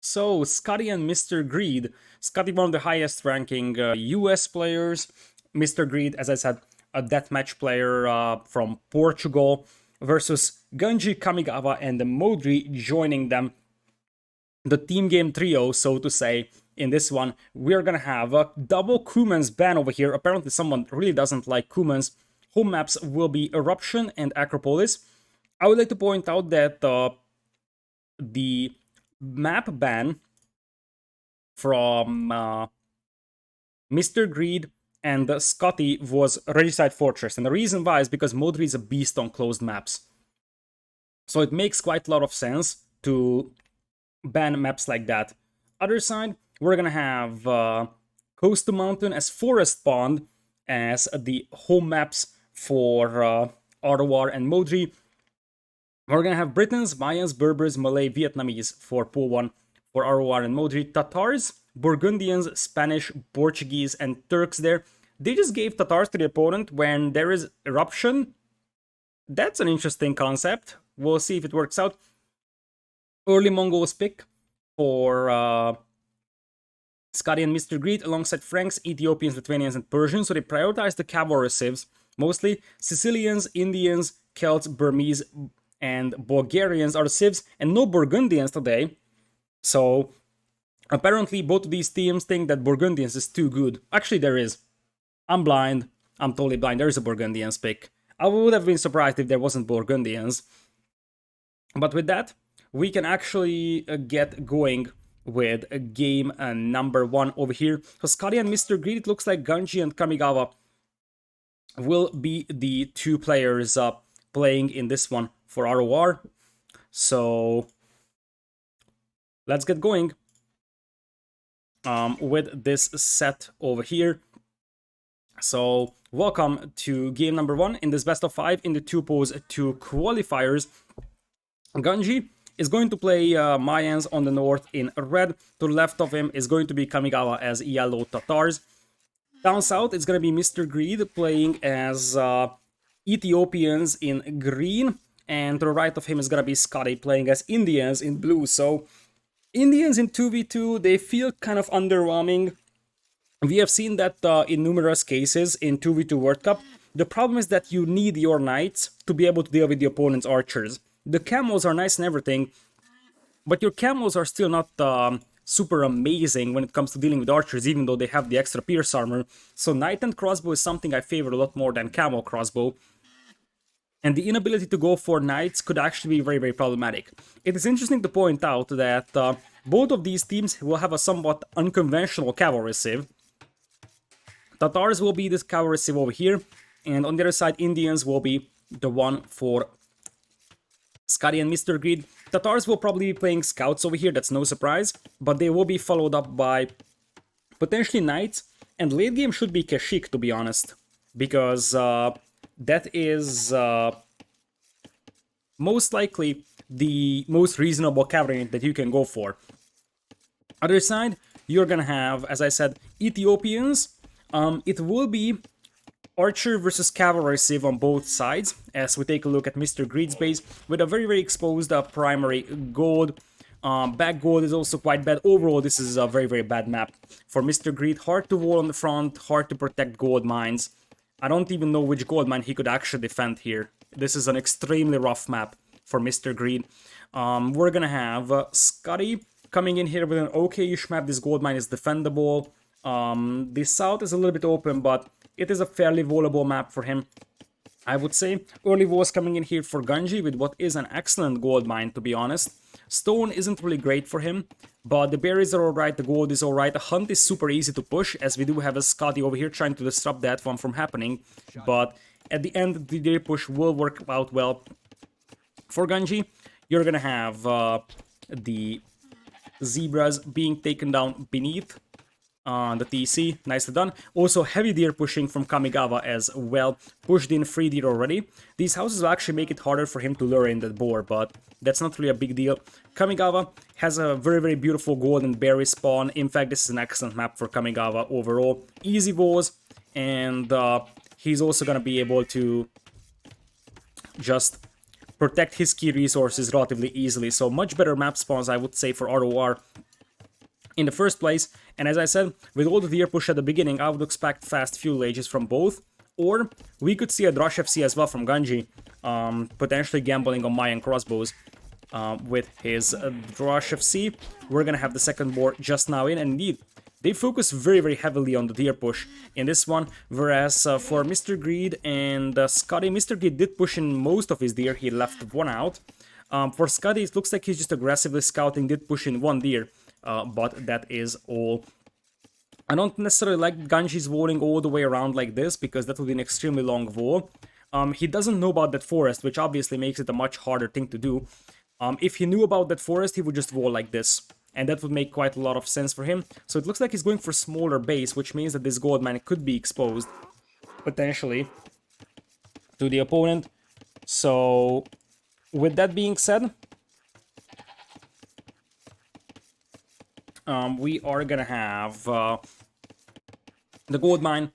So, Scotty and Mr. Greed. Scotty, one of the highest ranking US players. Mr. Greed, as I said, a deathmatch player from Portugal, versus Ganji+Kamigawa and Modri joining them. The team game trio, so to say. In this one, we're gonna have a double Kuman's ban over here. Apparently, someone really doesn't like Kuman's. Home maps will be Eruption and Acropolis. I would like to point out that the map ban from Mr. Greed and Scotty was Regicide Fortress. And the reason why is because Modri is a beast on closed maps. So it makes quite a lot of sense to ban maps like that. Other side, we're gonna have Coast to Mountain as Forest Pond as the home maps for ROR and Modri. We're gonna have Britons, Mayans, Berbers, Malay, Vietnamese for Pool 1 for ROR and Modri. Tatars, Burgundians, Spanish, Portuguese, and Turks there. They just gave Tatars to the opponent when there is Eruption. That's an interesting concept. We'll see if it works out. Early Mongols pick for Scotty and Mr. Greed alongside Franks, Ethiopians, Lithuanians, and Persians. So they prioritize the cavalry civs, mostly Sicilians, Indians, Celts, Burmese, and Bulgarians are the civs, and no Burgundians today. So apparently both of these teams think that Burgundians is too good. Actually, there is. I'm blind. I'm totally blind. There is a Burgundians pick. I would have been surprised if there wasn't Burgundians. But with that, we can actually get going with game number 1 over here. So Scotty and Mr. Greed, it looks like Ganji and Kamigawa will be the two players playing in this one for ROR. So let's get going with this set over here. So welcome to game number 1 in this best of 5 in the 2 pose 2 qualifiers. Ganji is going to play Mayans on the north in red. To the left of him is going to be Kamigawa as yellow Tatars. Down south, it's going to be Mr. Greed playing as Ethiopians in green. And to the right of him is going to be Scotty playing as Indians in blue. So Indians in 2v2, they feel kind of underwhelming. We have seen that in numerous cases in 2v2 World Cup. The problem is that you need your knights to be able to deal with the opponent's archers. The camos are nice and everything, but your camos are still not super amazing when it comes to dealing with archers, even though they have the extra pierce armor. So knight and crossbow is something I favor a lot more than camo crossbow. And the inability to go for knights could actually be very, very problematic. It is interesting to point out that both of these teams will have a somewhat unconventional cavalry civ. Tatars will be this cavalry civ over here, and on the other side, Indians will be the one for Scotty and Mr. Greed. Tatars will probably be playing scouts over here, that's no surprise, but they will be followed up by potentially knights, and late game should be Kashik, to be honest, because that is most likely the most reasonable cavalry that you can go for. Other side, you're gonna have, as I said, Ethiopians. It will be Archer versus Cavalry civ on both sides, as we take a look at Mr. Greed's base, with a very, very exposed primary gold. Back gold is also quite bad. Overall, this is a very, very bad map for Mr. Greed. Hard to wall on the front, hard to protect gold mines. I don't even know which gold mine he could actually defend here. This is an extremely rough map for Mr. Greed. We're gonna have Scotty coming in here with an okay-ish map. This gold mine is defendable. The south is a little bit open, but it is a fairly volable map for him, I would say. Early walls coming in here for Ganji with what is an excellent gold mine, to be honest. Stone isn't really great for him, but the berries are alright, the gold is alright. The hunt is super easy to push, as we do have a Scotty over here trying to disrupt that one from happening. But at the end, the deer push will work out well. For Ganji, you're gonna have the zebras being taken down beneath the TC, nicely done. Also heavy deer pushing from Kamigawa as well, pushed in 3 deer already. These houses will actually make it harder for him to lure in the boar, but that's not really a big deal. Kamigawa has a very, very beautiful golden berry spawn. In fact, this is an excellent map for Kamigawa overall. Easy walls, and he's also gonna be able to just protect his key resources relatively easily. So much better map spawns, I would say, for ROR in the first place. And as I said, with all the deer push at the beginning, I would expect fast fuel ages from both. Or we could see a Drush FC as well from Ganji, potentially gambling on Mayan crossbows with his Drush FC. We're gonna have the second board just now in, and indeed, they focus very, very heavily on the deer push in this one, whereas for Mr. Greed and Scotty, Mr. Greed did push in most of his deer, he left one out. For Scotty, it looks like he's just aggressively scouting, did push in one deer, but that is all. I don't necessarily like Ganji's walling all the way around like this, because that would be an extremely long wall. He doesn't know about that forest, which obviously makes it a much harder thing to do. If he knew about that forest, he would just wall like this, and that would make quite a lot of sense for him. So it looks like he's going for smaller base, which means that this gold mine could be exposed, potentially, to the opponent. So, with that being said, we are gonna have the gold mine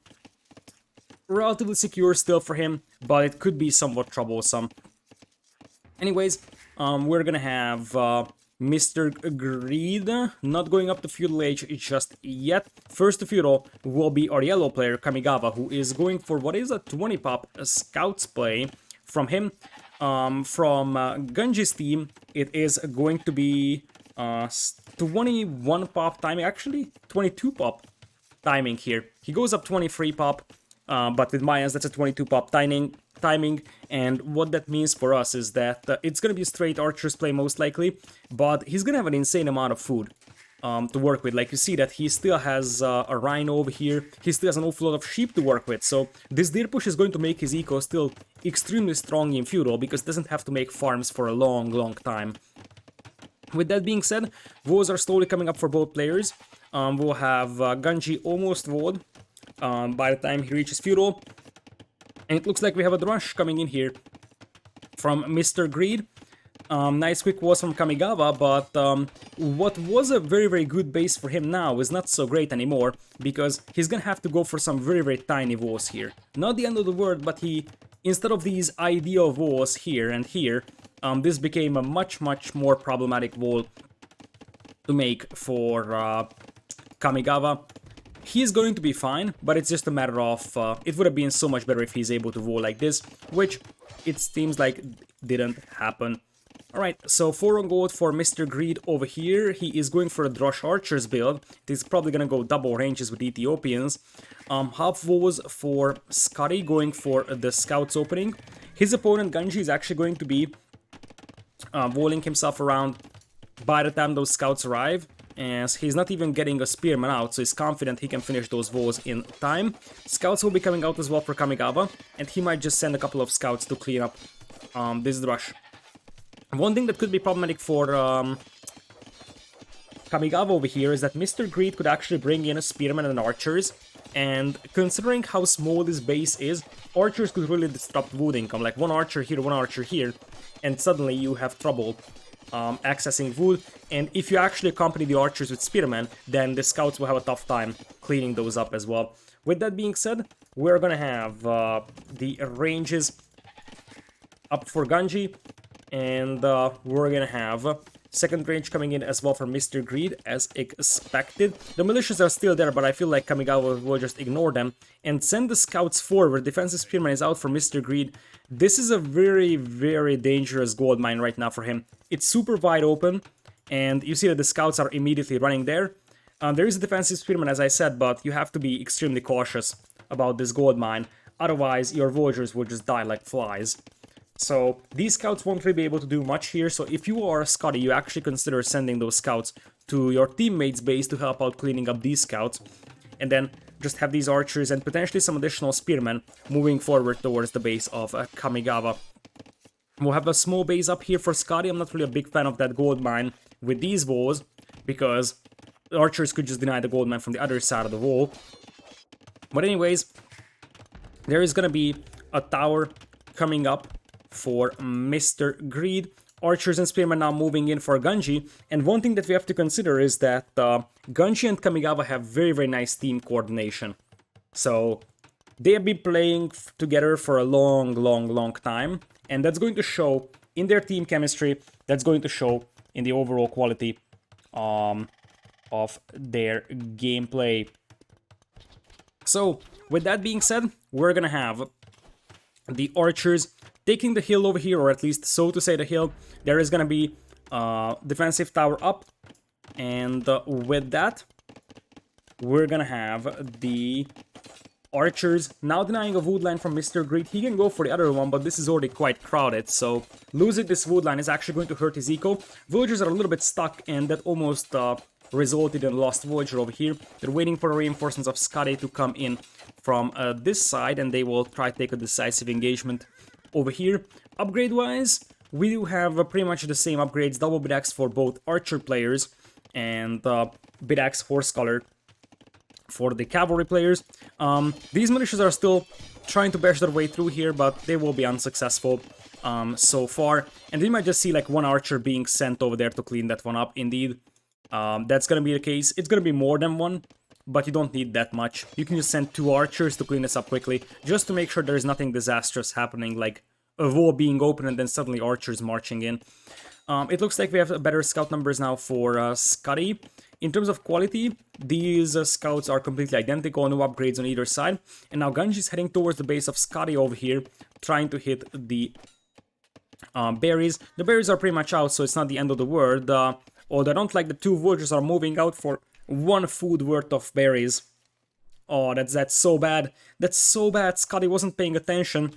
relatively secure still for him, but it could be somewhat troublesome. Anyways, we're gonna have Mr. Greed not going up to feudal age just yet. First to feudal will be our yellow player Kamigawa, who is going for what is a 20 pop scouts play from him. From Ganji's team, it is going to be 21 pop timing, actually 22 pop timing here. He goes up 23 pop, but with Mayans that's a 22 pop timing, and what that means for us is that it's going to be a straight archer's play most likely, but he's going to have an insane amount of food to work with. Like you see that he still has a rhino over here, he still has an awful lot of sheep to work with, so this deer push is going to make his eco still extremely strong in feudal, because it doesn't have to make farms for a long time. With that being said, woes are slowly coming up for both players. We'll have Ganji almost walled by the time he reaches feudal. And it looks like we have a Drush coming in here from Mr. Greed. Nice quick walls from Kamigawa, but what was a very good base for him now is not so great anymore, because he's gonna have to go for some very tiny walls here. Not the end of the world, but instead of these ideal walls here and here, this became a much more problematic wall to make for Kamigawa. He's going to be fine, but it's just a matter of, it would have been so much better if he's able to wall like this, which it seems like didn't happen. Alright, so 4 on gold for Mr. Greed over here. He is going for a Drush Archers build. He's probably gonna go double ranges with Ethiopians. Half walls for Scotty, going for the Scouts opening. His opponent, Ganji, is actually going to be walling himself around by the time those Scouts arrive, as he's not even getting a Spearman out, so he's confident he can finish those walls in time. Scouts will be coming out as well for Kamigawa, and he might just send a couple of Scouts to clean up this Drush. One thing that could be problematic for Kamigawa over here is that Mr. Greed could actually bring in a Spearman and Archers, and considering how small this base is, Archers could really disrupt wood income, like one Archer here, and suddenly you have trouble accessing wood, and if you actually accompany the Archers with Spearmen, then the Scouts will have a tough time cleaning those up as well. With that being said, we're gonna have the ranges up for Ganji, and we're gonna have second range coming in as well for Mr. Greed, as expected. The militias are still there, but I feel like Kamigawa will just ignore them and send the Scouts forward. Defensive Spearman is out for Mr. Greed. This is a very dangerous gold mine right now for him. It's super wide open, and you see that the Scouts are immediately running there. There is a defensive Spearman, as I said, but you have to be extremely cautious about this gold mine. Otherwise, your villagers will just die like flies. So these Scouts won't really be able to do much here, so if you are a Scotty, you actually consider sending those Scouts to your teammates' base to help out cleaning up these Scouts, and then just have these Archers and potentially some additional Spearmen moving forward towards the base of Kamigawa. We'll have a small base up here for Scotty. I'm not really a big fan of that gold mine with these walls, because the Archers could just deny the gold mine from the other side of the wall. But anyways, there is gonna be a tower coming up for Mr. Greed. Archers and Spearmen now moving in for Ganji, and one thing that we have to consider is that Ganji and Kamigawa have very nice team coordination. So they have been playing together for a long time, and that's going to show in their team chemistry, that's going to show in the overall quality of their gameplay. So, with that being said, we're gonna have the archers taking the hill over here, or at least so to say the hill. There is gonna be defensive tower up, and with that, we're gonna have the archers now denying a wood line from Mr. Greed. He can go for the other one, but this is already quite crowded, so losing this wood line is actually going to hurt his eco. Villagers are a little bit stuck, and that almost resulted in a lost villager over here. They're waiting for the reinforcements of Scotty to come in from this side, and they will try to take a decisive engagement over here. Upgrade-wise, we do have pretty much the same upgrades, double bid-axe for both archer players, and bid-axe horse collar for the cavalry players. These militias are still trying to bash their way through here, but they will be unsuccessful so far. And we might just see like one archer being sent over there to clean that one up. Indeed, that's gonna be the case. It's gonna be more than one, but you don't need that much. You can just send 2 archers to clean this up quickly, just to make sure there is nothing disastrous happening, like a wall being open and then suddenly archers marching in. It looks like we have better scout numbers now for Scotty. In terms of quality, these scouts are completely identical, no upgrades on either side. And now Ganji is heading towards the base of Scotty over here, trying to hit the berries. The berries are pretty much out, so it's not the end of the world. Although I don't like the 2 villagers are moving out for 1 food worth of berries. Oh, that's so bad. That's so bad. Scotty wasn't paying attention,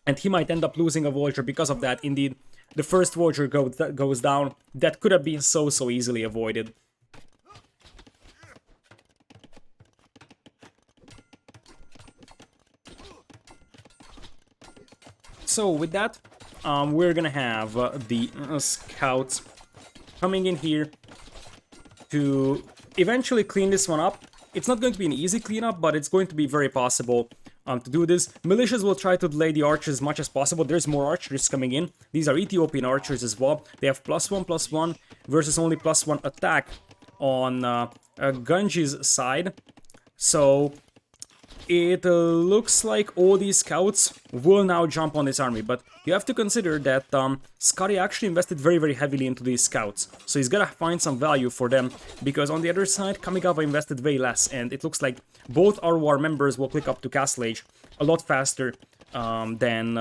and he might end up losing a villager because of that. Indeed, the first villager goes down. That could have been so easily avoided. So with that, we're gonna have the scouts coming in here to eventually clean this one up. It's not going to be an easy cleanup, but it's going to be very possible to do this. Militias will try to delay the archers as much as possible. There's more archers coming in. These are Ethiopian archers as well. They have +1/+1 versus only +1 attack on Ganji's side. So it looks like all these scouts will now jump on this army, but you have to consider that Scotty actually invested very heavily into these scouts, so he's gotta find some value for them, because on the other side, Kamigawa invested way less, and it looks like both our war members will click up to Castle Age a lot faster than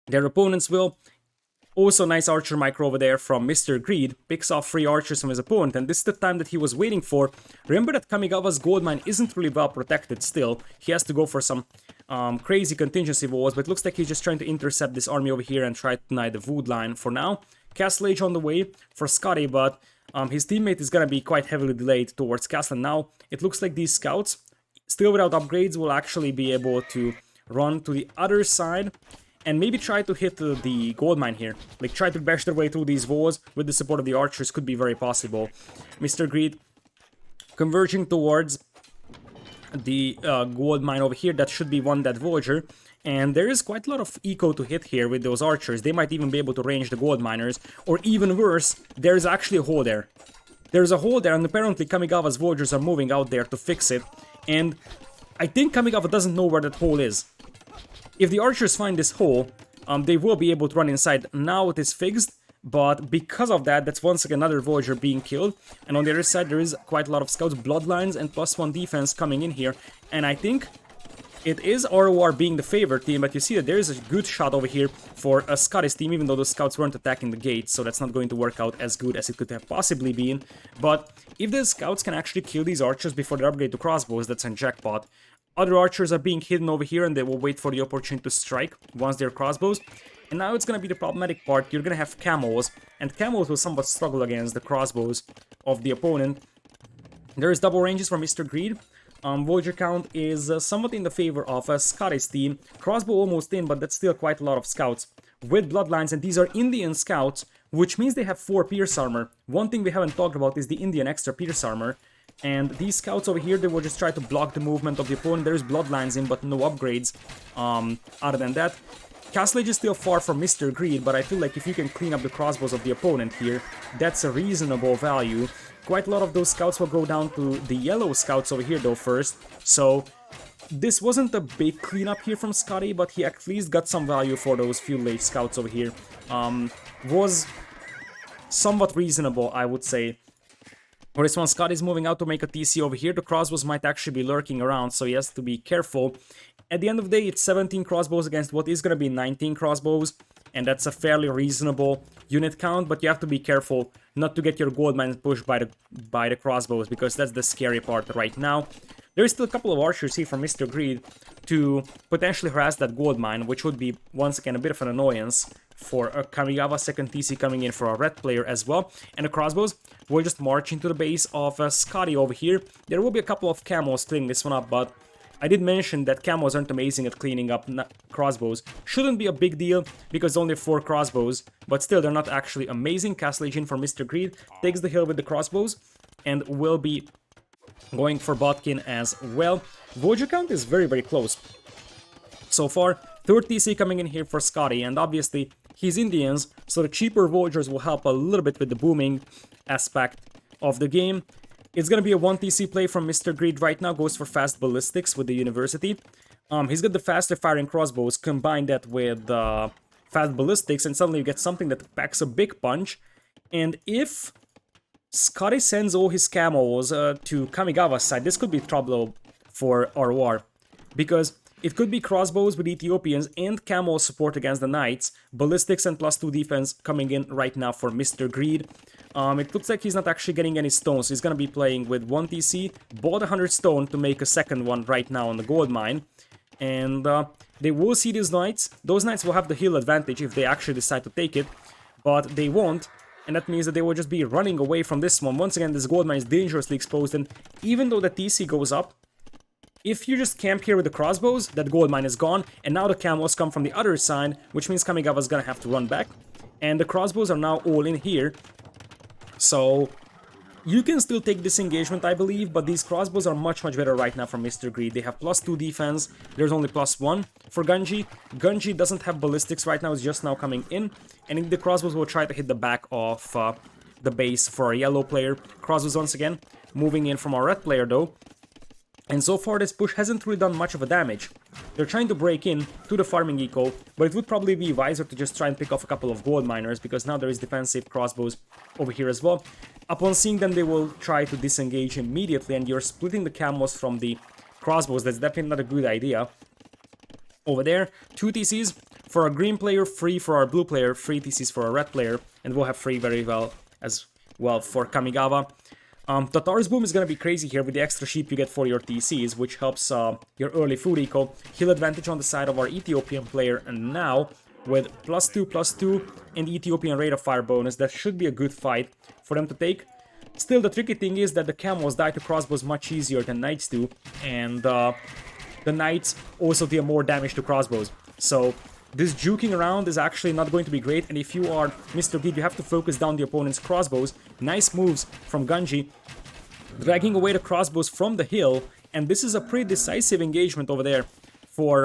their opponents will. Also, nice archer micro over there from Mr. Greed, picks off 3 archers from his opponent, and this is the time that he was waiting for. Remember that Kamigawa's gold mine isn't really well protected still. He has to go for some crazy contingency walls, but it looks like he's just trying to intercept this army over here and try to deny the wood line for now. Castle Age on the way for Scotty, but his teammate is gonna be quite heavily delayed towards Castle. Now, it looks like these scouts, still without upgrades, will actually be able to run to the other side and maybe try to hit the gold mine here. Like, try to bash their way through these walls with the support of the archers could be very possible. Mr. Greed converging towards the gold mine over here. That should be one dead villager. And there is quite a lot of eco to hit here with those archers. They might even be able to range the gold miners. Or even worse, there is actually a hole there. There's a hole there, and apparently Kamigawa's villagers are moving out there to fix it. And I think Kamigawa doesn't know where that hole is. If the archers find this hole, they will be able to run inside. Now it is fixed, but because of that, that's once again another villager being killed. And on the other side, there is quite a lot of scouts, bloodlines, and +1 defense coming in here. And I think it is ROR being the favorite team, but you see that there is a good shot over here for a Scottish team, even though the scouts weren't attacking the gate, so that's not going to work out as good as it could have possibly been. But if the scouts can actually kill these archers before they upgrade to crossbows, that's a jackpot. Other archers are being hidden over here, and they will wait for the opportunity to strike once they're crossbows. And now it's going to be the problematic part. You're going to have camels, and camels will somewhat struggle against the crossbows of the opponent. There is double ranges for Mr. Greed. Villager count is somewhat in the favor of a Scottish team. Crossbow almost in, but that's still quite a lot of scouts with bloodlines, and these are Indian scouts, which means they have 4 pierce armor. One thing we haven't talked about is the Indian extra pierce armor. And these scouts over here, they will just try to block the movement of the opponent. There is bloodlines in, but no upgrades other than that. Castle Age is still far from Mr. Greed, but I feel like if you can clean up the crossbows of the opponent here, that's a reasonable value. Quite a lot of those scouts will go down to the yellow scouts over here though first. So this wasn't a big cleanup here from Scotty, but he at least got some value for those few late scouts over here. Was somewhat reasonable, I would say. For this one, Scott is moving out to make a TC over here. The crossbows might actually be lurking around, so he has to be careful. At the end of the day, it's 17 crossbows against what is going to be 19 crossbows, and that's a fairly reasonable unit count, but you have to be careful not to get your gold mines pushed by the crossbows, because that's the scary part right now. There is still a couple of archers here from Mr. Greed to potentially harass that gold mine, which would be, once again, a bit of an annoyance for a Kamigawa. Second TC coming in for a red player as well. And the crossbows will just march into the base of Scotty over here. There will be a couple of camos cleaning this one up, but I did mention that camos aren't amazing at cleaning up crossbows. Shouldn't be a big deal because only 4 crossbows, but still they're not actually amazing. Castle Legion for Mr. Greed takes the hill with the crossbows and will be going for botkin as well. Voyager count is very, very close so far. Third TC coming in here for Scotty, and obviously he's Indians, so the cheaper Voyagers will help a little bit with the booming aspect of the game. It's gonna be a 1 TC play from Mr. Greed right now, goes for fast ballistics with the university. He's got the faster firing crossbows, combine that with fast ballistics, and suddenly you get something that packs a big punch. And if Scotty sends all his camos to Kamigawa's side, this could be trouble for our war, because it could be crossbows with Ethiopians and camo support against the knights, ballistics and +2 defense coming in right now for Mr. Greed. It looks like he's not actually getting any stones. He's going to be playing with 1 TC, bought 100 stone to make a second one right now on the gold mine. And they will see these knights. Those knights will have the hill advantage if they actually decide to take it, but they won't. And that means that they will just be running away from this one. Once again, this gold mine is dangerously exposed, and even though the TC goes up, if you just camp here with the crossbows, that gold mine is gone, and now the camos come from the other side, which means Kamigawa's gonna have to run back. And the crossbows are now all in here. So you can still take this engagement, I believe, but these crossbows are much, much better right now from Mr. Greed. They have +2 defense, there's only +1 for Ganji. Ganji doesn't have ballistics right now, it's just now coming in, and the crossbows will try to hit the back of the base for a yellow player. Crossbows once again, moving in from our red player though. And so far this push hasn't really done much of a damage. They're trying to break in to the farming eco, but it would probably be wiser to just try and pick off a couple of gold miners, because now there is defensive crossbows over here as well. Upon seeing them, they will try to disengage immediately, and you're splitting the camos from the crossbows. That's definitely not a good idea. Over there, 2 TCs for our green player, 3 for our blue player, 3 TCs for our red player, and we'll have 3 very well as well for Kamigawa. Tatar's Boom is going to be crazy here with the extra sheep you get for your TCs, which helps your early food eco. Heal advantage on the side of our Ethiopian player, and now with +2/+2 and Ethiopian rate of fire bonus, that should be a good fight for them to take. Still, the tricky thing is that the camos die to crossbows much easier than knights do, and the knights also deal more damage to crossbows. So this juking around is actually not going to be great, and if you are Mr. Greed, you have to focus down the opponent's crossbows. Nice moves from Ganji, dragging away the crossbows from the hill, and this is a pretty decisive engagement over there for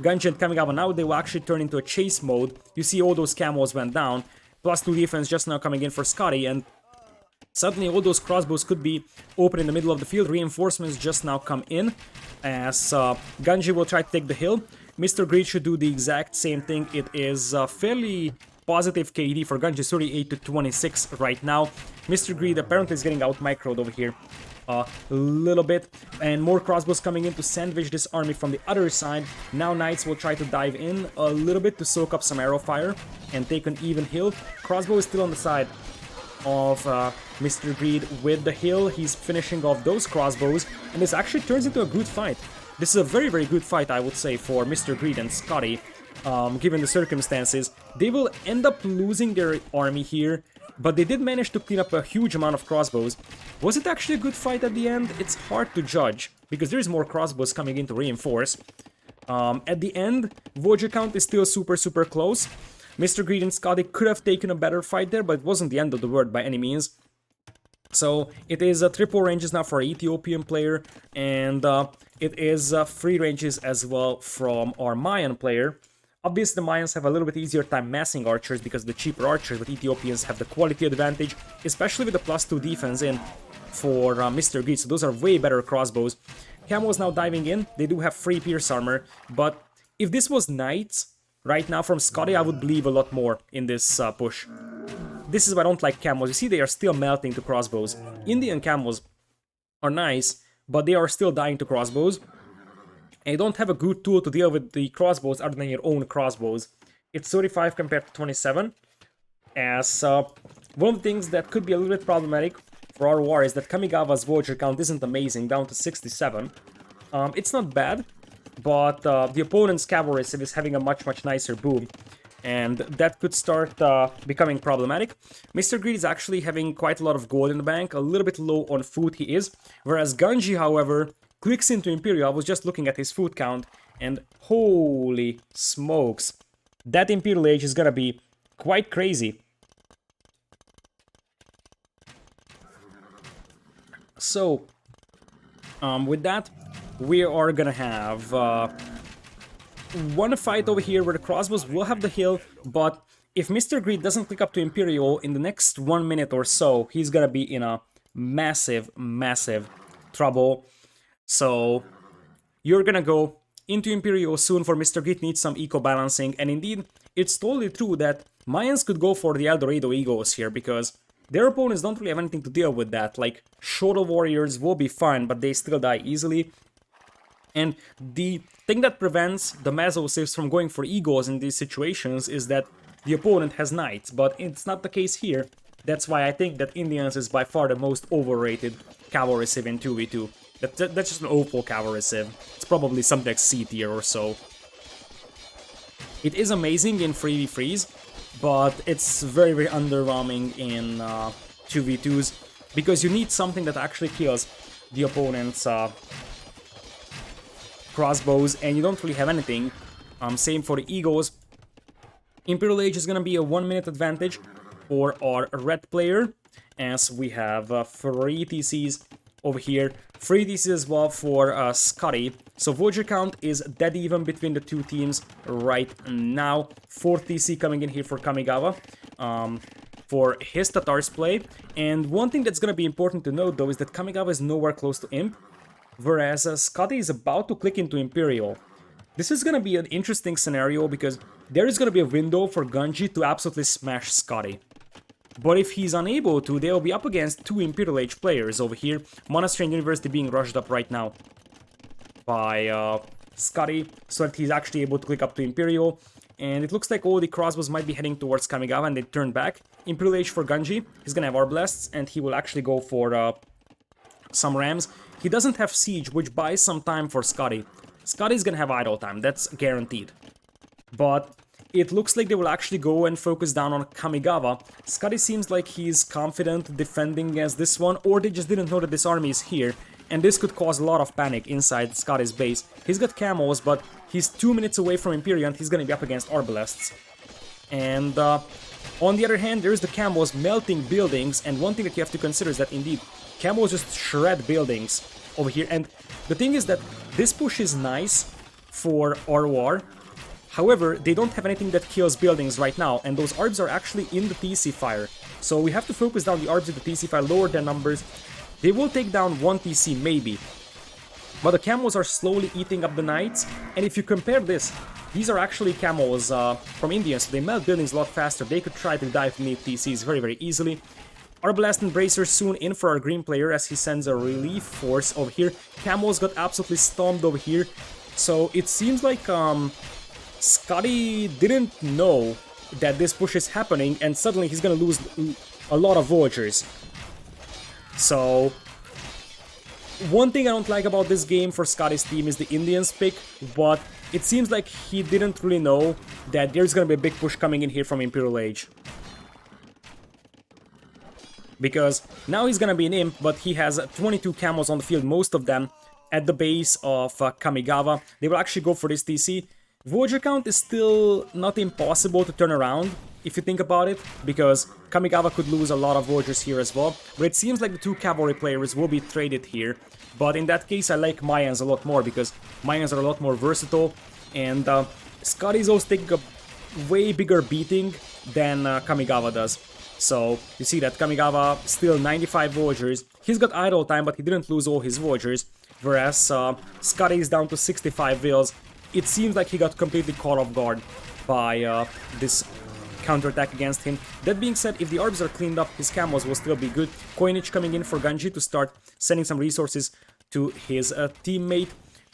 Ganji and Kamigawa. Now they will actually turn into a chase mode. You see all those camos went down, +2 defense just now coming in for Scotty, and suddenly all those crossbows could be open in the middle of the field. Reinforcements just now come in as Ganji will try to take the hill. Mr. Greed should do the exact same thing. It is fairly positive KD for Ganji, 38-26 right now. Mr. Greed apparently is getting out microed over here a little bit, and more crossbows coming in to sandwich this army from the other side. Now knights will try to dive in a little bit to soak up some arrow fire and take an even hill. Crossbow is still on the side of Mr. Greed with the hill. He's finishing off those crossbows, and this actually turns into a good fight. This is a very, very good fight, I would say, for Mr. Greed and Scotty, given the circumstances. They will end up losing their army here, but they did manage to clean up a huge amount of crossbows. Was it actually a good fight at the end? It's hard to judge, because there's more crossbows coming in to reinforce. At the end, Voyager count is still super, super close. Mr. Greed and Scotty could have taken a better fight there, but it wasn't the end of the world by any means. So it is triple ranges now for our Ethiopian player, and it is 3 ranges as well from our Mayan player. Obviously, the Mayans have a little bit easier time massing archers because of the cheaper archers, but Ethiopians have the quality advantage, especially with the +2 defense in for Mr. Greed. So those are way better crossbows. Camo is now diving in. They do have 3 pierce armor, but if this was knights right now from Scotty, I would believe a lot more in this push. this is why I don't like camos. You see, they are still melting to crossbows. Indian camos are nice, but they are still dying to crossbows. And you don't have a good tool to deal with the crossbows other than your own crossbows. It's 35 compared to 27. As one of the things that could be a little bit problematic for our war is that Kamigawa's Voyager count isn't amazing, down to 67. It's not bad, but the opponent's cavalry is having a much nicer boom. And that could start becoming problematic. Mr. Greed is actually having quite a lot of gold in the bank, a little bit low on food he is. Whereas Ganji, however, clicks into Imperial. I was just looking at his food count, and holy smokes. That Imperial Age is gonna be quite crazy. So, with that, we are gonna have one fight over here where the crossbows will have the hill, but if Mr. Greed doesn't click up to Imperial in the next 1 minute or so, he's gonna be in a massive trouble. So, you're gonna go into Imperial soon, for Mr. Greed needs some eco-balancing, and indeed, it's totally true that Mayans could go for the Eldorado Egos here, because their opponents don't really have anything to deal with that. Like, Shotel Warriors will be fine, but they still die easily. And the thing that prevents the Mezzo-Siths from going for Egos in these situations is that the opponent has Knights, but it's not the case here. That's why I think that Indians is by far the most overrated Cavalry Civ in 2v2. That's just an awful Cavalry Civ. It's probably something like C tier or so. It is amazing in 3v3s, but it's very underwhelming in 2v2s, because you need something that actually kills the opponent's crossbows, and you don't really have anything. Same for the Egos. Imperial Age is gonna be a 1 minute advantage for our red player, as we have 3 TCs over here. 3 TCs as well for Scotty. So Voyager count is dead even between the two teams right now. 4th TC coming in here for Kamigawa for his Tatars play. And one thing that's gonna be important to note though is that Kamigawa is nowhere close to Imp, whereas Scotty is about to click into Imperial. This is gonna be an interesting scenario because there is gonna be a window for Ganji to absolutely smash Scotty. But if he's unable to, they'll be up against 2 Imperial Age players over here. Monastery and University being rushed up right now by Scotty, so that he's actually able to click up to Imperial. And it looks like all the crossbows might be heading towards Kamigawa, and they turn back. Imperial Age for Ganji. He's gonna have Arblasts, and he will actually go for some Rams. He doesn't have Siege, which buys some time for Scotty. Scotty's gonna have idle time, that's guaranteed. But it looks like they will actually go and focus down on Kamigawa. Scotty seems like he's confident defending against this one, or they just didn't know that this army is here, and this could cause a lot of panic inside Scotty's base. He's got camos, but he's 2 minutes away from Imperial, and he's gonna be up against Arbalasts. And on the other hand, there's the camos melting buildings, and one thing that you have to consider is that indeed, camos just shred buildings over here. And the thing is that this push is nice for our war. However, they don't have anything that kills buildings right now, and those ARBs are actually in the TC fire. So we have to focus down the ARBs with the TC fire, lower their numbers. They will take down 1 TC maybe. But the camos are slowly eating up the Knights, and if you compare this, these are actually camos from Indians, so they melt buildings a lot faster. They could try to dive beneath TCs very easily. Arbalast and Bracer soon in for our green player as he sends a relief force over here. Camos got absolutely stomped over here. So it seems like Scotty didn't know that this push is happening, and suddenly he's gonna lose a lot of Voyagers. So one thing I don't like about this game for Scotty's team is the Indians pick, but it seems like he didn't really know that there's gonna be a big push coming in here from Imperial Age. Because now he's gonna be an Imp, but he has 22 camos on the field, most of them at the base of Kamigawa. They will actually go for this TC. Voyager count is still not impossible to turn around, if you think about it, because Kamigawa could lose a lot of Voyagers here as well. But it seems like the 2 cavalry players will be traded here. But in that case, I like Mayans a lot more, because Mayans are a lot more versatile, and Scotty's also taking a way bigger beating than Kamigawa does. So, you see that Kamigawa still 95 Voyagers. He's got idle time, but he didn't lose all his Voyagers, whereas Scotty is down to 65 Vils. It seems like he got completely caught off guard by this counterattack against him. That being said, if the arbs are cleaned up, his camos will still be good. Coinage coming in for Ganji to start sending some resources to his teammate.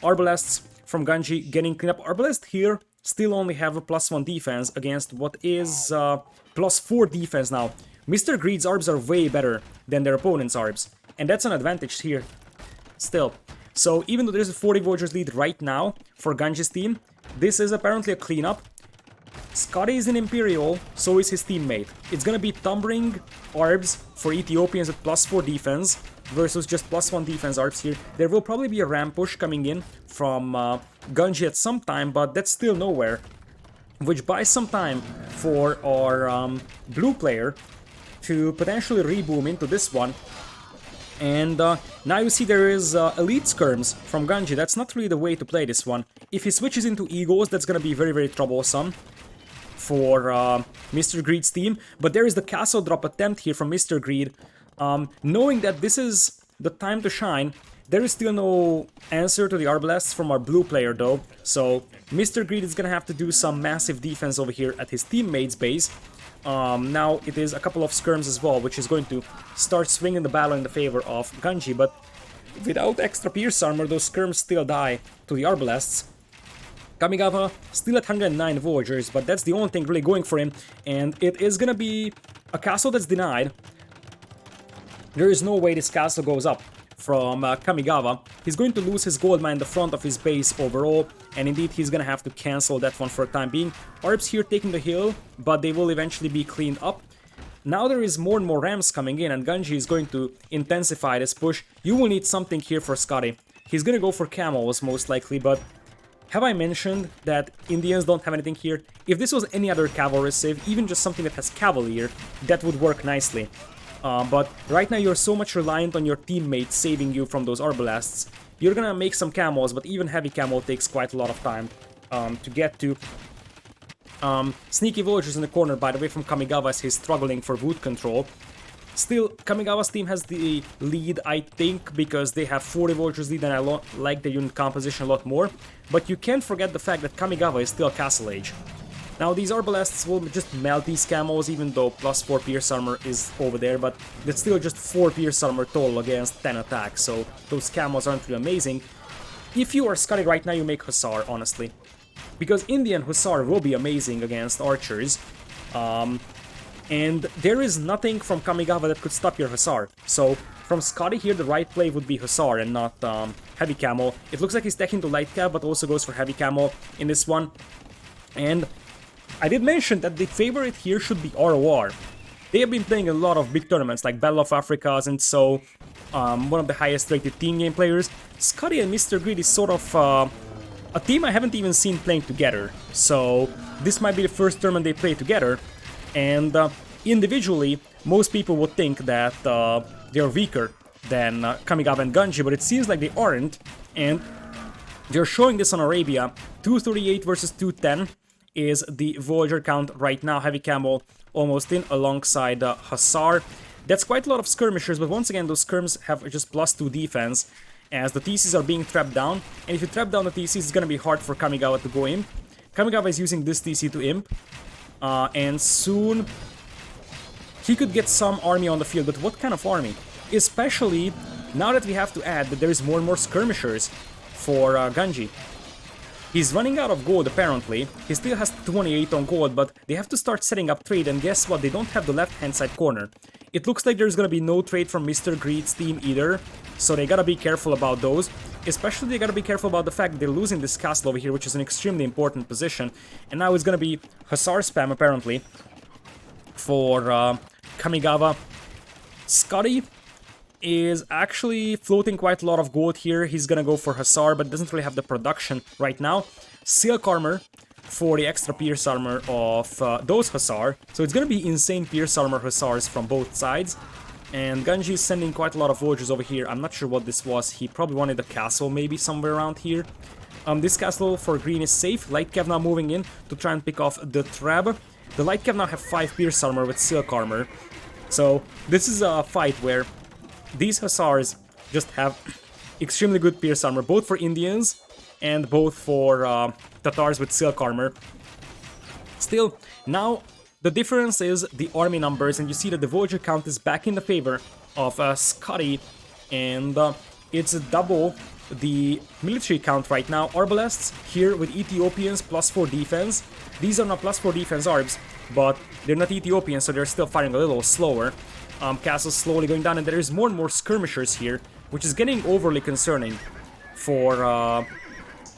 Arbalasts from Ganji getting cleaned up. Arbalest here still only have a +1 defense against what is +4 defense now. Mr. Greed's arbs are way better than their opponent's arbs, and that's an advantage here still. So even though there's a 40 villagers lead right now for Ganji's team, this is apparently a cleanup. Scotty is in Imperial, so is his teammate. It's gonna be Tumbring arbs for Ethiopians at +4 defense versus just +1 defense arbs here. There will probably be a ram push coming in from Ganji at some time, but that's still nowhere, which buys some time for our blue player to potentially reboom into this one. And now you see there is elite skirms from Ganji. That's not really the way to play this one. If he switches into egos, that's gonna be very, very troublesome for Mr. Greed's team. But there is the castle drop attempt here from Mr. Greed. Knowing that this is the time to shine, there is still no answer to the Arbalasts from our blue player though. So Mr. Greed is gonna have to do some massive defense over here at his teammate's base. Now it is a couple of skirms as well, which is going to start swinging the battle in the favor of Ganji, but without extra pierce armor, those skirms still die to the Arbalasts. Kamigawa still at 109 villagers, but that's the only thing really going for him, and it is gonna be a castle that's denied. There is no way this castle goes up from Kamigawa. He's going to lose his gold mine in the front of his base overall, and indeed he's gonna have to cancel that one for a time being. Arbs here taking the hill, but they will eventually be cleaned up. Now there is more and more rams coming in, and Ganji is going to intensify this push. You will need something here for Scotty. He's gonna go for camels most likely, but have I mentioned that Indians don't have anything here? If this was any other cavalry civ, even just something that has cavalier, that would work nicely. But right now you're so much reliant on your teammates saving you from those Arbalasts. You're gonna make some camels, but even heavy camel takes quite a lot of time to get to. Sneaky villagers in the corner, by the way, from Kamigawa as he's struggling for wood control. Still, Kamigawa's team has the lead, I think, because they have 40 villagers lead and I like the unit composition a lot more. But you can't forget the fact that Kamigawa is still Castle Age. Now these Arbalasts will just melt these camos, even though +4 pierce armor is over there, but that's still just 4 pierce armor total against 10 attacks, so those camos aren't really amazing. If you are Scotty right now, you make Hussar, honestly. Because Indian Hussar will be amazing against archers. And there is nothing from Kamigawa that could stop your Hussar. So from Scotty here, the right play would be Hussar and not heavy camo. It looks like he's teching to light cav, but also goes for heavy camo in this one. And I did mention that the favorite here should be ROR. They have been playing a lot of big tournaments like Battle of Africas, and so one of the highest rated team game players. Scotty and Mr. Greed is sort of a team I haven't even seen playing together. So this might be the first tournament they play together. And individually, most people would think that they're weaker than Kamigawa and Ganji, but it seems like they aren't. And they're showing this on Arabia. 238 versus 210 is the villager count right now. Heavy camo almost in alongside Hussar. That's quite a lot of skirmishers, but once again, those skirms have just +2 defense as the TCs are being trapped down. And if you trap down the TCs, it's gonna be hard for Kamigawa to go imp. Kamigawa is using this TC to imp. And soon he could get some army on the field, but what kind of army? Especially now that we have to add that there is more and more skirmishers for Ganji. He's running out of gold apparently. He still has 28 on gold, but they have to start setting up trade, and guess what? They don't have the left-hand side corner. It looks like there's gonna be no trade from Mr. Greed's team either, so they gotta be careful about those. Especially they gotta be careful about the fact that they're losing this castle over here, which is an extremely important position. And now it's gonna be Hussar spam apparently for Kamigawa. Scotty is actually floating quite a lot of gold here. He's gonna go for Hussar, but doesn't really have the production right now. Silk armor for the extra pierce armor of those Hussar. So it's gonna be insane pierce armor Hussars from both sides. And Ganji is sending quite a lot of villagers over here. I'm not sure what this was. He probably wanted a castle maybe somewhere around here. This castle for green is safe. Light Cav now moving in to try and pick off the Trab. The Light Cav now have 5 pierce armor with silk armor. So this is a fight where these Hussars just have extremely good pierce armor, both for Indians and both for Tatars with silk armor. Still, now The difference is the army numbers, and you see that the villager count is back in the favor of Scotty, and it's double the military count right now. Arbalests here with Ethiopians +4 defense. These are not +4 defense arbs, but they're not Ethiopian, so they're still firing a little slower. Castle's slowly going down, and there is more and more skirmishers here, which is getting overly concerning for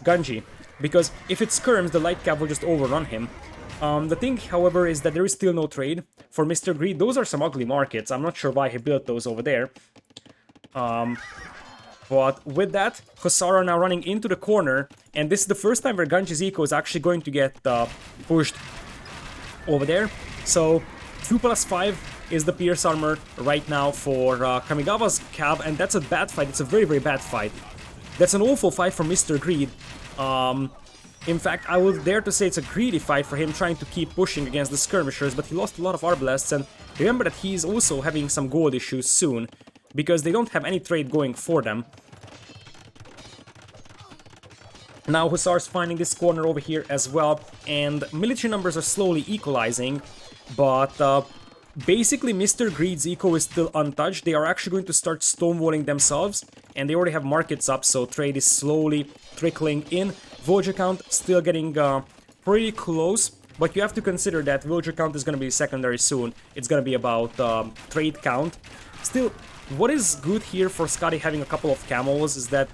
Ganji, because if it skirms, the light cav will just overrun him. The thing, however, is that there is still no trade for Mr. Greed. Those are some ugly markets. I'm not sure why he built those over there. But with that, Hussar are now running into the corner, and this is the first time where Ganji's eco is actually going to get pushed over there. So 2+5 is the Pierce Armor right now for Kamigawa's cav, and that's a bad fight. It's a very, very bad fight. That's an awful fight for Mr. Greed. In fact, I would dare to say it's a greedy fight for him, trying to keep pushing against the skirmishers, but he lost a lot of arbalests, and remember that he's also having some gold issues soon, because they don't have any trade going for them. Now Hussar's finding this corner over here as well, and military numbers are slowly equalizing, but basically Mr. Greed's eco is still untouched. They are actually going to start stonewalling themselves, and they already have markets up, so trade is slowly trickling in. Villager count still getting pretty close, but you have to consider that villager count is going to be secondary soon. It's going to be about trade count. Still, what is good here for Scotty having a couple of camels is that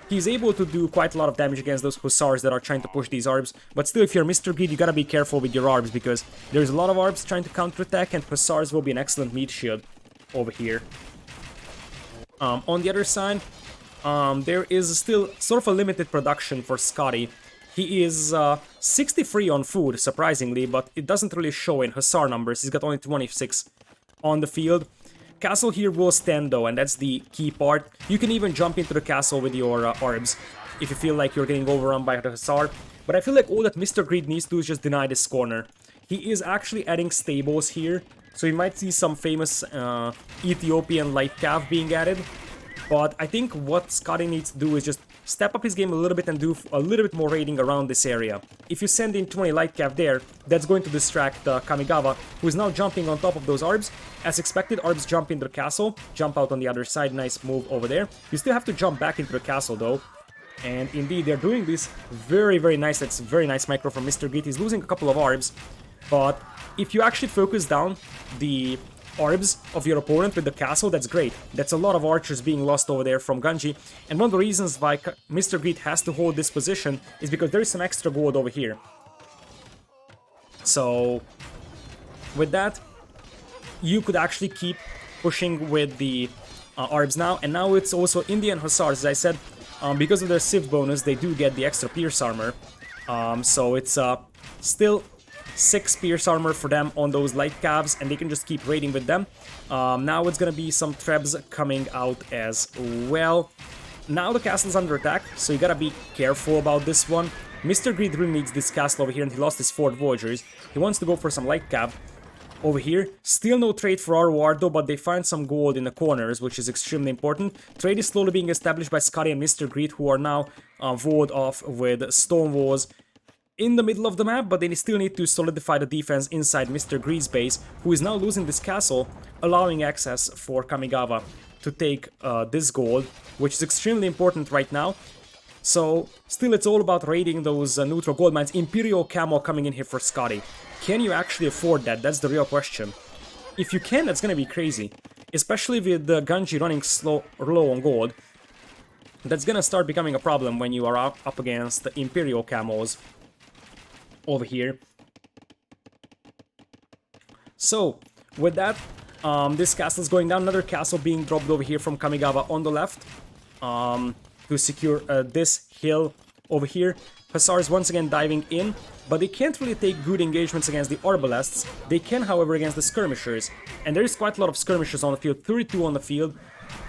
he's able to do quite a lot of damage against those Hussars that are trying to push these arbs. But still, if you're Mr. Greed, you gotta be careful with your arbs, because there's a lot of arbs trying to counterattack, and Hussars will be an excellent meat shield over here. On the other side, there is still sort of a limited production for Scotty. He is 63 on food, surprisingly, but it doesn't really show in Hussar numbers. He's got only 26 on the field. Castle here will stand though, and that's the key part. You can even jump into the castle with your arbs if you feel like you're getting overrun by the Hussar. But I feel like all that Mr. Greed needs to do is just deny this corner. He is actually adding stables here, so you might see some famous Ethiopian light cav being added. But I think what Scotty needs to do is just step up his game a little bit and do a little bit more raiding around this area. If you send in 20 light cav there, that's going to distract Kamigawa, who is now jumping on top of those arbs. As expected, arbs jump into the castle, jump out on the other side, nice move over there. You still have to jump back into the castle though. And indeed, they're doing this very, very nice. That's very nice micro from Mr. Greed. He's losing a couple of arbs, but if you actually focus down the arbs of your opponent with the castle, that's great. That's a lot of archers being lost over there from Ganji, and one of the reasons why Mr. Greed has to hold this position is because there is some extra gold over here. So with that, you could actually keep pushing with the arbs now, and now it's also Indian Hussars. As I said, because of their Civ bonus, they do get the extra Pierce Armor, so it's still 6 Pierce Armor for them on those light calves, and they can just keep raiding with them. Now it's gonna be some Trebs coming out as well. Now the castle's under attack, so you gotta be careful about this one. Mr. Greed really needs this castle over here, and he lost his 4 villagers. He wants to go for some light cav over here. Still no trade for our ward though, but they find some gold in the corners, which is extremely important. Trade is slowly being established by Scotty and Mr. Greed, who are now walled off with stone walls in the middle of the map, but they still need to solidify the defense inside Mr. Greed's base, who is now losing this castle, allowing access for Kamigawa to take this gold, which is extremely important right now. So, still it's all about raiding those neutral gold mines. Imperial Camel coming in here for Scotty. Can you actually afford that? That's the real question. If you can, that's gonna be crazy. Especially with the Ganji running low on gold. That's gonna start becoming a problem when you are up against the Imperial Camels over here. So, with that, this castle is going down. Another castle being dropped over here from Kamigawa on the left to secure this hill over here. Hussars once again diving in, but they can't really take good engagements against the Arbalests. They can, however, against the Skirmishers, and there is quite a lot of Skirmishers on the field. 32 on the field,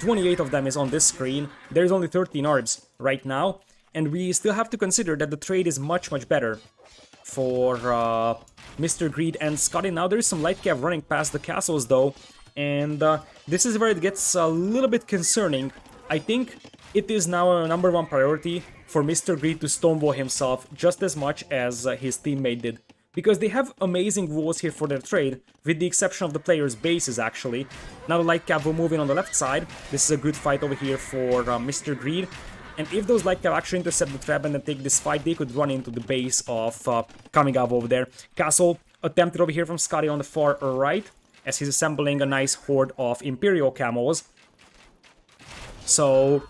28 of them is on this screen. There's only 13 Arbs right now, and we still have to consider that the trade is much, much better for Mr. Greed and Scotty. Now there is some light cav running past the castles though, and this is where it gets a little bit concerning. I think it is now a #1 priority for Mr. Greed to stonewall himself just as much as his teammate did because they have amazing walls here for their trade, with the exception of the players' bases actually. Now the light cav will move in on the left side. This is a good fight over here for Mr. Greed. And if those light cav actually intercept the trap and then take this fight, they could run into the base of Kamigawa over there. Castle attempted over here from Scotty on the far right, as he's assembling a nice horde of Imperial Camels. So,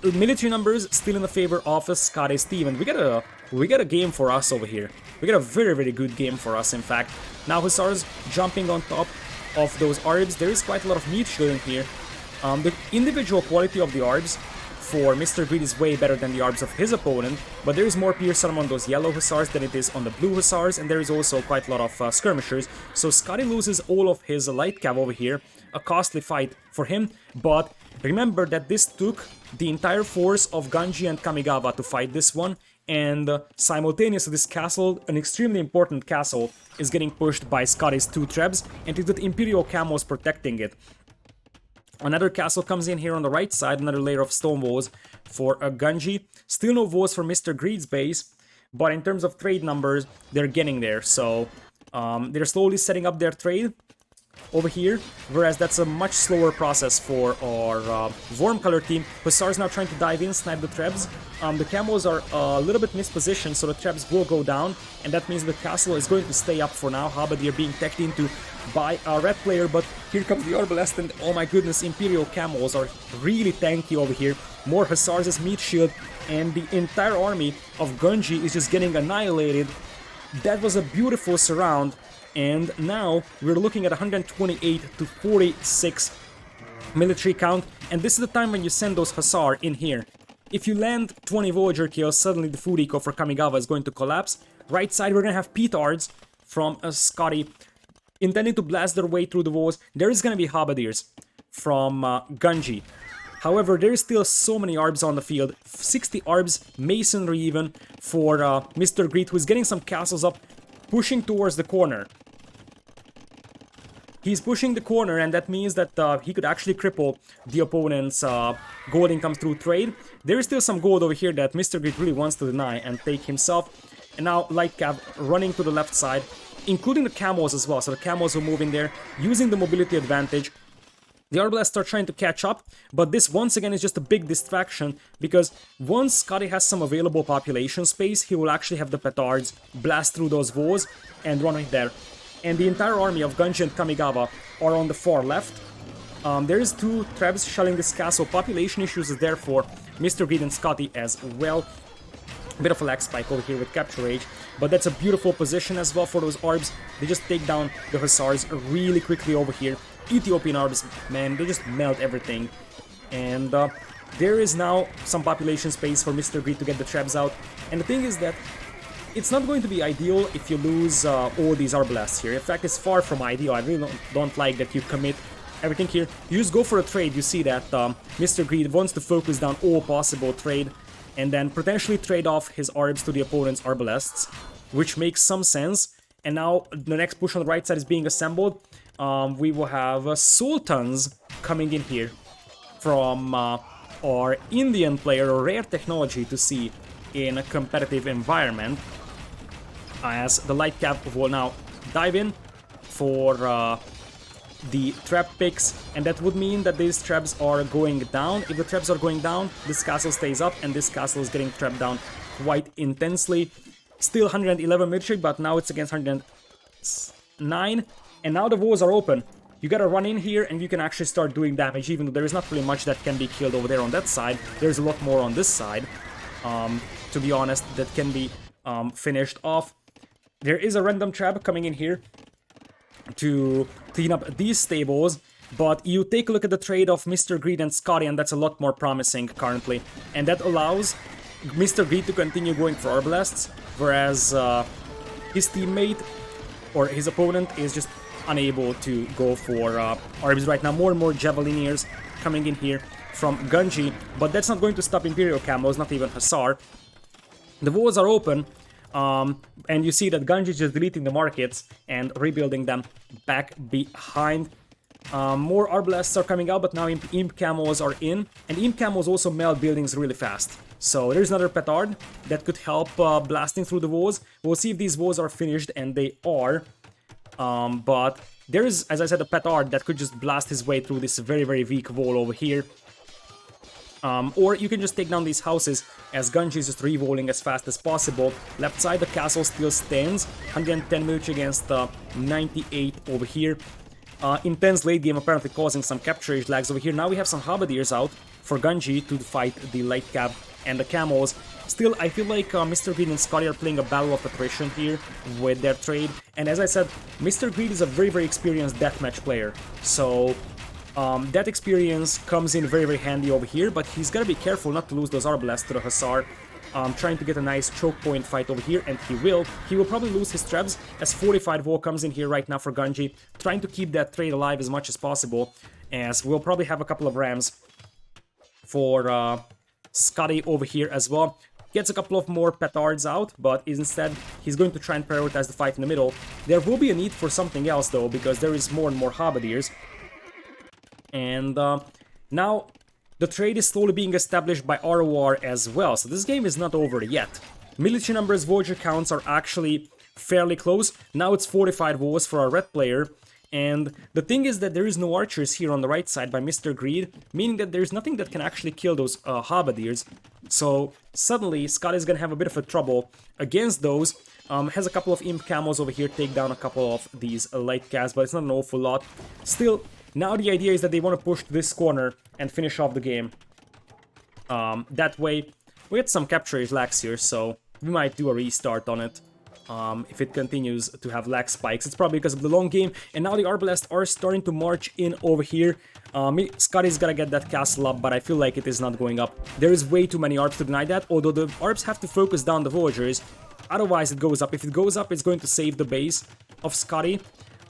military numbers still in the favor of Scotty's team, and we get a game for us over here. We get a very, very good game for us, in fact. Now Hussars jumping on top of those Arbs. There is quite a lot of meat shielding here. The individual quality of the Arbs for Mr. Greed is way better than the Arbs of his opponent, but there is more Pierce on those yellow Hussars than it is on the blue Hussars, and there is also quite a lot of skirmishers. So Scotty loses all of his light cav over here, a costly fight for him, but remember that this took the entire force of Ganji and Kamigawa to fight this one, and simultaneously this castle, an extremely important castle, is getting pushed by Scotty's 2 trebs, and it's with Imperial Camos protecting it. Another castle comes in here on the right side, another layer of stone walls for a Ganji. Still no walls for Mr. Greed's base, but in terms of trade numbers, they're getting there. So they're slowly setting up their trade over here, whereas that's a much slower process for our warm color team. Hussars now trying to dive in, snipe the trebs. The camos are a little bit mispositioned, so the trebs will go down, and that means the castle is going to stay up for now. Halberdier being teched into by a red player, but here comes the Arbalest, and oh my goodness, Imperial Camels are really tanky over here. More Hussars as meat shield, and the entire army of Ganji is just getting annihilated. That was a beautiful surround, and now we're looking at 128 to 46 military count, and this is the time when you send those Hussar in here. If you land 20 Voyager kills, suddenly the food eco for Kamigawa is going to collapse. Right side, we're gonna have petards from Scotty intending to blast their way through the walls. There is gonna be Halberdiers from Ganji. However, there is still so many Arbs on the field, 60 Arbs, Masonry even, for Mr. Greed, who is getting some castles up, pushing towards the corner. He's pushing the corner, and that means that he could actually cripple the opponent's gold income through trade. There is still some gold over here that Mr. Greed really wants to deny and take himself. And now Light Cav running to the left side, including the Camos as well. So the Camos will move in there, using the mobility advantage. The Arbalasts are trying to catch up, but this once again is just a big distraction, because once Scotty has some available population space, he will actually have the petards blast through those walls and run right there. And the entire army of Ganji and Kamigawa are on the far left. There is 2 trebs shelling this castle. Population issues is there for Mr. Greed and Scotty as well. A bit of a lag spike over here with Capture Rage, but that's a beautiful position as well for those Arbs. They just take down the Hussars really quickly over here. Ethiopian Arbs, man, they just melt everything. And there is now some population space for Mr. Greed to get the trebs out. And the thing is that it's not going to be ideal if you lose all these Arbalasts here. In fact, it's far from ideal. I really don't like that you commit everything here. You just go for a trade. You see that Mr. Greed wants to focus down all possible trade and then potentially trade off his Arbs to the opponent's Arbalasts, which makes some sense. And now the next push on the right side is being assembled. We will have Sultans coming in here from our Indian player, a rare technology to see in a competitive environment, as the Light Cav will now dive in for the trap picks, and that would mean that these traps are going down. If the traps are going down, this castle stays up, and this castle is getting trapped down quite intensely. Still 111 military, but now it's against 109, and now the walls are open. You gotta run in here, and you can actually start doing damage, even though there is not really much that can be killed over there on that side. There's a lot more on this side, to be honest, that can be finished off. There is a random trap coming in here to clean up these stables, but you take a look at the trade of Mr. Greed and Scotty, and that's a lot more promising currently. And that allows Mr. Greed to continue going for Arbalasts, whereas his teammate or his opponent is just unable to go for Arbs right now. More and more Javelineers coming in here from Ganji, but that's not going to stop Imperial Camos, not even Hussar. The walls are open, and you see that Ganji is just deleting the markets and rebuilding them back behind. More Arbalasts are coming out, but now Imp Camos are in. And Imp Camos also melt buildings really fast. So there's another Petard that could help blasting through the walls. We'll see if these walls are finished, and they are. But there is, as I said, a Petard that could just blast his way through this very, very weak wall over here. Or you can just take down these houses as Ganji is just re-rolling as fast as possible. Left side, the castle still stands. 110 military against 98 over here. Intense late game apparently causing some capture lags over here. Now we have some Halberdiers out for Ganji to fight the light cab and the camels. Still, I feel like Mr. Greed and Scotty are playing a battle of attrition here with their trade. And as I said, Mr. Greed is a very, very experienced deathmatch player. So that experience comes in very, very handy over here, but he's gotta be careful not to lose those Arbalasts to the Hussar. Trying to get a nice choke point fight over here, and he will. He will probably lose his trebs as Fortified Wall comes in here right now for Ganji, trying to keep that trade alive as much as possible, as we'll probably have a couple of rams for Scotty over here as well. Gets a couple of more Petards out, but instead he's going to try and prioritize the fight in the middle. There will be a need for something else though, because there is more and more Halberdiers. And now the trade is slowly being established by ROR as well, so this game is not over yet. Military numbers, Voyager counts are actually fairly close. Now it's fortified walls for our red player. And the thing is that there is no archers here on the right side by Mr. Greed, meaning that there's nothing that can actually kill those Halberdiers. So suddenly Scott is gonna have a bit of a trouble against those. Has a couple of Imp Camos over here, take down a couple of these light cats, but it's not an awful lot. Still, now the idea is that they want to push to this corner and finish off the game. That way, we get some capture lags here, so we might do a restart on it. If it continues to have lag spikes, it's probably because of the long game. And now the Arbalasts are starting to march in over here. Scotty's gotta get that castle up, but I feel like it is not going up. There is way too many Arbs to deny that, although the Arbs have to focus down the Villagers. Otherwise it goes up. If it goes up, it's going to save the base of Scotty.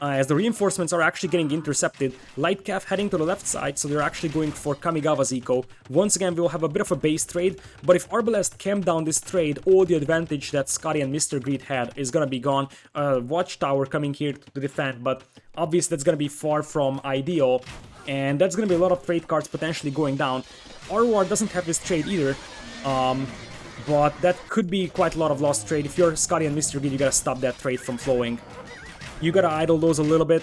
As the reinforcements are actually getting intercepted. Light Cav heading to the left side, so they're actually going for Kamigawa's eco. Once again, we'll have a bit of a base trade, but if Arbalest camp down this trade, all the advantage that Scotty and Mr. Greed had is gonna be gone. Watchtower coming here to defend, but obviously that's gonna be far from ideal, and that's gonna be a lot of trade cards potentially going down. ROR doesn't have this trade either, but that could be quite a lot of lost trade. If you're Scotty and Mr. Greed, you gotta stop that trade from flowing. You gotta idle those a little bit.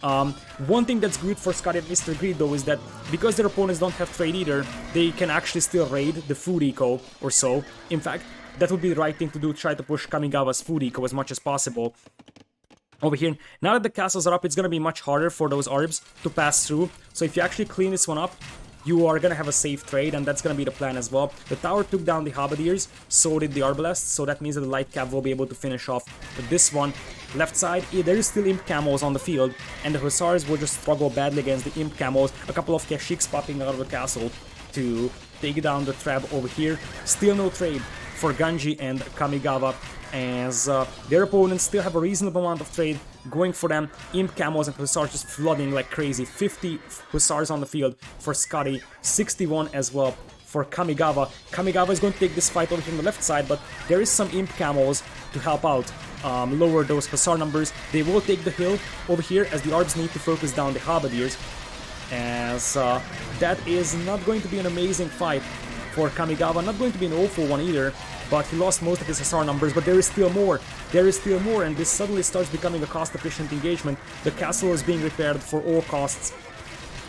One thing that's good for Scotty and Mr. Greed though is that because their opponents don't have trade either, they can actually still raid the food eco or so. In fact, that would be the right thing to do, try to push Kamigawa's food eco as much as possible. Over here, now that the castles are up, it's gonna be much harder for those Arbs to pass through. So if you actually clean this one up, you are gonna have a safe trade, and that's gonna be the plan as well. The tower took down the Halberdiers, so did the Arbalasts, so that means that the Light Cav will be able to finish off this one. Left side, there is still Imp Camos on the field, and the Hussars will just struggle badly against the Imp Camos. A couple of Kashyyyks popping out of the castle to take down the trap over here. Still no trade for Ganji and Kamigawa, as their opponents still have a reasonable amount of trade going for them. Imp Camos and Hussars just flooding like crazy. 50 Hussars on the field for Scotty, 61 as well for Kamigawa. Kamigawa is going to take this fight over here on the left side, but there is some Imp Camos to help out, lower those Hussar numbers. They will take the hill over here as the Arbs need to focus down the Halberdiers, as that is not going to be an amazing fight for Kamigawa, not going to be an awful one either, but he lost most of his Hussar numbers, but there is still more. There is still more, and this suddenly starts becoming a cost-efficient engagement. The castle is being repaired for all costs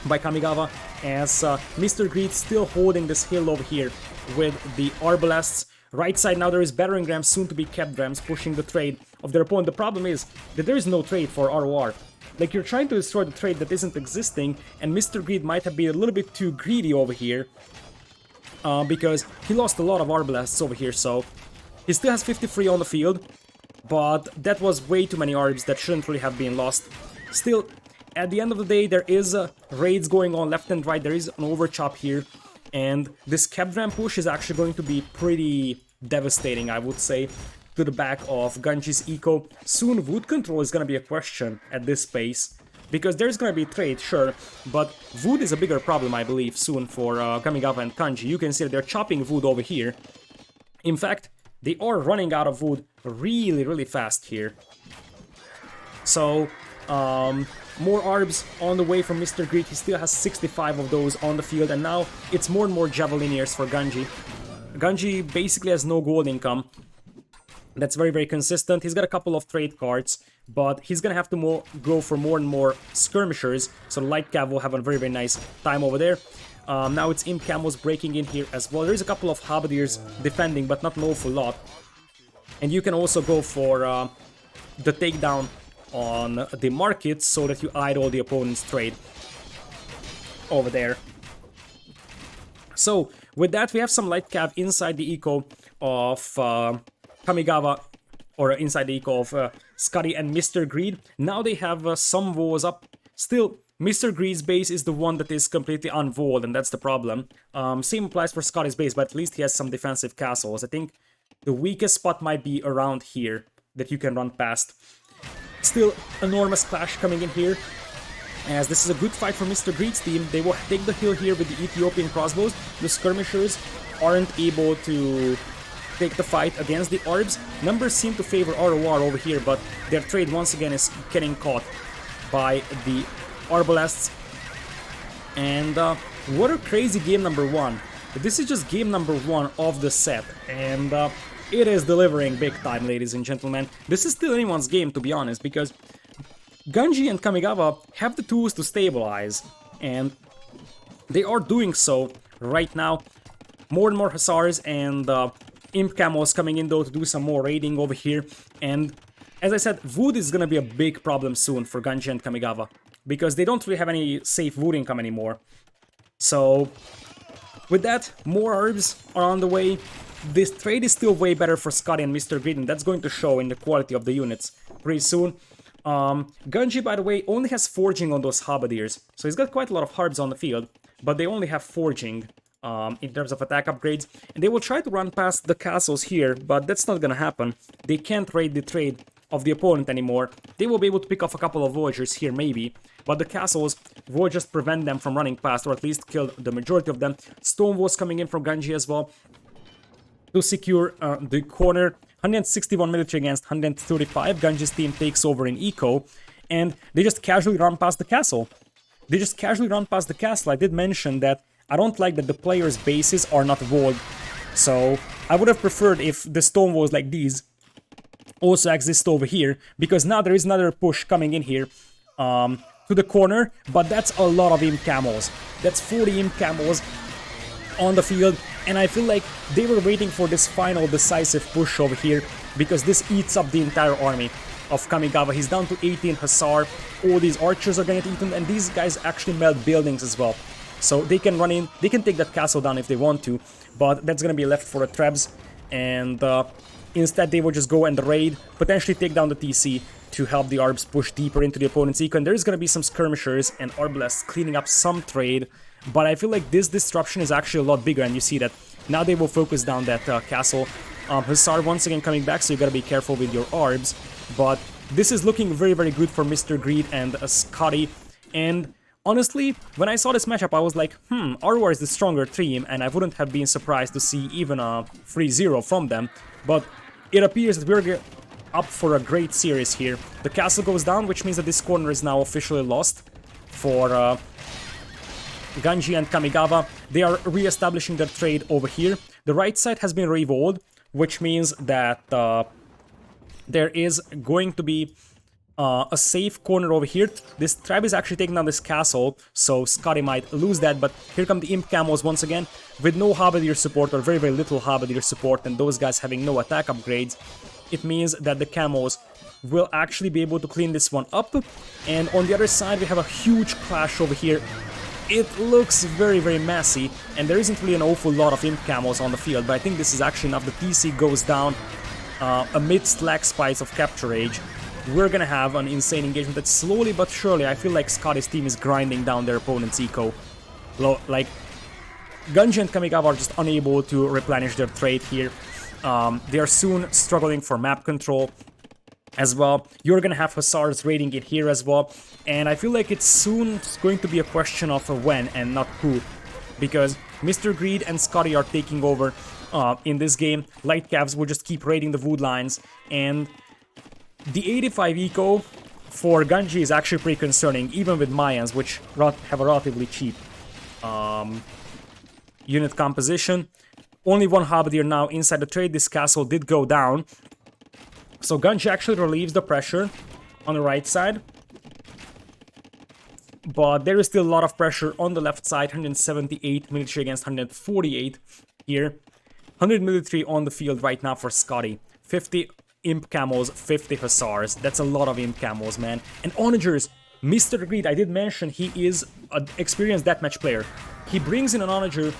by Kamigawa, as Mr. Greed still holding this hill over here with the Arbalasts. Right side now there is battering rams, soon to be kept rams, pushing the trade of their opponent. The problem is that there is no trade for ROR. Like, you're trying to destroy the trade that isn't existing, and Mr. Greed might have been a little bit too greedy over here. Because he lost a lot of Arbalasts over here, so he still has 53 on the field, but that was way too many Arbs that shouldn't really have been lost. Still, at the end of the day, there is raids going on left and right, there is an overchop here, and this Kebdram push is actually going to be pretty devastating, I would say, to the back of Ganji's eco. Soon wood control is gonna be a question at this pace, because there's gonna be trade, sure, but wood is a bigger problem, I believe, soon for Kamigawa and Kanji. You can see that they're chopping wood over here. In fact, they are running out of wood really, really fast here. So, more arbs on the way from Mr. Greed. He still has 65 of those on the field, and now it's more and more Javelineers for Ganji. Ganji basically has no gold income. That's very, very consistent. He's got a couple of trade cards, but he's gonna have to go for more and more skirmishers, so Light Cav will have a very, very nice time over there. Now it's Imp Camos breaking in here as well. There's a couple of Halberdiers defending, but not an awful lot. And you can also go for the takedown on the market so that you idle the opponent's trade over there. So with that, we have some Light Cav inside the eco of Kamigawa, or inside the eco of Scotty and Mr. Greed. Now they have some walls up. Still, Mr. Greed's base is the one that is completely unwalled, and that's the problem. Same applies for Scotty's base, but at least he has some defensive castles. I think the weakest spot might be around here that you can run past. Still, enormous clash coming in here, as this is a good fight for Mr. Greed's team. They will take the hill here with the Ethiopian crossbows. The skirmishers aren't able to take the fight against the Arbs. Numbers seem to favor ROR over here, but their trade once again is getting caught by the Arbalests. And what a crazy game number one. This is just game number one of the set, and it is delivering big time, ladies and gentlemen. This is still anyone's game, to be honest, because Ganji and Kamigawa have the tools to stabilize, and they are doing so right now. More and more Hussars and Imp Camos coming in though to do some more raiding over here, and as I said, wood is gonna be a big problem soon for Ganji and Kamigawa, because they don't really have any safe wood income anymore. So with that, more herbs are on the way. This trade is still way better for Scotty and Mr. Greed, and that's going to show in the quality of the units pretty soon. Ganji, by the way, only has forging on those Halberdiers, so he's got quite a lot of herbs on the field, but they only have forging in terms of attack upgrades, and they will try to run past the castles here, but that's not gonna happen. They can't raid the trade of the opponent anymore. They will be able to pick off a couple of Voyagers here maybe, but the castles will just prevent them from running past, or at least kill the majority of them. Stone walls coming in from Ganji as well to secure the corner. 161 military against 135. Ganji's team takes over in eco, and they just casually run past the castle. I did mention that I don't like that the players' bases are not walled, so I would have preferred if the stone walls like these also exist over here, because now there is another push coming in here to the corner, but that's a lot of Imp Camos. That's 40 Imp Camos on the field, and I feel like they were waiting for this final decisive push over here, because this eats up the entire army of Kamigawa. He's down to 18 Hussar, all these archers are gonna get eaten, and these guys actually melt buildings as well. So they can run in, they can take that castle down if they want to, but that's gonna be left for the Trebs, and instead they will just go and raid, potentially take down the TC to help the Arbs push deeper into the opponent's eco, and there's gonna be some skirmishers and Arbalests cleaning up some trade, but I feel like this disruption is actually a lot bigger, and you see that now they will focus down that castle. Hussar once again coming back, so you gotta be careful with your Arbs, but this is looking very, very good for Mr. Greed and Scotty, and honestly, when I saw this matchup, I was like, ROR is the stronger team, and I wouldn't have been surprised to see even a 3-0 from them, but it appears that we're up for a great series here. The castle goes down, which means that this corner is now officially lost for Ganji and Kamigawa. They are re-establishing their trade over here. The right side has been rewalled, which means that there is going to be a safe corner over here. This tribe is actually taking down this castle, so Scotty might lose that, but here come the Imp Camos once again, with no Halberdier support, or very, very little Halberdier support, and those guys having no attack upgrades. It means that the Camos will actually be able to clean this one up, and on the other side we have a huge clash over here. It looks very, very messy, and there isn't really an awful lot of Imp Camos on the field, but I think this is actually enough. The TC goes down amidst lag spikes of Capture Age. We're gonna have an insane engagement that slowly but surely, I feel like Scotty's team is grinding down their opponent's eco. Like, Ganji and Kamigawa are just unable to replenish their trade here. They are soon struggling for map control as well. You're gonna have Hussars raiding it here as well, and I feel like it's soon going to be a question of when and not who, because Mr. Greed and Scotty are taking over in this game. Light Cavs will just keep raiding the wood lines, and the 85 eco for Ganji is actually pretty concerning, even with Mayans, which have a relatively cheap unit composition. Only one halberdier now inside the trade. This castle did go down. So Ganji actually relieves the pressure on the right side. But there is still a lot of pressure on the left side. 178 military against 148 here. 100 military on the field right now for Scotty. 50 imp camels, 50 hussars. That's a lot of imp camels, man. And onagers, Mr. Greed, I did mention he is an experienced deathmatch player. He brings in an onager.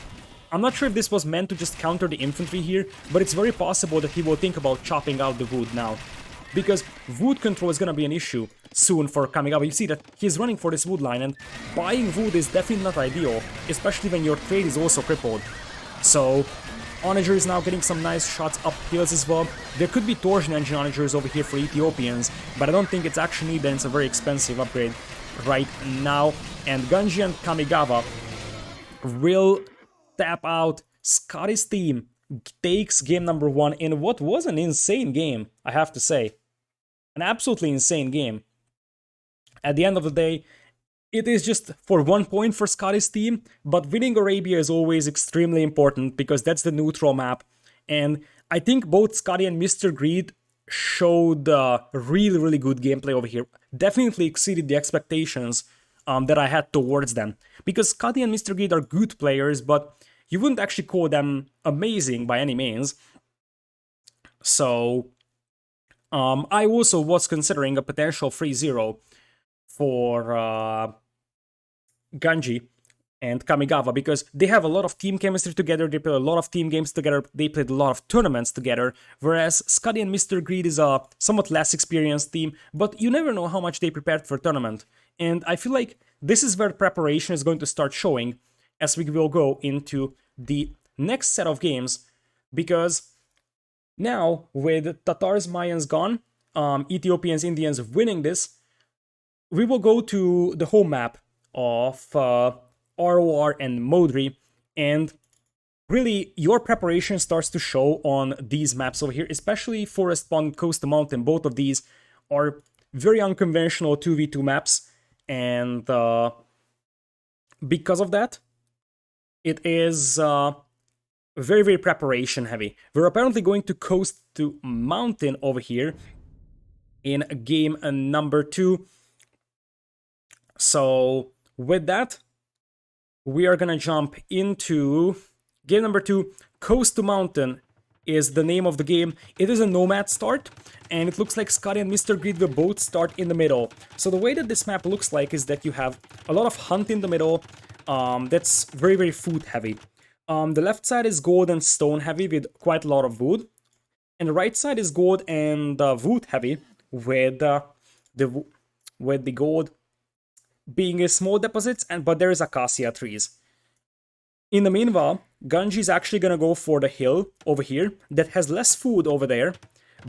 I'm not sure if this was meant to just counter the infantry here, but it's very possible that he will think about chopping out the wood now. Because wood control is going to be an issue soon for Kamigawa. You see that he's running for this wood line, and buying wood is definitely not ideal, especially when your trade is also crippled. So, onager is now getting some nice shots up hills as well. There could be torsion engine onagers over here for Ethiopians, but I don't think it's actually needed. It's a very expensive upgrade right now. And Ganji and Kamigawa will tap out. Scotty's team takes game number 1 in what was an insane game, I have to say. An absolutely insane game. At the end of the day, it is just for 1 point for Scotty's team, but winning Arabia is always extremely important because that's the neutral map. And I think both Scotty and Mr. Greed showed really, really good gameplay over here. Definitely exceeded the expectations that I had towards them. Because Scotty and Mr. Greed are good players, but you wouldn't actually call them amazing by any means. So, I also was considering a potential 3-0 for Ganji and Kamigawa, because they have a lot of team chemistry together, they play a lot of team games together, they played a lot of tournaments together, whereas Scotty and Mr. Greed is a somewhat less experienced team, but you never know how much they prepared for a tournament. And I feel like this is where preparation is going to start showing as we will go into the next set of games, because now with Tatars, Mayans gone, Ethiopians, Indians winning this, we will go to the home map of ROR and Modri, and really your preparation starts to show on these maps over here, especially Forest Pond, Coast to Mountain. Both of these are very unconventional 2v2 maps, and because of that, it is very, very preparation heavy. We're apparently going to Coast to Mountain over here in game number 2. So with that, we are gonna jump into game number 2. Coast to Mountain is the name of the game. It is a nomad start, and it looks like Scotty and Mr. Greed will both start in the middle. So the way that this map looks like is that you have a lot of hunt in the middle. That's very, very food heavy. The left side is gold and stone heavy with quite a lot of wood, and the right side is gold and wood heavy with the gold being small deposits, but there is acacia trees. In the meanwhile, Ganji is actually gonna go for the hill over here that has less food over there,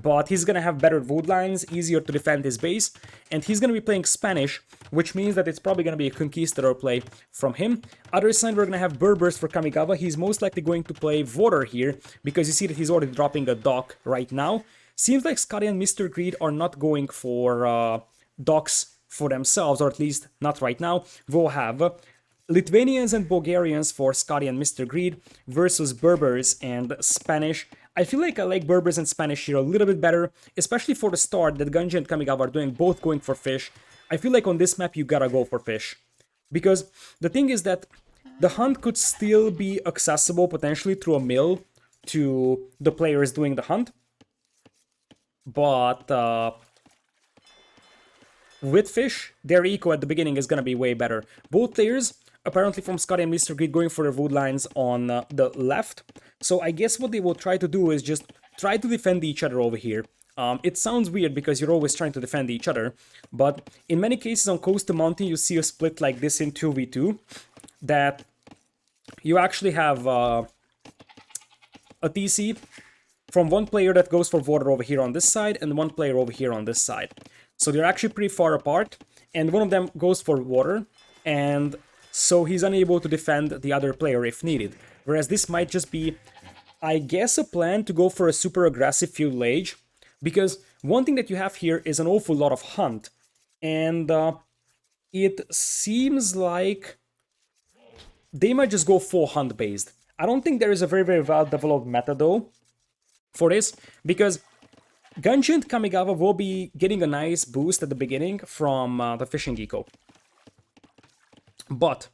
but he's gonna have better wood lines, easier to defend his base, and he's gonna be playing Spanish, which means that it's probably gonna be a conquistador play from him. Other side, we're gonna have Berbers for Kamigawa. He's most likely going to play water here, because you see that he's already dropping a dock right now. Seems like Scotty and Mr. Greed are not going for docks for themselves, or at least not right now. We'll have Lithuanians and Bulgarians for Scotty and Mr. Greed versus Berbers and Spanish. I feel like I like Berbers and Spanish here a little bit better, especially for the start that Ganji and Kamigawa are doing, both going for fish. I feel like on this map you gotta go for fish. Because the thing is that the hunt could still be accessible potentially through a mill to the players doing the hunt. But with fish, their eco at the beginning is going to be way better. Both players, apparently from Scotty and Mr. Greed, going for their wood lines on the left. So I guess what they will try to do is just try to defend each other over here. It sounds weird because you're always trying to defend each other, but in many cases on Coast to Mountain you see a split like this in 2v2, that you actually have a TC from one player that goes for water over here on this side and one player over here on this side. So they're actually pretty far apart, and one of them goes for water, and so he's unable to defend the other player if needed. Whereas this might just be, I guess, a plan to go for a super aggressive feudal age, because one thing that you have here is an awful lot of hunt, And it seems like they might just go full hunt based. I don't think there is a very, very well developed meta though for this, because Ganji and Kamigawa will be getting a nice boost at the beginning from the fishing eco. But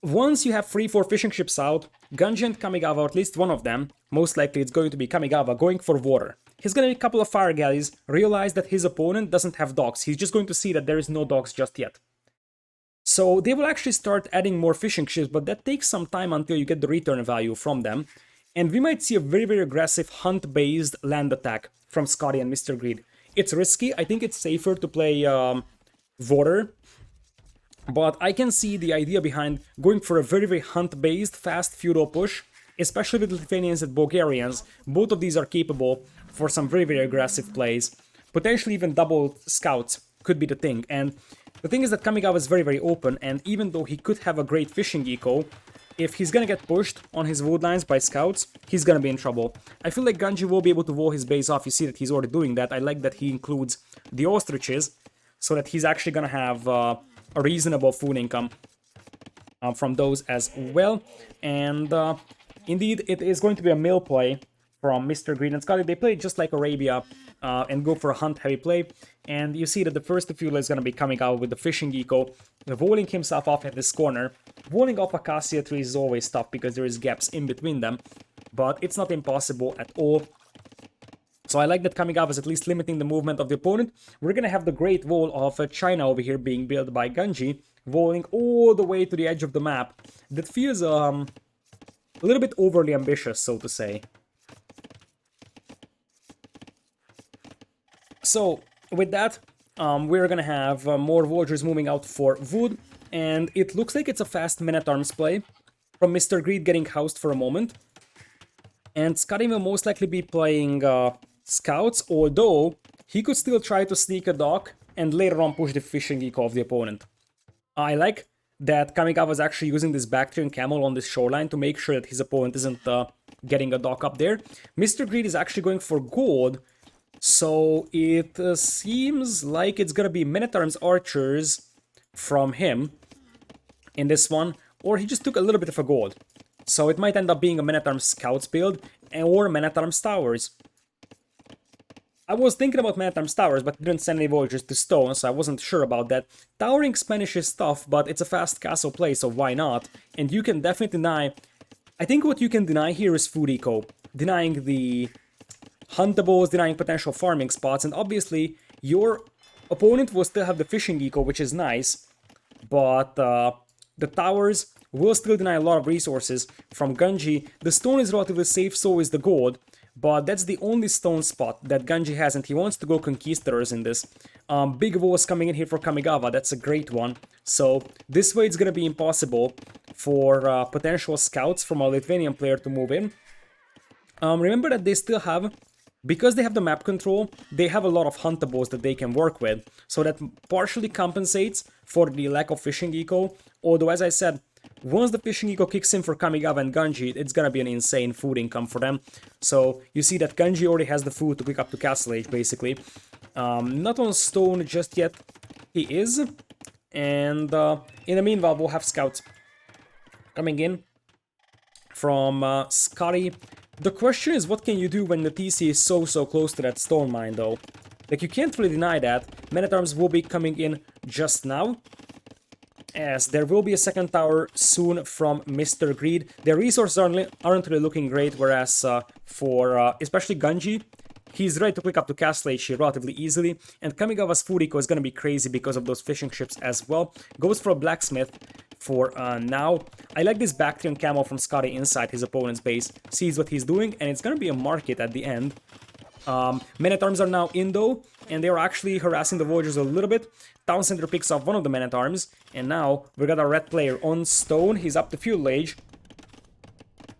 once you have 3-4 fishing ships out, Ganji and Kamigawa, or at least one of them, most likely it's going to be Kamigawa, going for water. He's gonna make a couple of fire galleys, realize that his opponent doesn't have docks. He's just going to see that there is no docks just yet. So they will actually start adding more fishing ships, but that takes some time until you get the return value from them. And we might see a very, very aggressive hunt-based land attack from Scotty and Mr. Greed. It's risky. I think it's safer to play water. But I can see the idea behind going for a very, very hunt-based, fast feudal push, especially with Lithuanians and Bulgarians. Both of these are capable for some very, very aggressive plays. Potentially even double scouts could be the thing. And the thing is that Kamigawa is very, very open, and even though he could have a great fishing eco, if he's gonna get pushed on his wood lines by scouts, he's gonna be in trouble. I feel like Ganji will be able to wall his base off. You see that he's already doing that. I like that he includes the ostriches, so that he's actually gonna have a reasonable food income from those as well. And indeed, it is going to be a mill play from Mr. Greed and Scotty. They play just like Arabia and go for a hunt-heavy play. And you see that the first fuel is going to be coming out with the fishing eco, walling himself off at this corner. Walling off acacia trees is always tough because there is gaps in between them, but it's not impossible at all. So I like that Kamigawa is at least limiting the movement of the opponent. We're going to have the Great Wall of China over here being built by Ganji, walling all the way to the edge of the map. That feels a little bit overly ambitious, so to say. So with that, we're gonna have more villagers moving out for wood, and it looks like it's a fast men-at-arms play from Mr. Greed getting housed for a moment. And Scotty will most likely be playing scouts, although he could still try to sneak a dock and later on push the fishing eco of the opponent. I like that Kamigawa is actually using this Bactrian camel on this shoreline to make sure that his opponent isn't getting a dock up there. Mr. Greed is actually going for gold, so it seems like it's gonna be men-at-arms archers from him in this one, or he just took a little bit of a gold. So it might end up being a men-at-arms scouts build or men-at-arms towers. I was thinking about men-at-arms towers, but didn't send any villagers to stone, so I wasn't sure about that. Towering Spanish is tough, but it's a fast castle play, so why not? And you can definitely deny... I think what you can deny here is food eco. Denying the huntables, denying potential farming spots, and obviously your opponent will still have the fishing eco, which is nice, but the towers will still deny a lot of resources from Ganji. The stone is relatively safe, so is the gold, but that's the only stone spot that Ganji has, and he wants to go conquistadors in this. Big walls coming in here for Kamigawa, that's a great one. So this way it's gonna be impossible for potential scouts from a Lithuanian player to move in. Remember that they still have, because they have the map control, they have a lot of huntables that they can work with, so that partially compensates for the lack of fishing eco, although as I said, once the fishing eco kicks in for Kamigawa and Ganji, it's gonna be an insane food income for them. So you see that Ganji already has the food to pick up to Castle Age, basically. Not on stone just yet, he is, and in the meanwhile we'll have scouts coming in from Scotty. The question is, what can you do when the TC is so close to that stone mine, though? Like, you can't really deny that. Men-at-arms will be coming in just now, as there will be a second tower soon from Mr. Greed. Their resources aren't really looking great, whereas for especially Ganji, he's ready to click up to Castle Age here relatively easily, and Kamigawa's food eco is going to be crazy because of those fishing ships as well. Goes for a blacksmith for now. I like this Bactrian camel from Scotty inside his opponent's base. Sees what he's doing, and it's going to be a market at the end. Men-at-arms are now in though, and they are actually harassing the villagers a little bit. Town Center picks off one of the men-at-arms, and now we got a red player on stone. He's up to feudal age.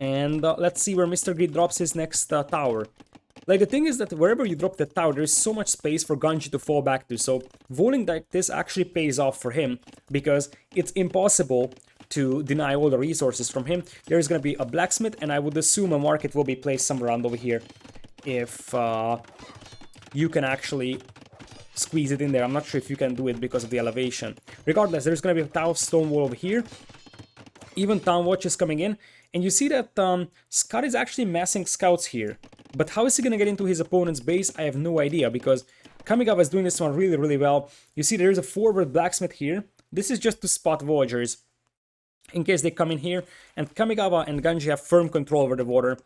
And let's see where Mr. Greed drops his next tower. Like, the thing is that wherever you drop the tower, there's so much space for Ganji to fall back to, so walling like this actually pays off for him, because it's impossible to deny all the resources from him. There's gonna be a blacksmith, and I would assume a market will be placed somewhere around over here, if you can actually squeeze it in there. I'm not sure if you can do it because of the elevation. Regardless, there's going to be a tower stone wall over here. Even Town Watch is coming in. And you see that Scott is actually massing scouts here. But how is he going to get into his opponent's base? I have no idea, because Kamigawa is doing this one really, really well. You see there's a forward blacksmith here. This is just to spot villagers in case they come in here. And Kamigawa and Ganji have firm control over the water.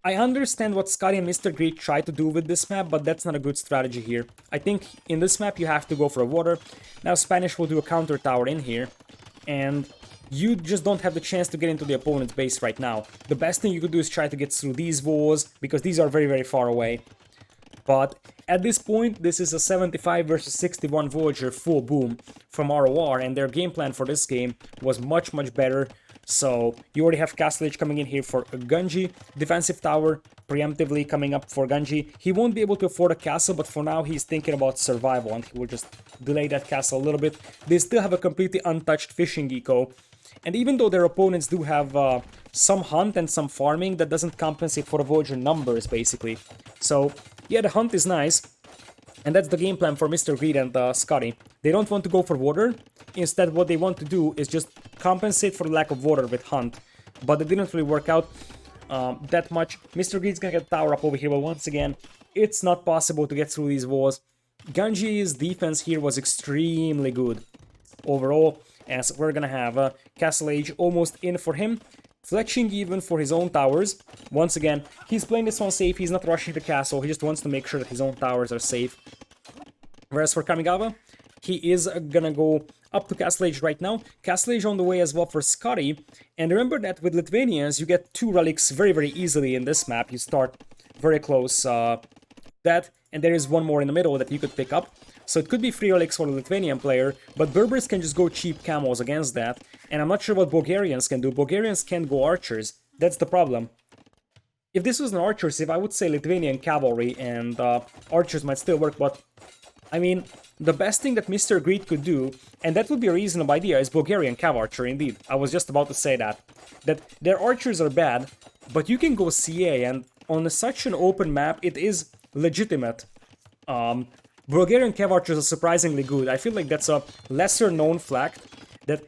I understand what Scotty and Mr. Greed try to do with this map, but that's not a good strategy here. I think in this map you have to go for a water. Now Spanish will do a counter tower in here, and you just don't have the chance to get into the opponent's base right now. The best thing you could do is try to get through these walls, because these are very, very far away. But at this point, this is a 75 versus 61 villager full boom from ROR, and their game plan for this game was much, much better. So you already have Castle Age coming in here for Ganji. Defensive tower preemptively coming up for Ganji. He won't be able to afford a castle, but for now he's thinking about survival, and he will just delay that castle a little bit. They still have a completely untouched fishing eco. And even though their opponents do have some hunt and some farming, that doesn't compensate for the villager numbers, basically. So yeah, the hunt is nice. And that's the game plan for Mr. Greed and Scotty. They don't want to go for water. Instead, what they want to do is just compensate for the lack of water with hunt. But it didn't really work out that much. Mr. Greed's gonna get a tower up over here, but once again, it's not possible to get through these walls. Ganji's defense here was extremely good overall, as we're gonna have Castle Age almost in for him. Fletching even for his own towers. Once again, he's playing this one safe, he's not rushing the castle, he just wants to make sure that his own towers are safe. Whereas for Kamigawa, he is gonna go up to Castle Age right now. Castle Age on the way as well for Scotty. And remember that with Lithuanians, you get 2 relics very, very easily in this map. You start very close that, and there is one more in the middle that you could pick up. So it could be 3 relics for the Lithuanian player, but Berbers can just go cheap camels against that. And I'm not sure what Bulgarians can do. Bulgarians can't go archers. That's the problem. If this was an archer civ, I would say Lithuanian cavalry and archers might still work, but I mean, the best thing that Mr. Greed could do, and that would be a reasonable idea, is Bulgarian cav archer, indeed. I was just about to say that. That their archers are bad, but you can go CA, and on such an open map, it is legitimate. Bulgarian cav archers are surprisingly good. I feel like that's a lesser known fact, that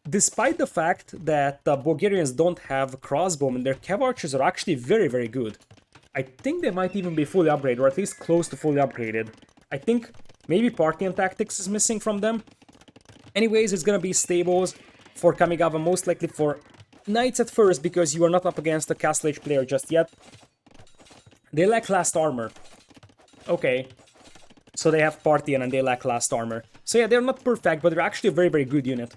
despite the fact that Bulgarians don't have crossbowmen, their cav archers are actually very, very good. I think they might even be fully upgraded, or at least close to fully upgraded. I think maybe Parthian tactics is missing from them. Anyways, it's gonna be stables for Kamigawa, most likely for knights at first, because you are not up against a Castle Age player just yet. They lack last armor. Okay. So they have Parthian and they lack last armor. So yeah, they're not perfect, but they're actually a very, very good unit.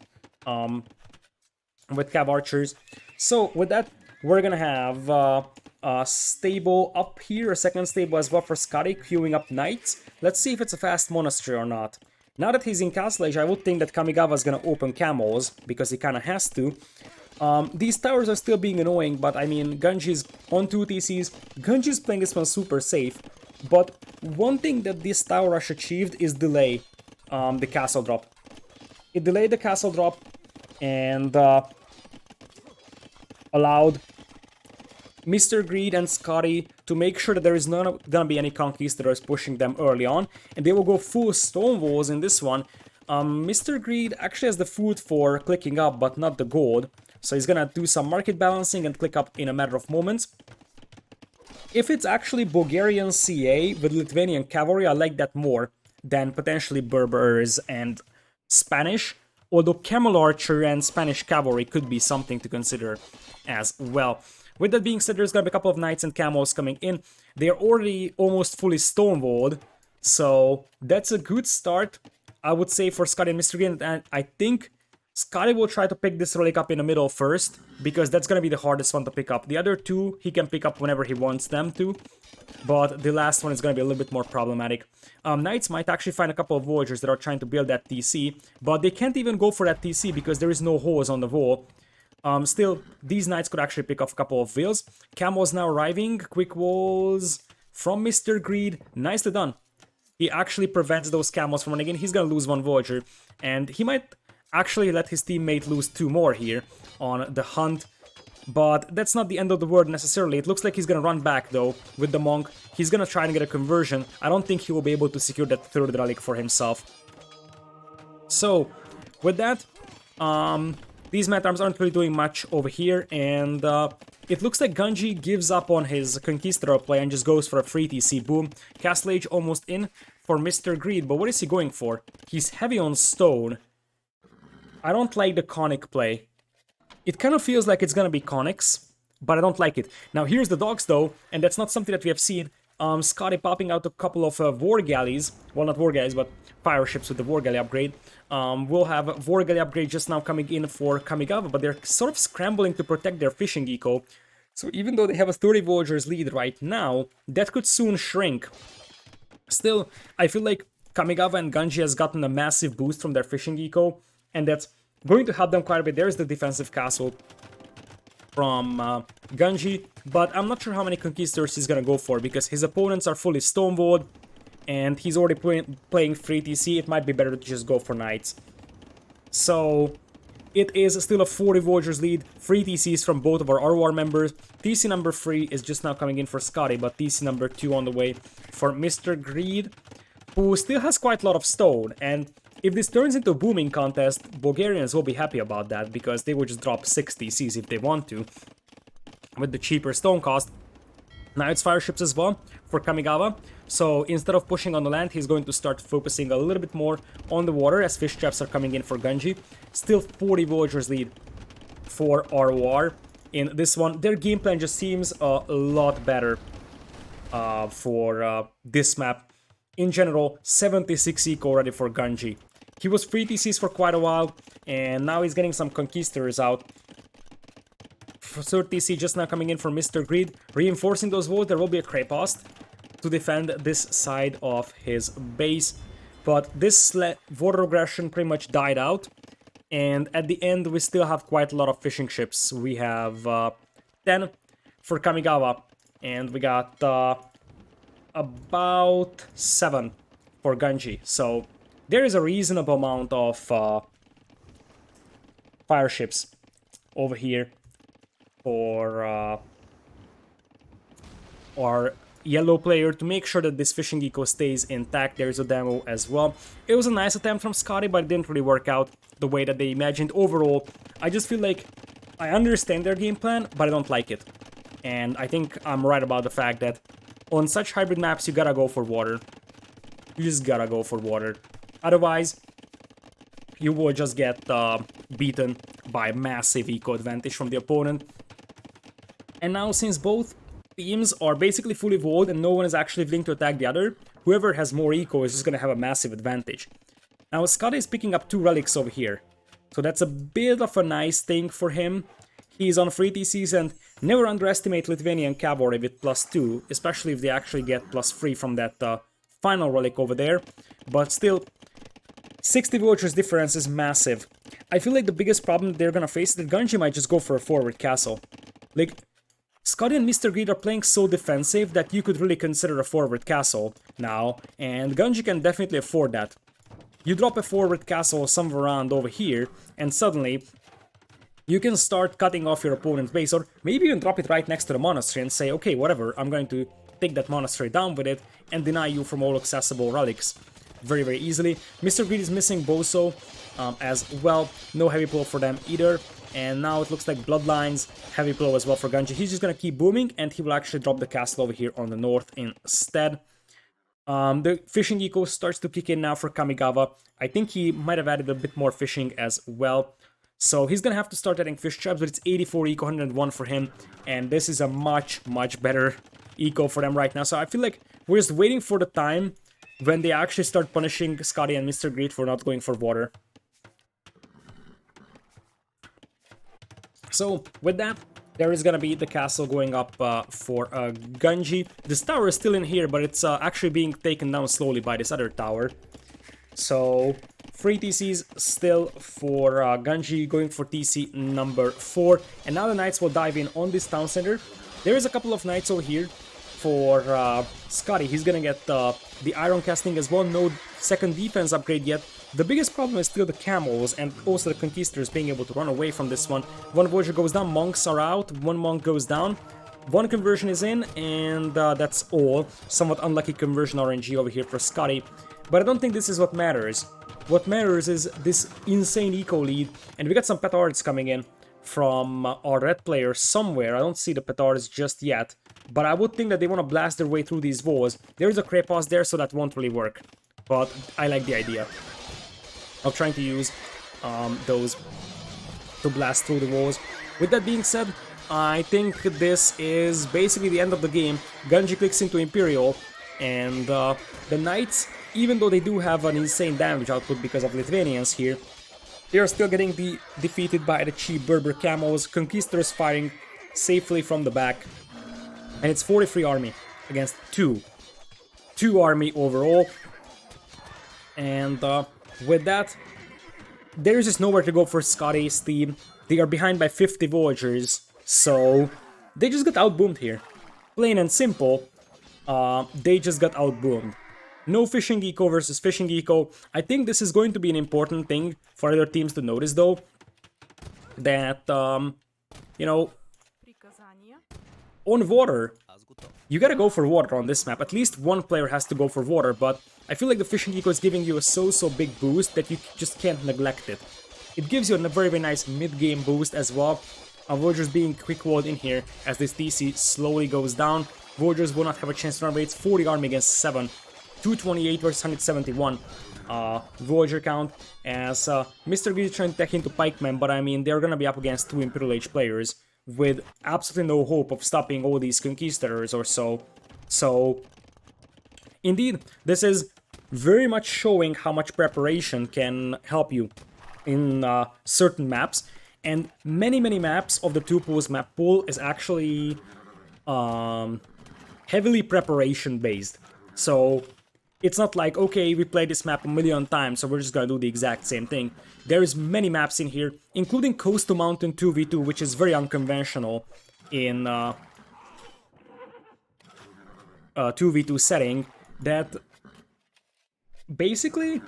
With cav archers. So with that, we're gonna have a stable up here, a second stable as well for Scotty, queuing up knights. Let's see if it's a fast monastery or not. Now that he's in Castle Age, I would think that Kamigawa is gonna open camels, because he kinda has to. These towers are still being annoying, but I mean, Ganji's on 2 TCs. Ganji's playing this one super safe. But one thing that this tower rush achieved is delay the castle drop. It delayed the castle drop and allowed Mr. Greed and Scotty to make sure that there is not gonna be any conquistadors pushing them early on, and they will go full stone walls in this one. Mr. Greed actually has the food for clicking up, but not the gold, so he's gonna do some market balancing and click up in a matter of moments. If it's actually Bulgarian CA with Lithuanian cavalry, I like that more than potentially Berbers and Spanish, although Camel Archer and Spanish cavalry could be something to consider as well. With that being said, there's gonna be a couple of knights and camels coming in. They're already almost fully stonewalled, so that's a good start, I would say, for Scotty and Mr. Greed, and I think Scotty will try to pick this relic up in the middle first, because that's gonna be the hardest one to pick up. The other 2 he can pick up whenever he wants them to, but the last one is gonna be a little bit more problematic. Knights might actually find a couple of villagers that are trying to build that TC, but they can't even go for that TC because there is no holes on the wall. Still, these knights could actually pick off a couple of vills. Camels now arriving, quick walls from Mr. Greed, nicely done. He actually prevents those camels from running in. He's gonna lose 1 villager, and he might actually let his teammate lose 2 more here on the hunt. but that's not the end of the world necessarily. It looks like he's gonna run back though with the monk. He's gonna try and get a conversion. I don't think he will be able to secure that third relic for himself. So with that, these Matarms aren't really doing much over here, and it looks like Ganji gives up on his Conquistador play and just goes for a free TC. Boom. Castle Age almost in for Mr. Greed, but what is he going for? He's heavy on stone. I don't like the Conic play. It kind of feels like it's gonna be Conics, but I don't like it. Now here's the dogs though, and that's not something that we have seen. Scotty popping out a couple of war galleys. Well, not war galleys, but fire ships with the war galley upgrade. We'll have war galley upgrade just now coming in for Kamigawa, but they're sort of scrambling to protect their fishing eco. So even though they have a 30 villagers lead right now, that could soon shrink. Still, I feel like Kamigawa and Ganji has gotten a massive boost from their fishing eco, and that's going to help them quite a bit. There's the defensive castle from Ganji, but I'm not sure how many conquistadors he's gonna go for, because his opponents are fully stonewalled, and he's already playing free TC. It might be better to just go for knights. So it is still a 40 villagers lead, free TCs from both of our ROR members. TC number 3 is just now coming in for Scotty, but TC number 2 on the way for Mr. Greed, who still has quite a lot of stone, and if this turns into a booming contest, Bulgarians will be happy about that, because they will just drop 6 TCs if they want to, with the cheaper stone cost. Now it's fire ships as well for Kamigawa, so instead of pushing on the land, he's going to start focusing a little bit more on the water as fish traps are coming in for Ganji. Still 40 villagers lead for ROR in this one. Their game plan just seems a lot better for this map. In general, 76 eco already for Ganji. He was free TCs for quite a while, and now he's getting some conquistadors out. Third TC just now coming in for Mr. Greed, reinforcing those walls. There will be a Crepost to defend this side of his base, but this water aggression pretty much died out, and at the end we still have quite a lot of fishing ships. We have 10 for Kamigawa, and we got about 7 for Ganji, so there is a reasonable amount of fire ships over here for our yellow player to make sure that this fishing eco stays intact. There's a demo as well. It was a nice attempt from Scotty, but it didn't really work out the way that they imagined. Overall, I just feel like I understand their game plan, but I don't like it. And I think I'm right about the fact that on such hybrid maps, you gotta go for water. You just gotta go for water. Otherwise, you will just get beaten by massive eco advantage from the opponent. And now, since both teams are basically fully walled and no one is actually willing to attack the other, whoever has more eco is just gonna have a massive advantage. Now, Scotty is picking up 2 relics over here, so that's a bit of a nice thing for him. He's on free TCs, and never underestimate Lithuanian cavalry with +2, especially if they actually get +3 from that final relic over there. But still, 60 villagers difference is massive. I feel like the biggest problem they're gonna face is that Ganji might just go for a forward castle. Like, Scotty and Mr. Greed are playing so defensive that you could really consider a forward castle now, and Ganji can definitely afford that. You drop a forward castle somewhere around over here, and suddenly you can start cutting off your opponent's base, or maybe even drop it right next to the monastery and say, okay, whatever, I'm going to take that monastery down with it and deny you from all accessible relics very, very easily. Mr. Greed is missing Boso as well, no heavy blow for them either. And now it looks like Bloodlines, heavy blow as well for Ganji. He's just gonna keep booming, and he will actually drop the castle over here on the north instead. The fishing eco starts to kick in now for Kamigawa. I think he might have added a bit more fishing as well. So he's gonna have to start adding fish traps, but it's 84 eco, 101 for him. And this is a much, much better eco for them right now. So I feel like we're just waiting for the time when they actually start punishing Scotty and Mr. Greed for not going for water. So, with that, there is gonna be the castle going up for Ganji. This tower is still in here, but it's actually being taken down slowly by this other tower. So, free TCs still for Ganji, going for TC number 4. And now the knights will dive in on this town center. There is a couple of knights over here for Scotty. He's gonna get the iron casting as well. No second defense upgrade yet. The biggest problem is still the camels and also the conquistadors being able to run away from this one. One voyager goes down, monks are out, one monk goes down. One conversion is in, and that's all. Somewhat unlucky conversion RNG over here for Scotty. But I don't think this is what matters. What matters is this insane eco lead, and we got some petards coming in from our red player somewhere. I don't see the petards just yet, but I would think that they want to blast their way through these walls. There's a Krepos there, so that won't really work. But I like the idea of trying to use those to blast through the walls. With that being said, I think this is basically the end of the game. Ganji clicks into Imperial, and the Knights, even though they do have an insane damage output because of Lithuanians here, they are still getting defeated by the cheap Berber Camels. Conquistadors firing safely from the back, and it's 43 army against 2 army overall. And with that, there's just nowhere to go for Scotty's team. They are behind by 50 Voyagers, so they just got outboomed here. Plain and simple, they just got outboomed. No fishing eco versus fishing eco. I think this is going to be an important thing for other teams to notice, though. That, you know, on water, you gotta go for water on this map. At least one player has to go for water, but I feel like the fishing eco is giving you a so big boost that you just can't neglect it. It gives you a very nice mid-game boost as well. Voyagers being quick-walled in here as this TC slowly goes down. Voyagers will not have a chance to run away. It's 40 army against 7. 228 versus 171 Voyager count as Mr. Greed is trying to tech into Pikemen, but I mean, they're gonna be up against 2 Imperial Age players with absolutely no hope of stopping all these conquistadors or so. So, indeed, this is very much showing how much preparation can help you in certain maps, and many maps of the 2 pools map pool is actually heavily preparation based. So it's not like, okay, we played this map a million times, so we're just gonna do the exact same thing. There is many maps in here, including Coast to Mountain 2v2, which is very unconventional in 2v2 setting, that basically,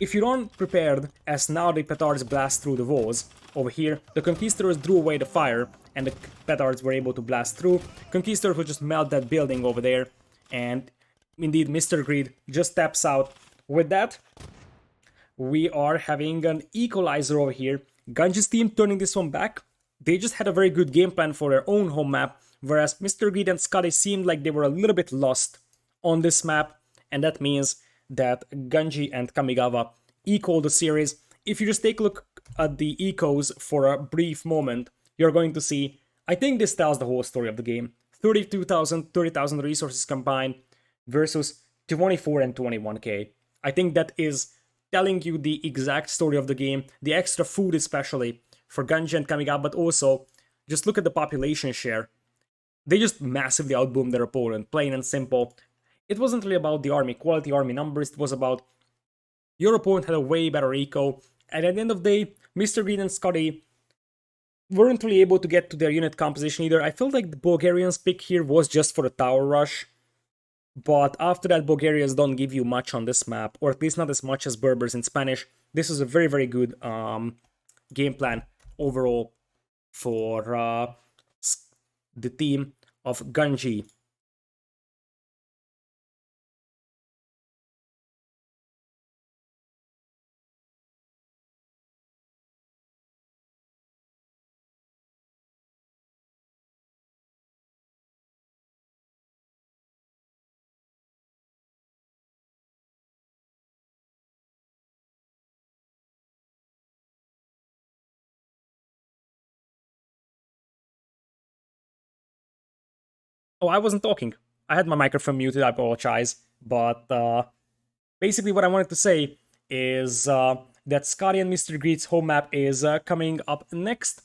if you aren't prepared, as now the petards blast through the walls, over here, the conquistadors drew away the fire, and the petards were able to blast through. Conquistadors will just melt that building over there, and indeed, Mr. Greed just taps out. With that, we are having an equalizer over here. Ganji's team turning this one back. They just had a very good game plan for their own home map, whereas Mr. Greed and Scotty seemed like they were a little bit lost on this map, and that means that Ganji and Kamigawa equal the series. If you just take a look at the ecos for a brief moment, you're going to see, I think this tells the whole story of the game. 32,000, 30,000 resources combined versus 24 and 21k. I think that is telling you the exact story of the game, the extra food especially for Ganji and Kamigawa, but also just look at the population share. They just massively outboomed their opponent, plain and simple. It wasn't really about the army, quality army numbers, it was about your opponent had a way better eco, and at the end of the day, Mr. Greed and Scotty weren't really able to get to their unit composition either. I felt like the Bulgarians' pick here was just for the tower rush, but after that, Bulgarians don't give you much on this map, or at least not as much as Berbers in Spanish. This is a very good game plan overall for the team of Ganji. Oh, I wasn't talking. I had my microphone muted, I apologize. But basically what I wanted to say is that Scotty and Mr. Greed's home map is coming up next.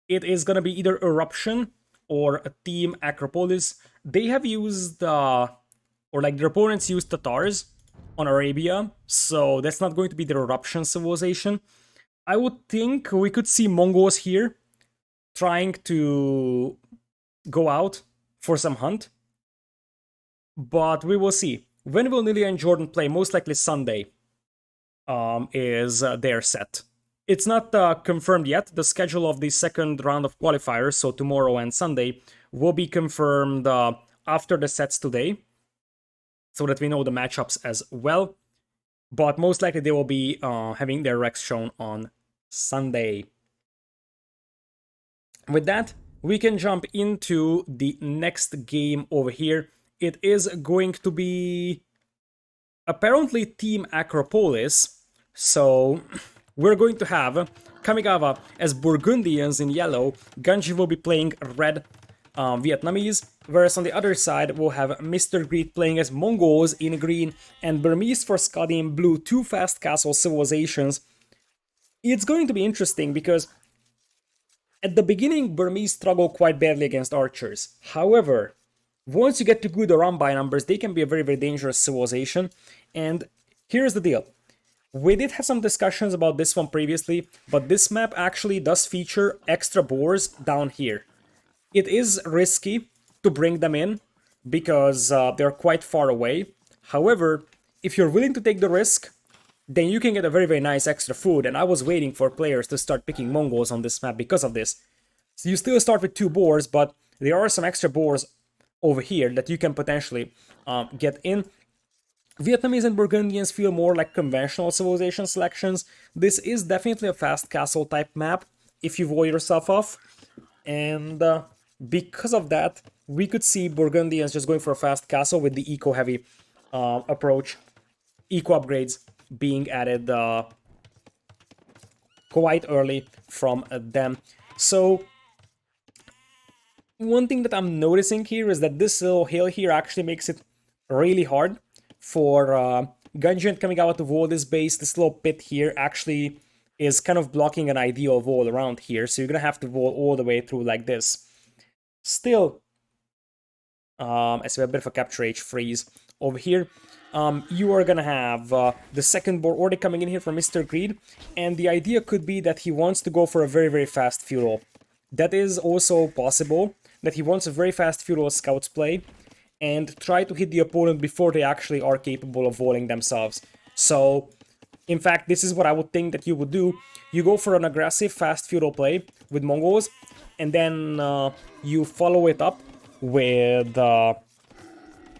It is gonna be either Eruption or a Team Acropolis. They have used, or like their opponents used Tatars on Arabia, so that's not going to be their Eruption civilization. I would think we could see Mongols here trying to go out for some hunt. but we will see. When will Nilia and Jordan play? Most likely Sunday is their set. It's not confirmed yet. The schedule of the second round of qualifiers, so tomorrow and Sunday, will be confirmed after the sets today, so that we know the matchups as well. But most likely they will be having their recs shown on Sunday. With that, we can jump into the next game over here. It is going to be apparently Team Acropolis. So we're going to have Kamigawa as Burgundians in yellow. Ganji will be playing red Vietnamese, whereas on the other side we'll have Mr. Greed playing as Mongols in green and Burmese for Scotty in blue, two fast castle civilizations. It's going to be interesting because at the beginning, Burmese struggle quite badly against archers. However, once you get to good Arambai numbers, they can be a very, very dangerous civilization. And here's the deal. We did have some discussions about this one previously, but this map actually does feature extra boars down here. It is risky to bring them in because they're quite far away. However, if you're willing to take the risk, then you can get a very, very nice extra food. And I was waiting for players to start picking Mongols on this map because of this. So you still start with two boars, but there are some extra boars over here that you can potentially get in. Vietnamese and Burgundians feel more like conventional civilization selections. This is definitely a fast castle type map if you wall yourself off. And because of that, we could see Burgundians just going for a fast castle with the eco-heavy approach. Eco upgrades being added quite early from them. So one thing that I'm noticing here is that this little hill here actually makes it really hard for Ganji and Kamigawa to wall this base. This little pit here actually is kind of blocking an ideal wall around here, so you're gonna have to wall all the way through like this. Still, I see a bit of a capture H freeze over here. You are gonna have the second board already coming in here from Mr. Greed, and the idea could be that he wants to go for a very, very fast feudal. That is also possible, that he wants a very fast feudal scouts play, and try to hit the opponent before they actually are capable of walling themselves. So, in fact, this is what I would think that you would do. You go for an aggressive fast feudal play with Mongols, and then you follow it up with a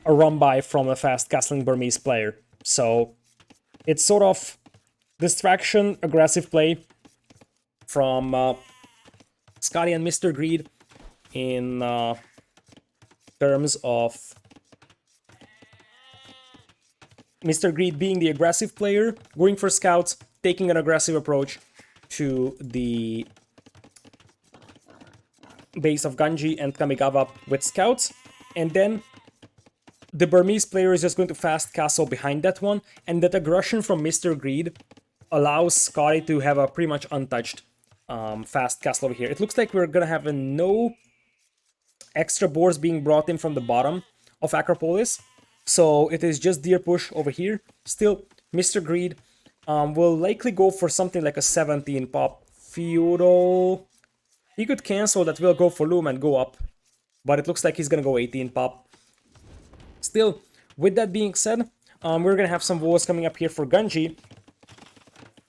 run-by from a fast castling Burmese player. So it's sort of distraction, aggressive play from Scotty and Mr. Greed in terms of Mr. Greed being the aggressive player, going for scouts, taking an aggressive approach to the base of Ganji and Kamigawa with scouts, and then the Burmese player is just going to fast castle behind that one, and that aggression from Mr. Greed allows Scotty to have a pretty much untouched fast castle over here. It looks like we're gonna have no extra boars being brought in from the bottom of Acropolis, so it is just deer push over here. Still, Mr. Greed will likely go for something like a 17 pop feudal. He could cancel that, will go for loom and go up, but it looks like he's gonna go 18 pop. Still, with that being said, we're gonna have some walls coming up here for Ganji,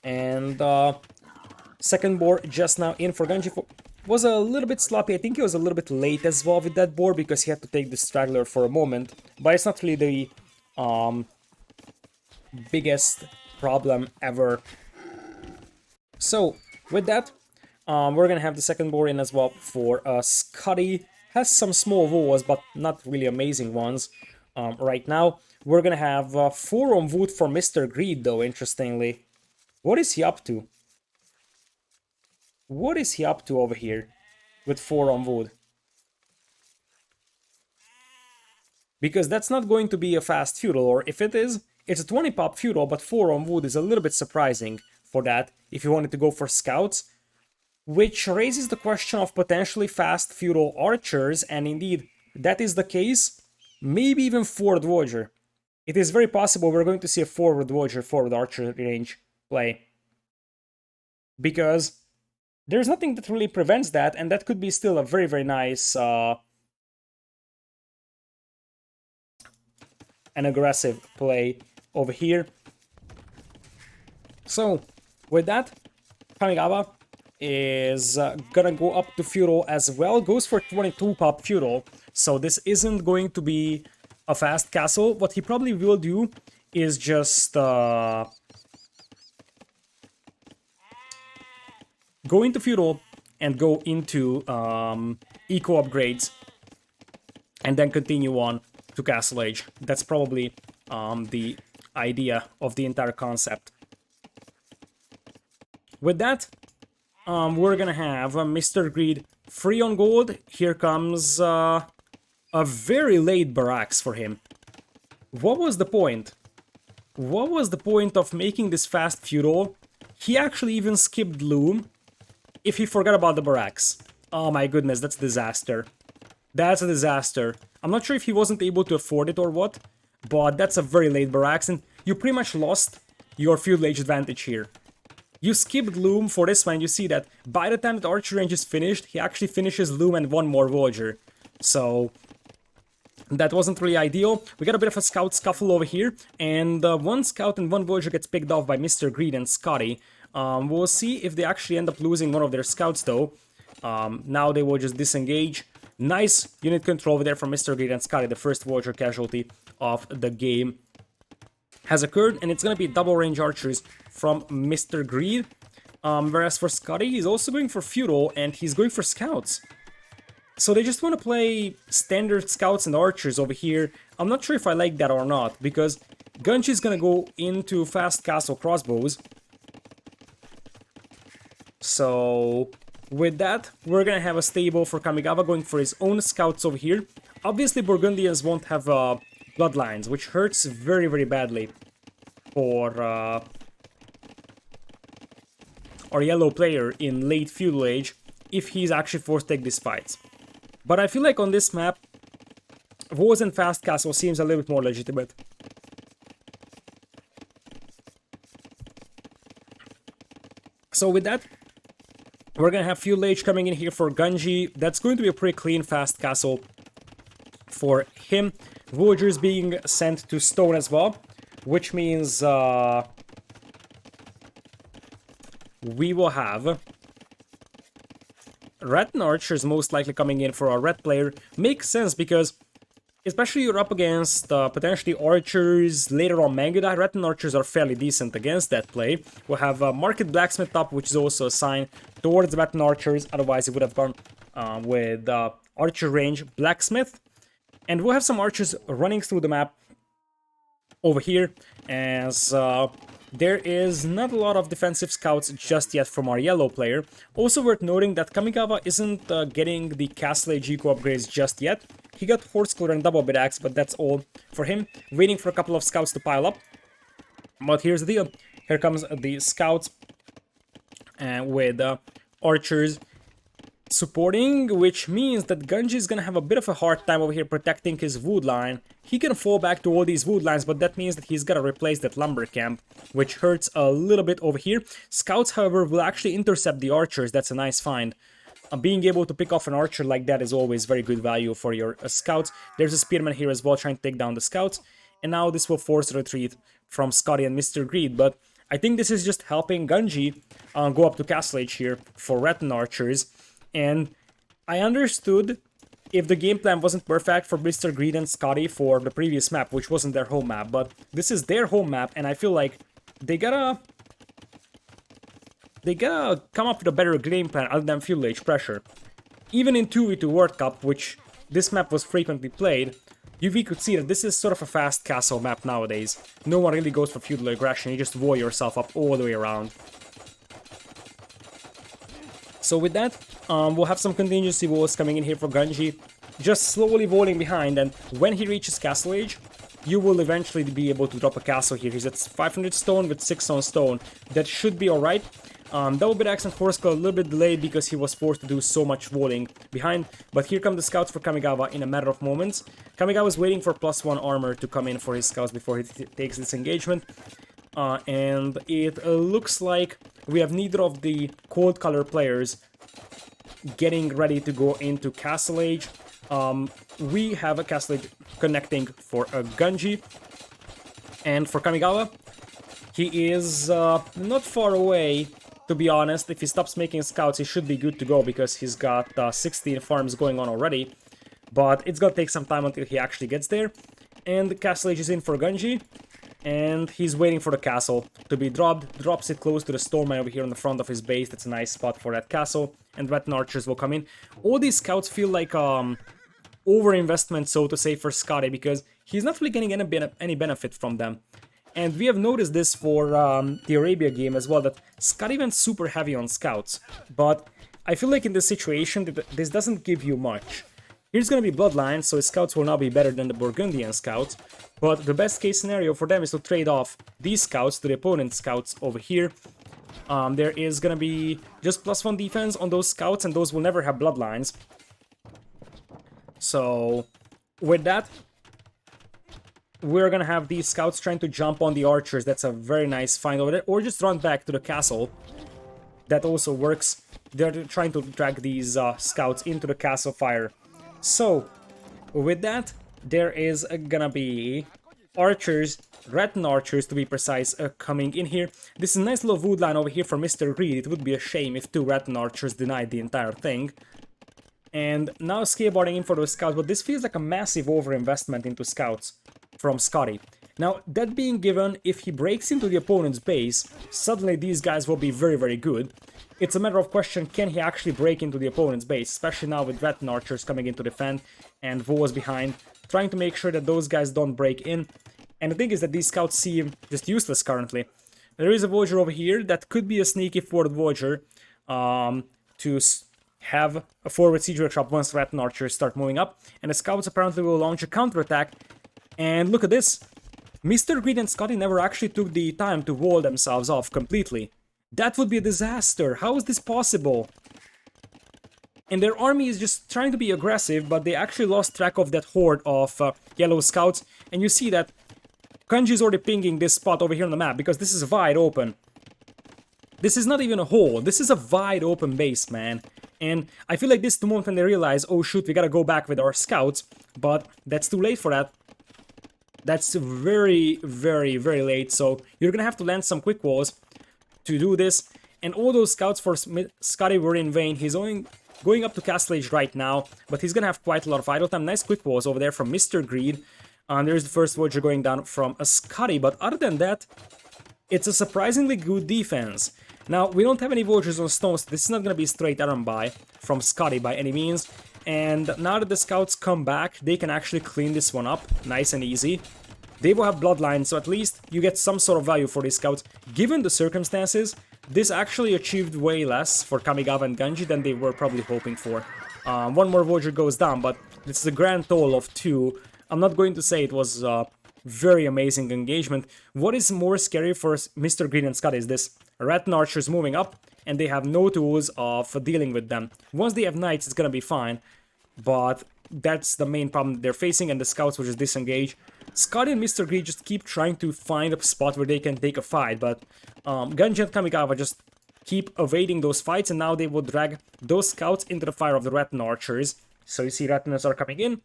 and second board just now in for Ganji was a little bit sloppy. I think he was a little bit late as well with that board because he had to take the straggler for a moment, but it's not really the biggest problem ever. So with that, we're gonna have the second board in as well for Scotty. Has some small walls, but not really amazing ones right now. We're gonna have 4 on wood for Mr. Greed, though, interestingly. What is he up to? What is he up to over here with 4 on wood? Because that's not going to be a fast feudal, or if it is, it's a 20 pop feudal, but 4 on wood is a little bit surprising for that if you wanted to go for scouts. Which raises the question of potentially fast feudal archers, and indeed, that is the case. Maybe even forward warrior. It is very possible we're going to see a forward warrior, forward archer range play. Because there's nothing that really prevents that, and that could be still a very, very nice an aggressive play over here. So, with that, Kamigawa is gonna go up to feudal as well. Goes for 22 pop feudal. So this isn't going to be a fast castle. What he probably will do is just go into feudal and go into eco upgrades, and then continue on to castle age. That's probably the idea of the entire concept. With that, we're gonna have Mr. Greed free on gold. Here comes a very late barracks for him. What was the point? What was the point of making this fast feudal? He actually even skipped loom if he forgot about the barracks. Oh my goodness, that's a disaster. That's a disaster. I'm not sure if he wasn't able to afford it or what, but that's a very late barracks, and you pretty much lost your feudal age advantage here. You skipped loom for this one, you see that by the time that archer range is finished, he actually finishes loom and one more villager. So that wasn't really ideal. We got a bit of a scout scuffle over here, and one scout and one villager gets picked off by Mr. Greed and Scotty. We'll see if they actually end up losing one of their scouts though. Now they will just disengage. Nice unit control over there from Mr. Greed and Scotty. The first villager casualty of the game has occurred, and it's going to be double range archers from Mr. Greed. Whereas for Scotty, he's also going for feudal, and he's going for scouts. So they just want to play standard scouts and archers over here. I'm not sure if I like that or not, because Ganji is going to go into fast castle crossbows. So with that, we're going to have a stable for Kamigawa going for his own scouts over here. Obviously, Burgundians won't have bloodlines, which hurts very, very badly for our yellow player in late feudal age if he's actually forced to take these fights. But I feel like on this map, wars and fast castle seems a little bit more legitimate. So with that, we're gonna have feudal age coming in here for Ganji. That's going to be a pretty clean fast castle for him. Villagers being sent to stone as well, which means we will have red and archers most likely coming in for our red player. Makes sense because especially you're up against potentially archers, later on Mangudai. Red and archers are fairly decent against that play. We'll have Market Blacksmith up, which is also a sign towards red and archers. Otherwise, it would have gone with archer range Blacksmith. And we'll have some archers running through the map over here, as there is not a lot of defensive scouts just yet from our yellow player. Also worth noting that Kamigawa isn't getting the Castle Age eco upgrades just yet. He got Horse Closer and Double Bit Axe, but that's all for him. Waiting for a couple of scouts to pile up. But here's the deal. Here comes the scouts with archers supporting, which means that Ganji is gonna have a bit of a hard time over here protecting his wood line. He can fall back to all these wood lines, but that means that he's gotta replace that lumber camp, which hurts a little bit over here. Scouts, however, will actually intercept the archers. That's a nice find. Being able to pick off an archer like that is always very good value for your scouts. There's a spearman here as well trying to take down the scouts, and now this will force a retreat from Scotty and Mr. Greed, but I think this is just helping Ganji go up to Castle Age here for red and archers. And I understood if the game plan wasn't perfect for Mr. Greed and Scotty for the previous map, which wasn't their home map, but this is their home map, and I feel like they gotta come up with a better game plan other than feudal age pressure. Even in 2v2 World Cup, which this map was frequently played, we could see that this is sort of a fast castle map nowadays. No one really goes for feudal aggression, you just wall yourself up all the way around. So with that, we'll have some contingency walls coming in here for Ganji, just slowly walling behind, and when he reaches Castle Age, you will eventually be able to drop a castle here. He's at 500 stone with 6 on stone. That should be alright. Double Bit Axe and Horse Claw a little bit delayed because he was forced to do so much walling behind, but here come the scouts for Kamigawa in a matter of moments. Kamigawa is waiting for +1 armor to come in for his scouts before he takes this engagement. And it looks like we have neither of the cold color players getting ready to go into Castle Age. We have a Castle Age connecting for a Ganji. And for Kamigawa, he is not far away, to be honest. If he stops making scouts, he should be good to go because he's got 16 farms going on already. But it's gonna take some time until he actually gets there. And the Castle Age is in for Ganji. And he's waiting for the castle to be dropped. Drops it close to the stone mine over here on the front of his base. That's a nice spot for that castle. And Rattan archers will come in. All these scouts feel like over-investment, so to say, for Scotty, because he's not really getting any benefit from them. And we have noticed this for the Arabia game as well, that Scotty went super heavy on scouts. But I feel like in this situation, this doesn't give you much. Here's going to be Bloodlines, so his scouts will now be better than the Burgundian scouts. But the best case scenario for them is to trade off these scouts to the opponent's scouts over here. There is going to be just +1 defense on those scouts, and those will never have Bloodlines. So, with that, we're going to have these scouts trying to jump on the archers. That's a very nice find over there. Or just run back to the castle. That also works. They're trying to drag these scouts into the castle fire. So, with that, there is gonna be archers, Rattan archers to be precise, coming in here. This is a nice little wood line over here for Mr. Greed. It would be a shame if 2 Rattan archers denied the entire thing. And now skateboarding in for those scouts, but this feels like a massive overinvestment into scouts from Scotty. Now, that being given, if he breaks into the opponent's base, suddenly these guys will be very, very good. It's a matter of question, can he actually break into the opponent's base, especially now with Rattan archers coming in to defend and Vo's behind, trying to make sure that those guys don't break in. And the thing is that these scouts seem just useless currently. There is a Voyager over here that could be a sneaky forward Voyager to have a forward siege workshop once Rattan archers start moving up. And the scouts apparently will launch a counterattack. And look at this. Mr. Greed and Scotty never actually took the time to wall themselves off completely. That would be a disaster. How is this possible? And their army is just trying to be aggressive, but they actually lost track of that horde of yellow scouts. And you see that Kanji is already pinging this spot over here on the map, because this is wide open. This is not even a hole. This is a wide open base, man. And I feel like this is the moment when they realize, oh shoot, we gotta go back with our scouts. But that's too late for that. That's very, very, very late. So you're gonna have to land some quick walls to do this. And all those scouts for Scotty were in vain. He's going up to Castle Age right now, but he's gonna have quite a lot of idle time. Nice quick walls over there from Mr. Greed. There's the first Voyager going down from a Scotty, but other than that, it's a surprisingly good defense. Now, we don't have any Voyagers on stones. This is not gonna be a straight arm buy from Scotty by any means. And now that the scouts come back, they can actually clean this one up nice and easy. They will have Bloodlines, so at least you get some sort of value for these scouts. Given the circumstances, this actually achieved way less for Kamigawa and Ganji than they were probably hoping for. One more Voyager goes down, but it's a grand total of 2. I'm not going to say it was a very amazing engagement. What is more scary for Mr. Greed and Scott is this. Rattan archers moving up, and they have no tools for dealing with them. Once they have knights, it's gonna be fine, but that's the main problem they're facing, and the scouts will just disengage. Scotty and Mr. Greed just keep trying to find a spot where they can take a fight, but Ganji and Kamigawa just keep evading those fights, and now they will drag those scouts into the fire of the Rattan archers. So you see Rattans are coming in.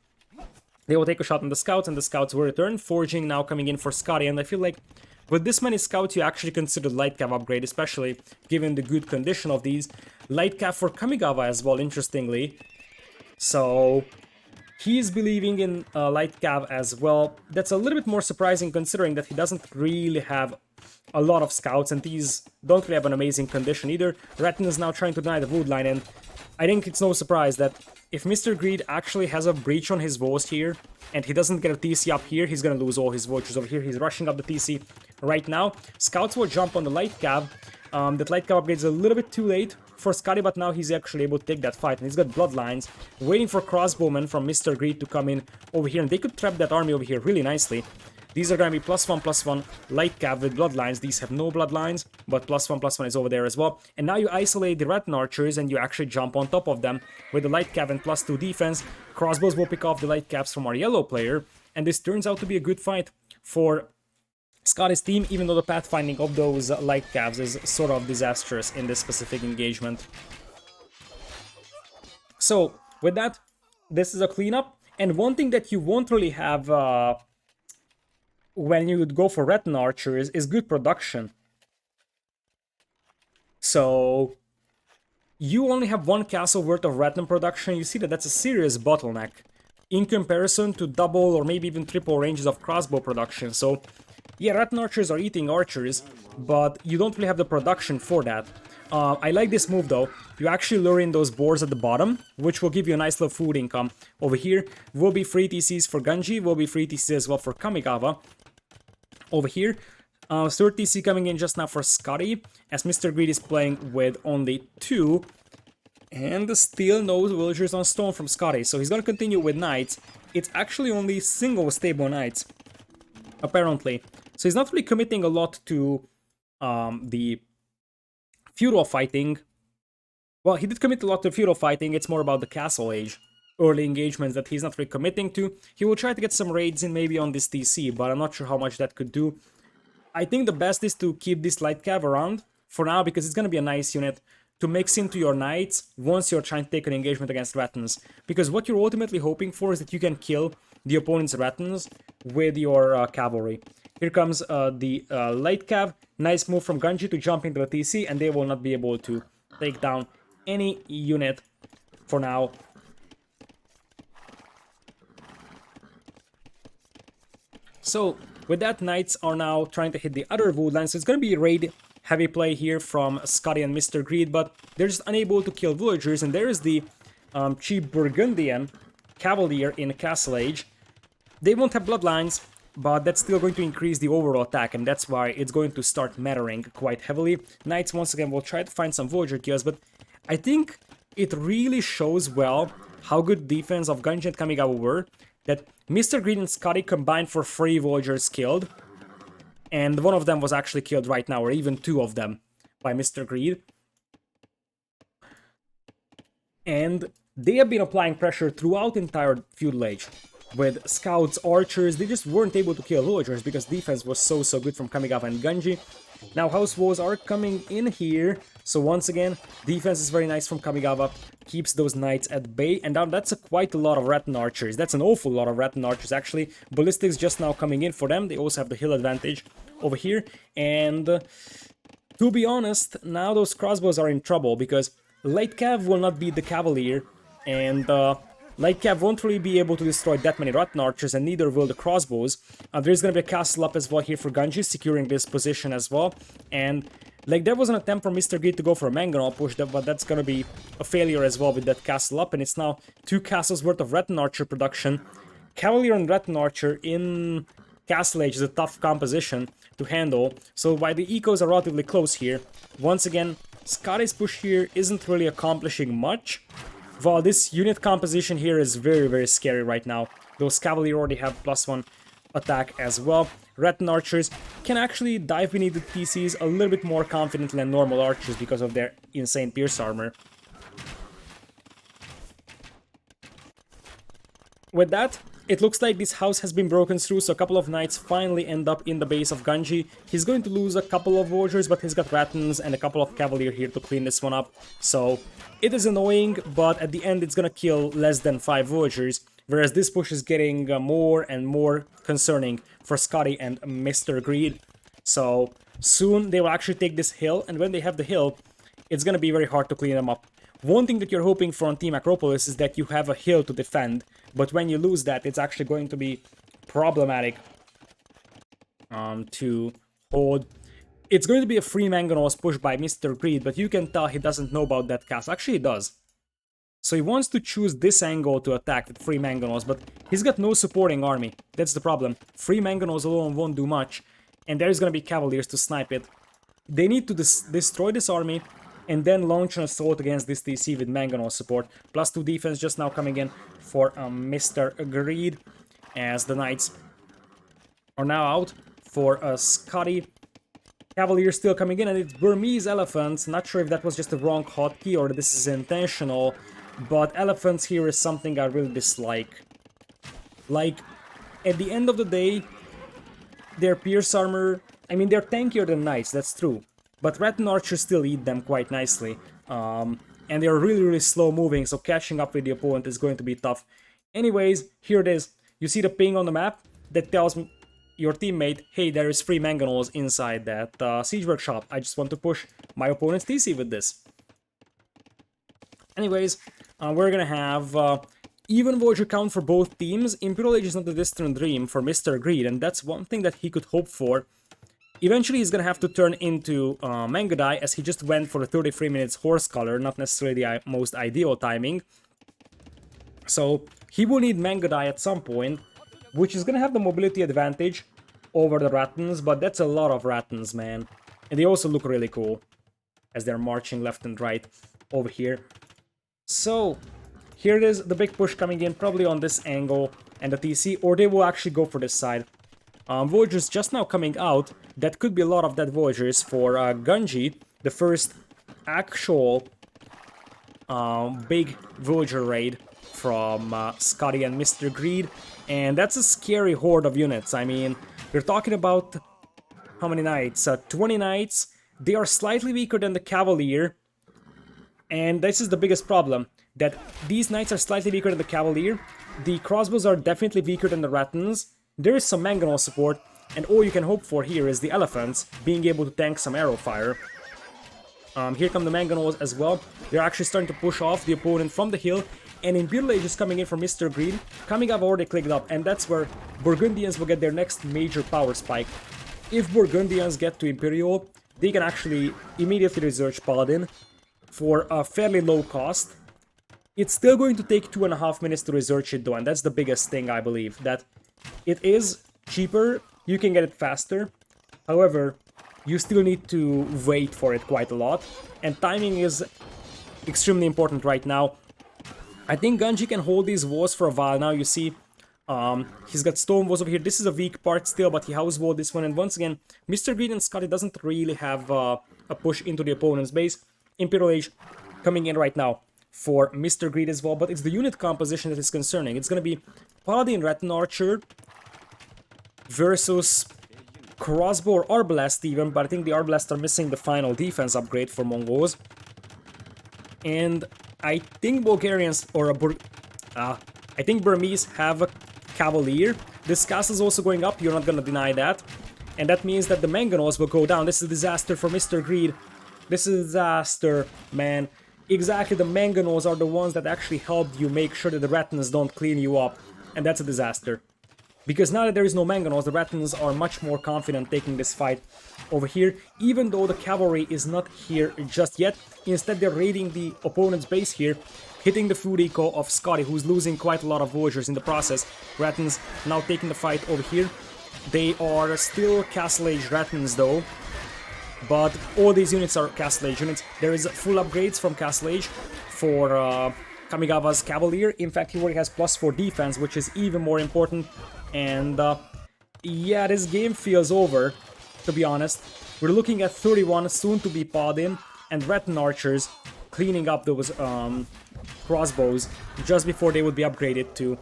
They will take a shot on the scouts, and the scouts will return. Forging now coming in for Scotty, and I feel like with this many scouts, you actually consider Light Cav upgrade, especially given the good condition of these. Light Cav for Kamigawa as well, interestingly. So he's believing in Light Cav as well. That's a little bit more surprising considering that he doesn't really have a lot of scouts, and these don't really have an amazing condition either. Rattan is now trying to deny the wood line, and I think it's no surprise that if Mr. Greed actually has a breach on his Voes here, and he doesn't get a TC up here, he's gonna lose all his Vultures over here. He's rushing up the TC right now. Scouts will jump on the Light Cav. That Light Cav upgrade is a little bit too late for Scotty, but now he's actually able to take that fight, and he's got Bloodlines, waiting for Crossbowmen from Mr. Greed to come in over here, and they could trap that army over here really nicely. These are going to be +1/+1 Light Cav with Bloodlines. These have no Bloodlines, but +1/+1 is over there as well. And now you isolate the Rattan archers, and you actually jump on top of them with the Light Cav and +2 defense. Crossbows will pick off the Light Cavs from our yellow player, and this turns out to be a good fight for Scotty's team, even though the pathfinding of those Light Cavs is sort of disastrous in this specific engagement. So, with that, this is a cleanup, and one thing that you won't really have when you would go for Retin Archers is good production. So you only have one castle worth of Retin production. You see that that's a serious bottleneck in comparison to double or maybe even triple ranges of crossbow production. So yeah, Retin Archers are eating archers, but you don't really have the production for that. I like this move though. You actually lure in those boars at the bottom, which will give you a nice little food income. Over here will be free TCs for Ganji, will be free TCs as well for Kamigawa. Over here, third TC coming in just now for Scotty, as Mr. Greed is playing with only 2. And still no villagers on stone from Scotty, so he's gonna continue with knights. It's actually only single stable knights, apparently. So he's not really committing a lot to the feudal fighting. Well, he did commit a lot to feudal fighting, it's more about the castle age. Early engagements that he's not really committing to. He will try to get some raids in maybe on this TC, but I'm not sure how much that could do. I think the best is to keep this light cav around for now, because it's gonna be a nice unit to mix into your knights once you're trying to take an engagement against Ratans. Because what you're ultimately hoping for is that you can kill the opponent's Ratans with your cavalry. Here comes the light cav. Nice move from Ganji to jump into the TC, and they will not be able to take down any unit for now. So with that, knights are now trying to hit the other woodlands. So it's going to be raid heavy play here from Scotty and Mr. Greed, but they're just unable to kill villagers. And there is the cheap Burgundian Cavalier in Castle Age. They won't have bloodlines, but that's still going to increase the overall attack, and that's why it's going to start mattering quite heavily. Knights once again will try to find some villager kills, but I think it really shows well how good defense of Ganji and Kamigawa were, that Mr. Greed and Scotty combined for 3 villagers killed, and one of them was actually killed right now, or even 2 of them by Mr. Greed. And they have been applying pressure throughout the entire feudal age. With scouts, archers, they just weren't able to kill villagers because defense was so good from Kamigawa and Ganji. Now house walls are coming in here, so once again, defense is very nice from Kamigawa, keeps those knights at bay, and now that's quite a lot of Rattan archers. That's an awful lot of Rattan archers actually. Ballistics just now coming in for them, they also have the hill advantage over here, and to be honest, now those crossbows are in trouble because light cav will not beat the cavalier, and light cav won't really be able to destroy that many Rattan archers, and neither will the crossbows. There's gonna be a castle up as well here for Ganji, securing this position as well. And like there was an attempt from Mr. Greed to go for a mangonel push, but that's gonna be a failure as well with that castle up, and it's now 2 castles worth of Rattan archer production. Cavalier and Rattan archer in Castle Age is a tough composition to handle, so while the ecos are relatively close here, once again, Scotty's push here isn't really accomplishing much. While this unit composition here is very scary right now. Those Cavalier already have +1 attack as well. Rattan archers can actually dive beneath the TCs a little bit more confidently than normal archers because of their insane pierce armor. With that, it looks like this house has been broken through, so a couple of knights finally end up in the base of Ganji. He's going to lose a couple of villagers, but he's got Rattans and a couple of Cavalier here to clean this one up. So it is annoying, but at the end it's gonna kill less than 5 villagers, whereas this push is getting more and more concerning for Scotty and Mr. Greed. So soon they will actually take this hill, and when they have the hill, it's gonna be very hard to clean them up. One thing that you're hoping for on Team Acropolis is that you have a hill to defend, but when you lose that, it's actually going to be problematic to hold. It's going to be a free mangonels push by Mr. Greed, but you can tell he doesn't know about that cast. Actually, he does. So he wants to choose this angle to attack with free mangonels, but he's got no supporting army. That's the problem. Free mangonels alone won't do much, and there's going to be cavaliers to snipe it. They need to destroy this army, and then launch an assault against this TC with mangonel support. +2 defense just now coming in for Mr. Greed, as the knights are now out for Scotty. Cavalier still coming in, and it's Burmese elephants. Not sure if that was just a wrong hotkey or this is intentional, but elephants here is something I really dislike. Like, at the end of the day, their pierce armor, I mean, they're tankier than knights, that's true. But Rattan archers still eat them quite nicely. And they're really slow moving, so catching up with the opponent is going to be tough. Anyways, here it is. You see the ping on the map? That tells me your teammate, hey, there is free manganose inside that siege workshop. I just want to push my opponent's TC with this. Anyways, we're gonna have even Voyager count for both teams. Imperial Age is not a distant dream for Mr. Greed, and that's one thing that he could hope for. Eventually, he's gonna have to turn into Mangadai, as he just went for the 33 minutes horse color, not necessarily the most ideal timing. So he will need Mangadai at some point, which is gonna have the mobility advantage over the Rattans, but that's a lot of Rattans, man. And they also look really cool as they're marching left and right over here. So here it is, the big push coming in, probably on this angle and the TC, or they will actually go for this side. Voyagers just now coming out. That could be a lot of dead Voyagers for Ganji, the first actual big Voyager raid from Scotty and Mr. Greed, and that's a scary horde of units. I mean, we're talking about how many knights? 20 knights. They are slightly weaker than the Cavalier, and this is the biggest problem, that these knights are slightly weaker than the Cavalier. The crossbows are definitely weaker than the Rattans. There is some manganose support, and all you can hope for here is the elephants being able to tank some arrow fire. Here come the manganose as well. They're actually starting to push off the opponent from the hill, and Imperial Age is coming in from Mr. Greed. Kamigawa already clicked up, and that's where Burgundians will get their next major power spike. If Burgundians get to Imperial, they can actually immediately research Paladin for a fairly low cost. It's still going to take 2.5 minutes to research it though, and that's the biggest thing, I believe, that it is cheaper, you can get it faster. However, you still need to wait for it quite a lot, and timing is extremely important right now. I think Ganji can hold these walls for a while now. You see, he's got stone walls over here. This is a weak part still, but he house walled this one, and once again, Mr. Greed and Scotty doesn't really have a push into the opponent's base. Imperial Age coming in right now for Mr. Greed as well, but it's the unit composition that is concerning. It's going to be Paladin Rattan Archer versus Crossbow or Arbalest even, but I think the Arbalest are missing the final defense upgrade for Mongols. And I think Bulgarians, or I think Burmese have a Cavalier. This castle is also going up, you're not gonna deny that. And that means that the manganose will go down. This is a disaster for Mr. Greed. This is a disaster, man. Exactly, the manganose are the ones that actually helped you make sure that the Rattans don't clean you up. And that's a disaster. Because now that there is no manganose, the Rattans are much more confident taking this fight over here, even though the cavalry is not here just yet. Instead, they're raiding the opponent's base here, hitting the food eco of Scotty, who's losing quite a lot of Voyagers in the process. Rattans now taking the fight over here. They are still Castle Age Rattans though, but all these units are Castle Age units. There is full upgrades from Castle Age for Kamigawa's Cavalier. In fact, he already has +4 defense, which is even more important. And yeah, this game feels over, to be honest. We're looking at 31, soon to be Paladin, and Rattan Archers cleaning up those crossbows just before they would be upgraded to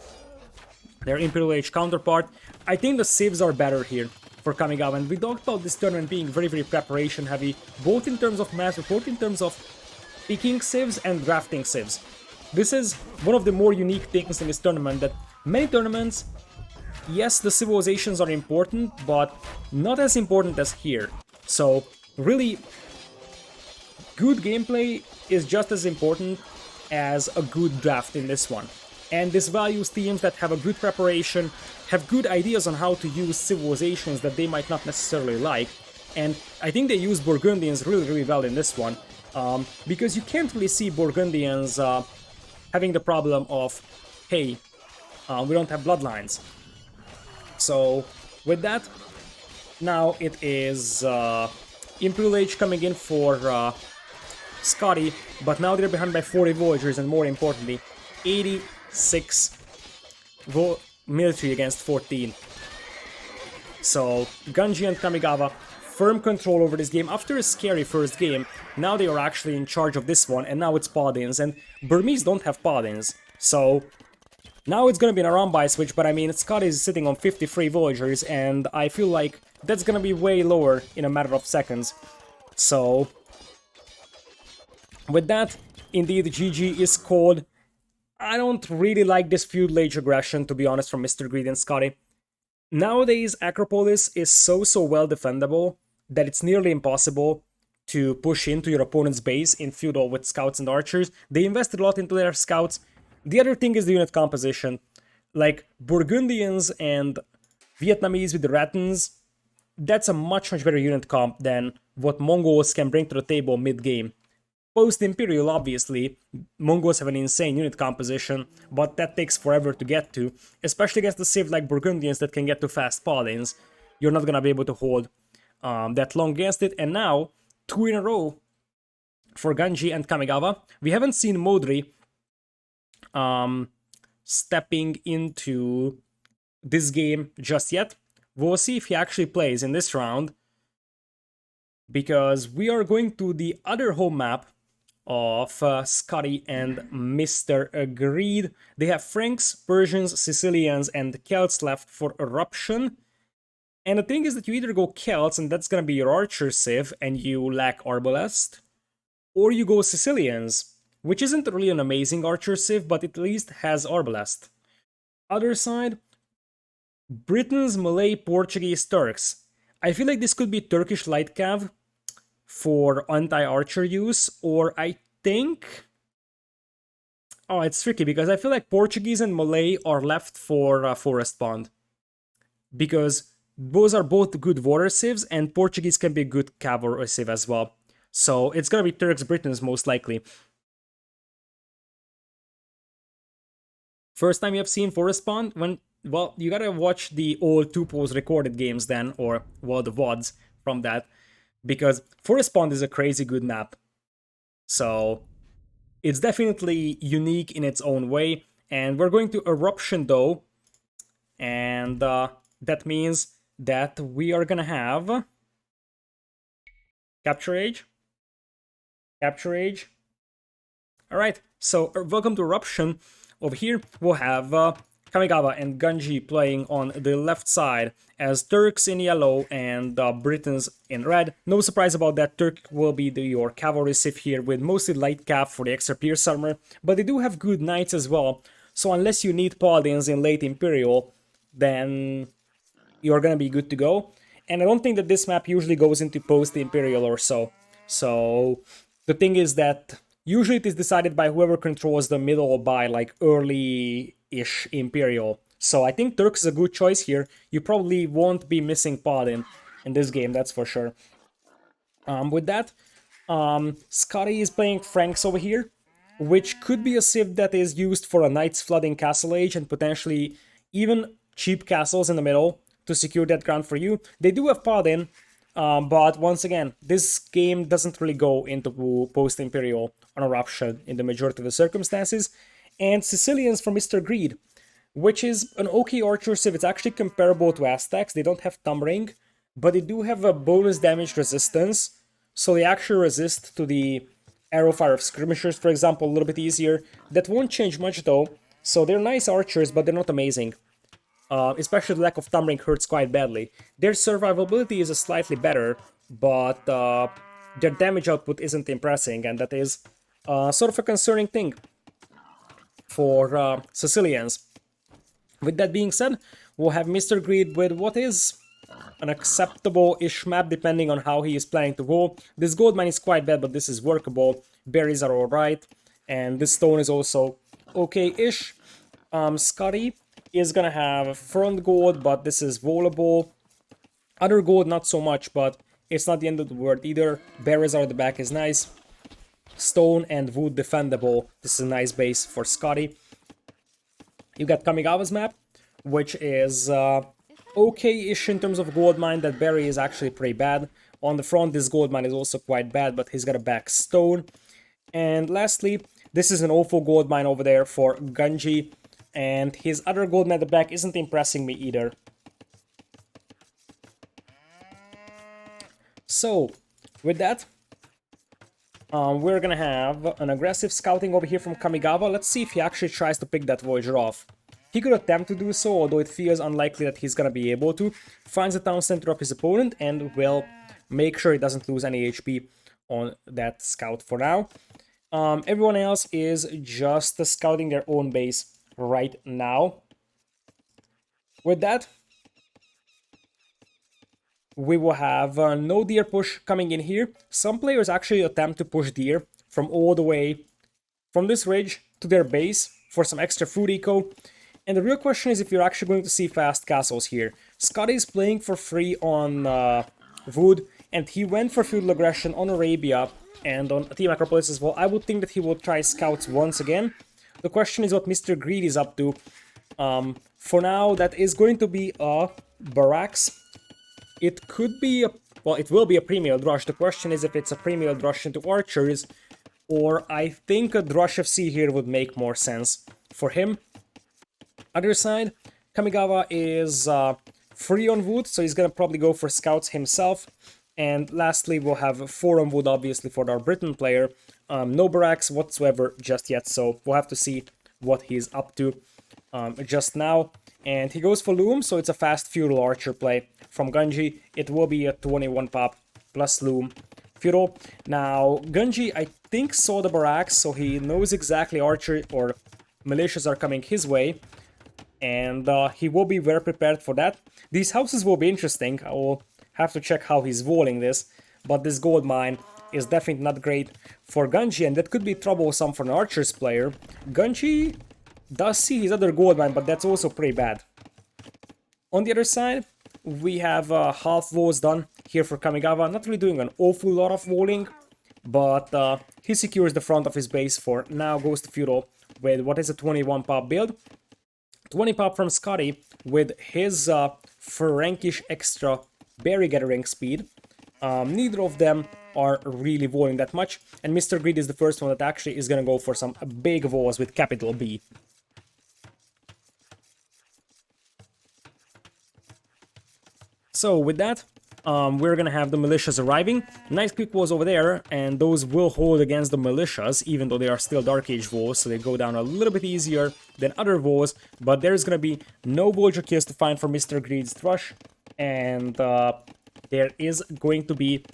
their Imperial Age counterpart. I think the civs are better here for Kamigawa, and we talked about this tournament being very, very preparation heavy, both in terms of math, both in terms of picking civs and drafting civs. This is one of the more unique things in this tournament, that many tournaments, yes, the civilizations are important, but not as important as here. So, really, good gameplay is just as important as a good draft in this one. And this values teams that have a good preparation, have good ideas on how to use civilizations that they might not necessarily like. And I think they use Burgundians really, really well in this one, because you can't really see Burgundians having the problem of, hey, we don't have bloodlines. So, with that, now it is Imperial Age coming in for Scotty, but now they're behind by 40 Voyagers, and more importantly, 86 military against 14. So, Ganji and Kamigawa, firm control over this game. After a scary first game, now they are actually in charge of this one, and now it's Paladins, and Burmese don't have Paladins, so now it's gonna be an Arambai switch, but I mean, Scott is sitting on 53 Voyagers, and I feel like that's gonna be way lower in a matter of seconds. So, with that, indeed, GG is called. I don't really like this feudal age aggression, to be honest, from Mr. Greed and Scotty. Nowadays, Acropolis is so well defendable that it's nearly impossible to push into your opponent's base in feudal with scouts and archers. They invested a lot into their scouts. The other thing is the unit composition. Like Burgundians and Vietnamese with the Rattans, that's a much better unit comp than what Mongols can bring to the table mid-game. Post-Imperial, obviously, Mongols have an insane unit composition, but that takes forever to get to, especially against the civ like Burgundians that can get to fast paladins. You're not gonna be able to hold that long against it, and now, 2 in a row for Ganji and Kamigawa. We haven't seen Modri stepping into this game just yet. We'll see if he actually plays in this round, because we are going to the other home map of Scotty and Mr. Greed. They have Franks, Persians, Sicilians, and Celts left for Eruption. And the thing is that you either go Celts, and that's gonna be your Archer civ, and you lack Arbalest, or you go Sicilians, which isn't really an amazing Archer civ, but at least has Arbalest. Other side, Britons, Malay, Portuguese, Turks. I feel like this could be Turkish light cav for anti-archer use, or I think... Oh, it's tricky, because I feel like Portuguese and Malay are left for Forest Pond. Because those are both good water civs, and Portuguese can be a good cavalry civ as well. So it's gonna be Turks, Britons most likely. First time you have seen Forest Pond? Well, you gotta watch the old Tupos recorded games then, or, well, the VODs from that. Because Forest Pond is a crazy good map. So it's definitely unique in its own way. And we're going to Eruption though. And that means that we are gonna have Capture Age. Capture Age. Alright, so welcome to Eruption. Over here we'll have Kamigawa and Ganji playing on the left side as Turks in yellow and Britons in red. No surprise about that, Turk will be your cavalry civ here with mostly light cap for the extra pierce armor, but they do have good knights as well, so unless you need paladins in late Imperial, then you're gonna be good to go. And I don't think that this map usually goes into post-Imperial or so. So the thing is that usually it is decided by whoever controls the middle by like early-ish Imperial. So I think Turks is a good choice here. You probably won't be missing Paladin in this game, that's for sure. With that, Scotty is playing Franks over here, which could be a civ that is used for a Knights flooding Castle Age and potentially even cheap castles in the middle to secure that ground for you. They do have Paladin, but once again, this game doesn't really go into post-Imperial on Eruption in the majority of the circumstances. And Sicilians from Mr. Greed, which is an okay archer civ. It's actually comparable to Aztecs. They don't have Thumb Ring, but they do have a bonus damage resistance, so they actually resist to the arrow fire of skirmishers, for example, a little bit easier. That won't change much though, so they're nice archers, but they're not amazing. Especially the lack of Thumb Ring hurts quite badly. Their survivability is slightly better, but their damage output isn't impressive, and that is sort of a concerning thing for Sicilians. With that being said, we'll have Mr. Greed with what is an acceptable-ish map depending on how he is planning to go. This gold mine is quite bad, but this is workable. Berries are alright, and this stone is also okay-ish. Scotty is gonna have front gold, but this is volable. Other gold, not so much, but it's not the end of the world either. Berries are at the back is nice. Stone and wood defendable. This is a nice base for Scotty. You got Kamigawa's map, which is okay-ish in terms of gold mine. That berry is actually pretty bad. On the front, this gold mine is also quite bad, but he's got a back stone. And lastly, this is an awful gold mine over there for Ganji, and his other gold mine at the back isn't impressing me either. So, with that, we're gonna have an aggressive scouting over here from Kamigawa. Let's see if he actually tries to pick that Voyager off. He could attempt to do so, although it feels unlikely that he's gonna be able to. Finds the town center of his opponent and will make sure he doesn't lose any HP on that scout for now. Everyone else is just scouting their own base right now. With that, we will have no deer push coming in here. Some players actually attempt to push deer from all the way from this ridge to their base for some extra food eco. And the real question is if you're actually going to see fast castles here. Scotty is playing for free on wood, and he went for feudal aggression on Arabia and on Team Acropolis as well. I would think that he will try scouts once again. The question is what Mr. Greed is up to. For now, that is going to be a barracks. It could be a, well, it will be a pre-milled rush. The question is if it's a pre-milled rush into archers, or I think a Drush FC here would make more sense for him. Other side, Kamigawa is free on wood, so he's gonna probably go for scouts himself. And lastly, we'll have 4 on wood, obviously, for our Britain player. No barracks whatsoever just yet, so we'll have to see what he's up to just now. And he goes for loom, so it's a fast feudal archer play from Ganji. It will be a 21 pop plus loom feudal. Now, Ganji, I think, saw the barracks, so he knows exactly archer or militias are coming his way. And he will be very prepared for that. These houses will be interesting. I will have to check how he's walling this. But this gold mine is definitely not great for Ganji, and that could be troublesome for an archer's player. Ganji does see his other gold mine, but that's also pretty bad. On the other side, we have half walls done here for Kamigawa. Not really doing an awful lot of walling, but he secures the front of his base for now. Goes to feudal with what is a 21 pop build. 20 pop from Scotty with his Frankish extra berry gathering speed. Neither of them are really walling that much, and Mr. Greed is the first one that actually is gonna go for some big walls with capital B. So with that, we're gonna have the militias arriving. Nice quick walls over there, and those will hold against the militias, even though they are still Dark Age walls, so they go down a little bit easier than other walls. But there's gonna be no vulture kills to find for Mr. Greed's Thrush, and there is going to be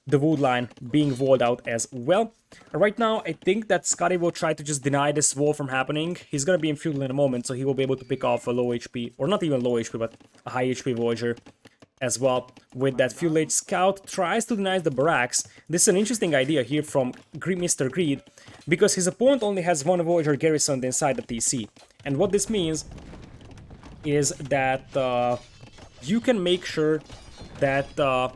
the wood line being walled out as well. Right now, I think that Scotty will try to just deny this wall from happening. He's gonna be in feudal in a moment, so he will be able to pick off a low HP, or not even low HP, but a high HP villager as well. With that feudal age scout, tries to deny the barracks. This is an interesting idea here from Mr. Greed, because his opponent only has 1 villager garrisoned inside the TC. And what this means is that you can make sure that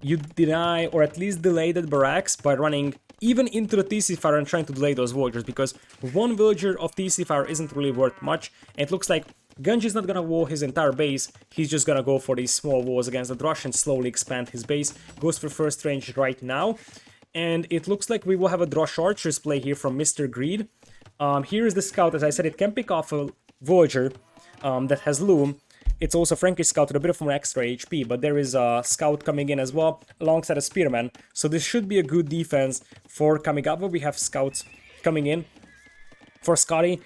you deny or at least delay the barracks by running even into the TC fire and trying to delay those villagers, because 1 villager of TC fire isn't really worth much. And it looks like Ganji's not gonna wall his entire base, he's just gonna go for these small walls against the Drush and slowly expand his base. Goes for first range right now, and it looks like we will have a Drush Archers play here from Mr. Greed. Here is the scout. As I said, it can pick off a villager that has loom. It's also Frankish scout with a bit of more extra HP, but there is a scout coming in as well, alongside a spearman. So this should be a good defense for Kamigawa. We have scouts coming in for Scotty.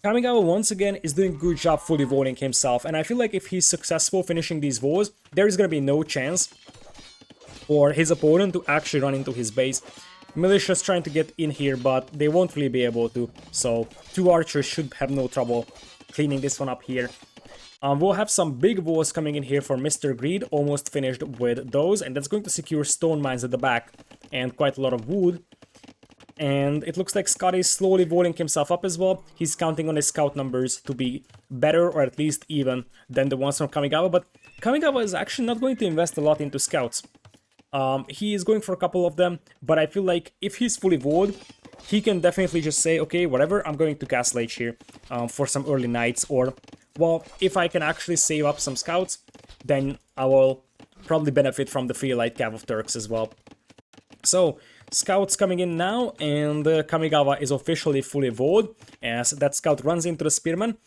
Kamigawa once again is doing a good job fully walling himself, and I feel like if he's successful finishing these walls, there is going to be no chance for his opponent to actually run into his base. Militia's trying to get in here, but they won't really be able to, so 2 archers should have no trouble cleaning this one up here. We'll have some big walls coming in here for Mr. Greed, almost finished with those, and that's going to secure stone mines at the back and quite a lot of wood. And it looks like Scotty is slowly walling himself up as well. He's counting on his scout numbers to be better, or at least even, than the ones from Kamigawa, but Kamigawa is actually not going to invest a lot into scouts. He is going for a couple of them, but I feel like if he's fully walled, he can definitely just say, okay, whatever, I'm going to cast Lage here for some early knights, or, well, if I can actually save up some scouts, then I will probably benefit from the free light cav of Turks as well. So, scouts coming in now, and Kamigawa is officially fully walled, as that scout runs into the spearman.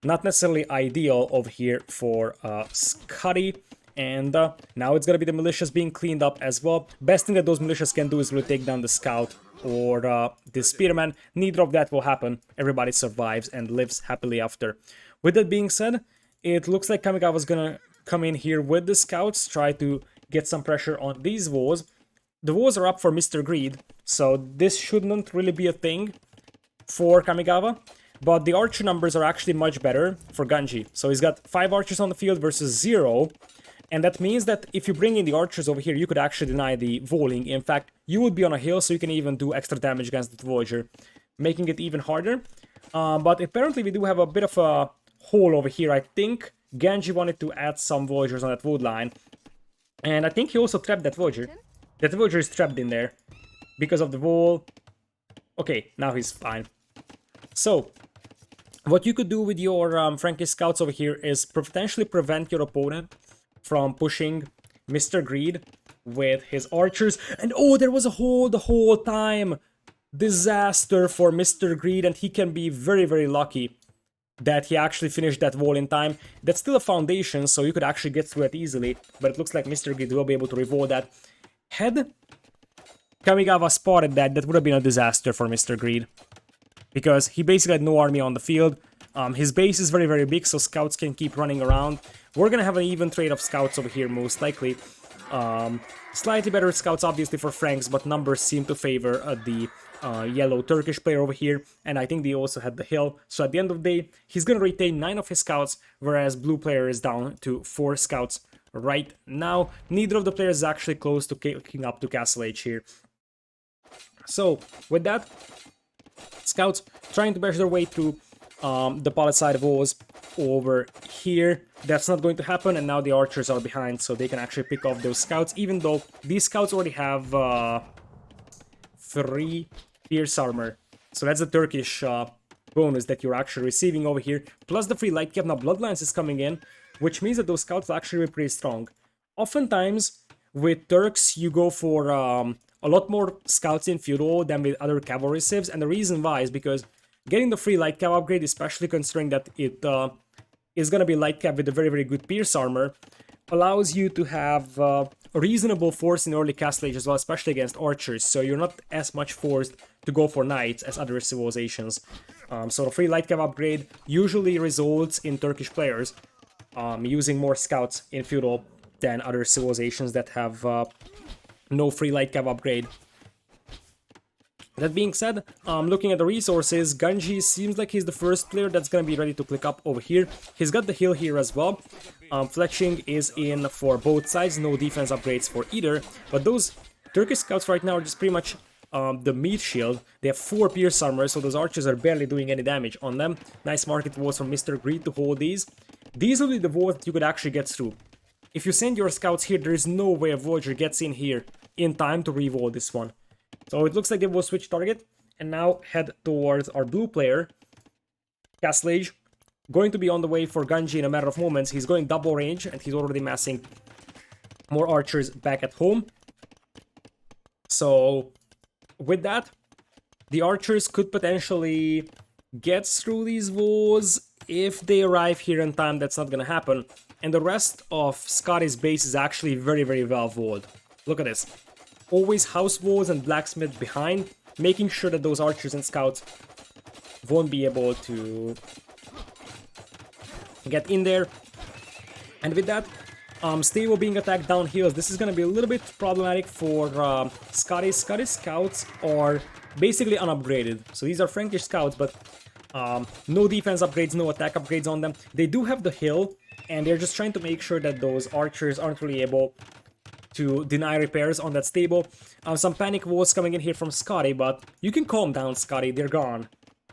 Not necessarily ideal over here for Scotty. And now it's gonna be the militias being cleaned up as well. Best thing that those militias can do is really take down the scout or the spearman. Neither of that will happen. Everybody survives and lives happily after. With that being said, it looks like Kamigawa's gonna come in here with the scouts, try to get some pressure on these walls. The walls are up for Mr. Greed, so this shouldn't really be a thing for Kamigawa. but the archer numbers are actually much better for Ganji. So he's got 5 archers on the field versus 0, and that means that if you bring in the archers over here, you could actually deny the voling. In fact, you would be on a hill, so you can even do extra damage against the Voyager, making it even harder. But apparently we do have a bit of a hole over here. I think Ganji wanted to add some Voyagers on that wood line, and I think he also trapped that Voyager. That Voyager is trapped in there because of the wall. Okay, now he's fine. So, what you could do with your Frankish scouts over here is potentially prevent your opponent from pushing Mr. Greed with his archers. And oh, there was a hole the whole time! Disaster for Mr. Greed, and he can be very, very lucky that he actually finished that wall in time. That's still a foundation, so you could actually get through it easily, but it looks like Mr. Greed will be able to revolt that. Had Kamigawa spotted that, that would have been a disaster for Mr. Greed, because he basically had no army on the field. His base is very, very big, so scouts can keep running around. We're gonna have an even trade of scouts over here, most likely. Slightly better scouts, obviously, for Franks, but numbers seem to favor the yellow Turkish player over here, and I think they also had the hill. So at the end of the day, he's gonna retain 9 of his scouts, whereas blue player is down to 4 scouts right now. Neither of the players is actually close to kicking up to Castle Age here. So with that, scouts trying to bash their way through the palisade walls over here. That's not going to happen, and now the archers are behind, so they can actually pick off those scouts, even though these scouts already have 3 pierce armor. So that's the Turkish bonus that you're actually receiving over here, plus the free light cap. Now Bloodlines is coming in, which means that those scouts will actually be pretty strong. Oftentimes with Turks you go for a lot more scouts in feudal than with other cavalry civs, and the reason why is because getting the free light cap upgrade, especially considering that it is going to be light cap with a very, very good pierce armor, allows you to have a reasonable force in early Castle Age as well, especially against archers, so you're not as much forced to go for knights as other civilizations. So the free light cap upgrade usually results in Turkish players using more scouts in feudal than other civilizations that have no free light cap upgrade. That being said, looking at the resources, Ganji seems like he's the first player that's gonna be ready to click up over here. He's got the hill here as well. Fletching is in for both sides, no defense upgrades for either. But those Turkish scouts right now are just pretty much the meat shield. They have 4 pierce armor, so those archers are barely doing any damage on them. Nice market walls from Mr. Greed to hold these. These will be the walls that you could actually get through. If you send your scouts here, there is no way a Voyager gets in here in time to revolt this one. So it looks like they will switch target and now head towards our blue player, Castle Age. Going to be on the way for Ganji in a matter of moments. He's going double range and he's already massing more archers back at home. So with that, the archers could potentially get through these walls. If they arrive here in time, that's not going to happen. And the rest of Scotty's base is actually very, very well walled. Look at this. Always house walls and blacksmith behind, making sure that those archers and scouts won't be able to get in there. And with that, stable being attacked down hills, this is going to be a little bit problematic for Scotty. Scotty's scouts are basically unupgraded. So these are Frankish scouts, but no defense upgrades, no attack upgrades on them. They do have the hill, and they're just trying to make sure that those archers aren't really able to deny repairs on that stable. Some panic walls coming in here from Scotty, but you can calm down, Scotty. They're gone.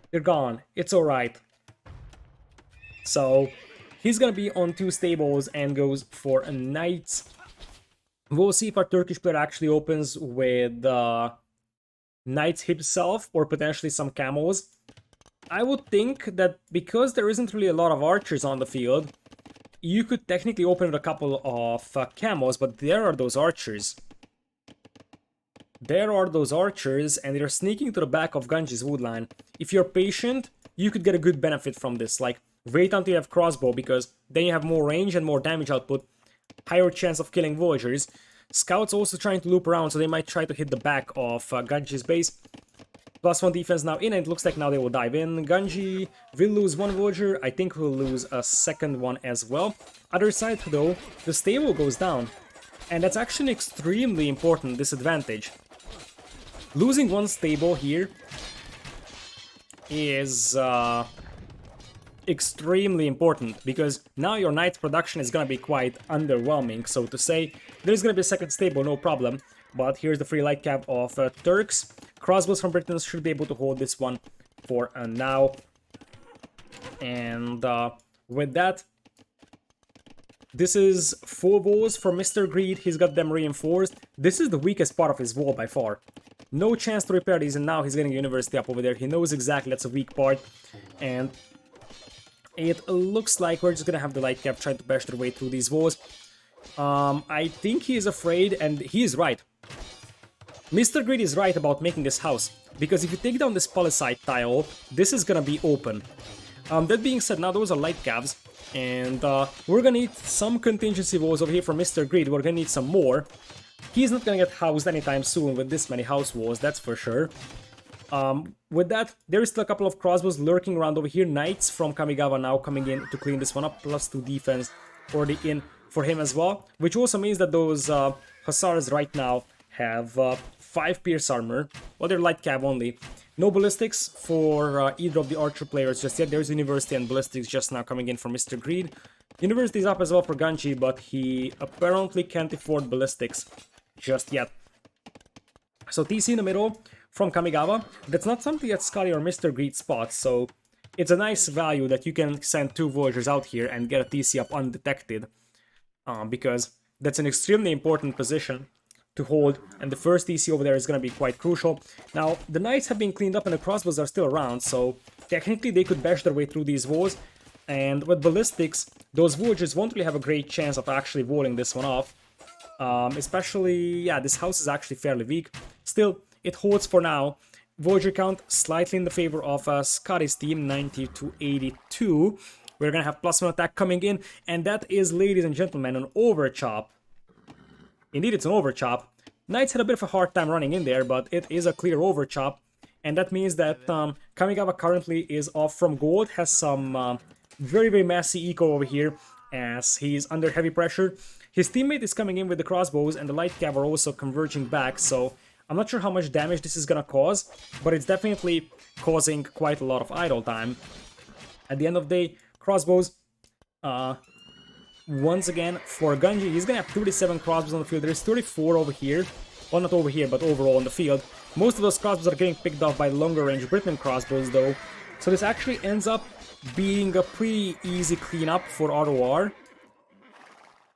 They're gone. It's alright. So he's gonna be on 2 stables and goes for a knight. We'll see if our Turkish player actually opens with knights himself or potentially some camels. I would think that because there isn't really a lot of archers on the field, you could technically open with a couple of camels, but there are those archers. There are those archers, and they're sneaking to the back of Ganji's woodline. If you're patient, you could get a good benefit from this. Like, wait until you have crossbow, because then you have more range and more damage output. Higher chance of killing Voyagers. Scouts also trying to loop around, so they might try to hit the back of Ganji's base. +1 defense now in, and it looks like now they will dive in. Ganji will lose 1 Voyager. I think we'll lose a second one as well. Other side, though, the stable goes down. And that's actually an extremely important disadvantage. Losing 1 stable here is extremely important, because now your Knight production is gonna be quite underwhelming, so to say. There's gonna be a second stable, no problem, but here's the free light cap of Turks. Crossbows from Britain should be able to hold this one for now. And with that, this is 4 walls for Mr. Greed. He's got them reinforced. This is the weakest part of his wall by far. No chance to repair these, and now he's getting university up over there. He knows exactly that's a weak part, and it looks like we're just gonna have the light cap trying to bash their way through these walls. I think he is afraid, and he is right. Mr. Greed is right about making this house, because if you take down this palisade tile, this is gonna be open. That being said, now those are light caps, and we're gonna need some contingency walls over here for Mr. Greed. We're gonna need some more. He's not gonna get housed anytime soon with this many house walls, that's for sure. With that, there is still a couple of crossbows lurking around over here. Knights from Kamigawa now coming in to clean this one up, +2 defense already in for him as well, which also means that those hussars right now have 5 pierce armor. Well, they're light cav only. No ballistics for either of the archer players just yet. There's University and ballistics just now coming in for Mr. Greed. University is up as well for Ganji, but he apparently can't afford ballistics just yet. So TC in the middle from Kamigawa. That's not something that Scotty or Mr. Greed spots, so it's a nice value that you can send 2 villagers out here and get a TC up undetected, because that's an extremely important position to hold, and the first TC over there is going to be quite crucial. Now, the knights have been cleaned up and the crossbows are still around, so technically they could bash their way through these walls, and with ballistics, those villagers won't really have a great chance of actually walling this one off. Especially, yeah, this house is actually fairly weak. Still, it holds for now. Villager count slightly in the favor of Scotty's team, 90 to 82. We're gonna have +1 attack coming in, and that is, ladies and gentlemen, an overchop. Indeed, it's an overchop. Knights had a bit of a hard time running in there, but it is a clear overchop, and that means that Kamigawa currently is off from gold, has some very, very messy eco over here, as he's under heavy pressure. His teammate is coming in with the crossbows, and the light cav are also converging back, so I'm not sure how much damage this is gonna cause, but it's definitely causing quite a lot of idle time. At the end of the day, crossbows, once again, for Ganji, he's gonna have 37 crossbows on the field. There's 34 over here, well, not over here, but overall on the field. Most of those crossbows are getting picked off by longer range Britain crossbows, though, so this actually ends up being a pretty easy cleanup for ROR.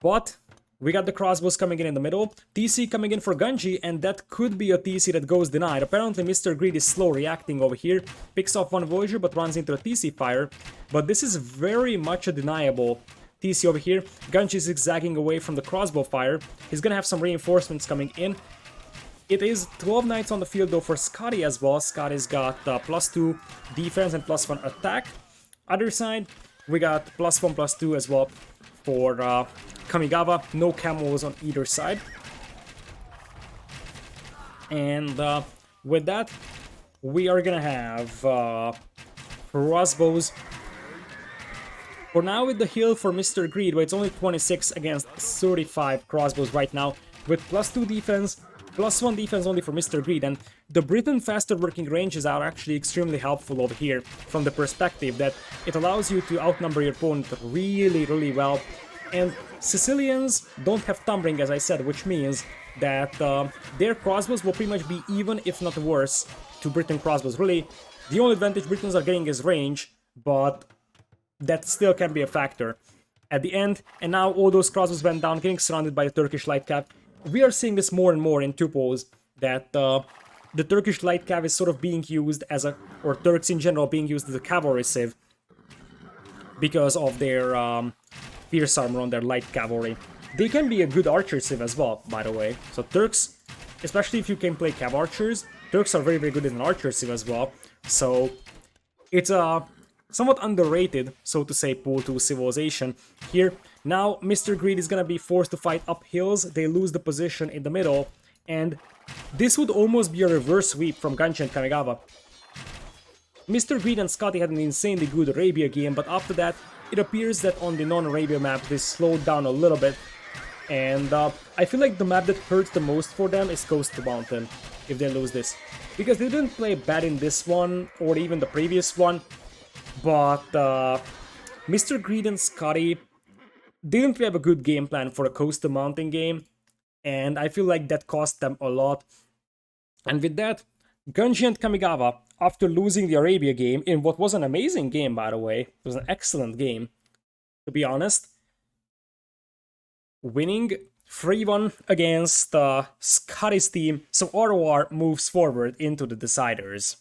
But we got the crossbows coming in the middle, TC coming in for Ganji, and that could be a TC that goes denied. Apparently Mr. Greed is slow reacting over here, picks off one villager but runs into a TC fire, but this is very much a deniable TC over here. Ganji is zigzagging away from the crossbow fire. He's gonna have some reinforcements coming in. It is 12 knights on the field though for Scotty as well. Scotty's got +2 defense and +1 attack. Other side, we got +1/+2 as well for Kamigawa. No camos on either side. And with that, we are gonna have crossbows. For now, with the heal for Mr. Greed, where it's only 26 against 35 crossbows right now, with +2 defense, +1 defense only for Mr. Greed, and the Britain faster working ranges are actually extremely helpful over here, from the perspective that it allows you to outnumber your opponent really, really well. And Sicilians don't have tumbling, as I said, which means that their crossbows will pretty much be even, if not worse, to Britain crossbows. Really, the only advantage Britons are getting is range, but that still can be a factor at the end. And now all those crossbows went down, getting surrounded by the Turkish light cav. We are seeing this more and more in tuples, that the Turkish light cav is sort of being used as a, or Turks in general being used as a cavalry civ because of their pierce armor on their light cavalry. They can be a good archer civ as well, by the way. So Turks, especially if you can play cav archers, Turks are very, very good in an archer civ as well. So it's a somewhat underrated, so to say, pool to civilization here. Now Mr. Greed is gonna be forced to fight up hills. They lose the position in the middle, and this would almost be a reverse sweep from Ganji and Kamigawa. Mr. Greed and Scotty had an insanely good Arabia game, but after that, it appears that on the non-Arabia map they slowed down a little bit, and I feel like the map that hurts the most for them is Coastal Mountain. if they lose this. Because they didn't play bad in this one, or even the previous one, but Mr. Greed and Scotty didn't have a good game plan for a Coastal Mountain game, and I feel like that cost them a lot. And with that, Ganji and Kamigawa, after losing the Arabia game, in what was an amazing game, by the way, it was an excellent game, to be honest, winning 3-1 against Scotty's team, so ROR moves forward into the deciders.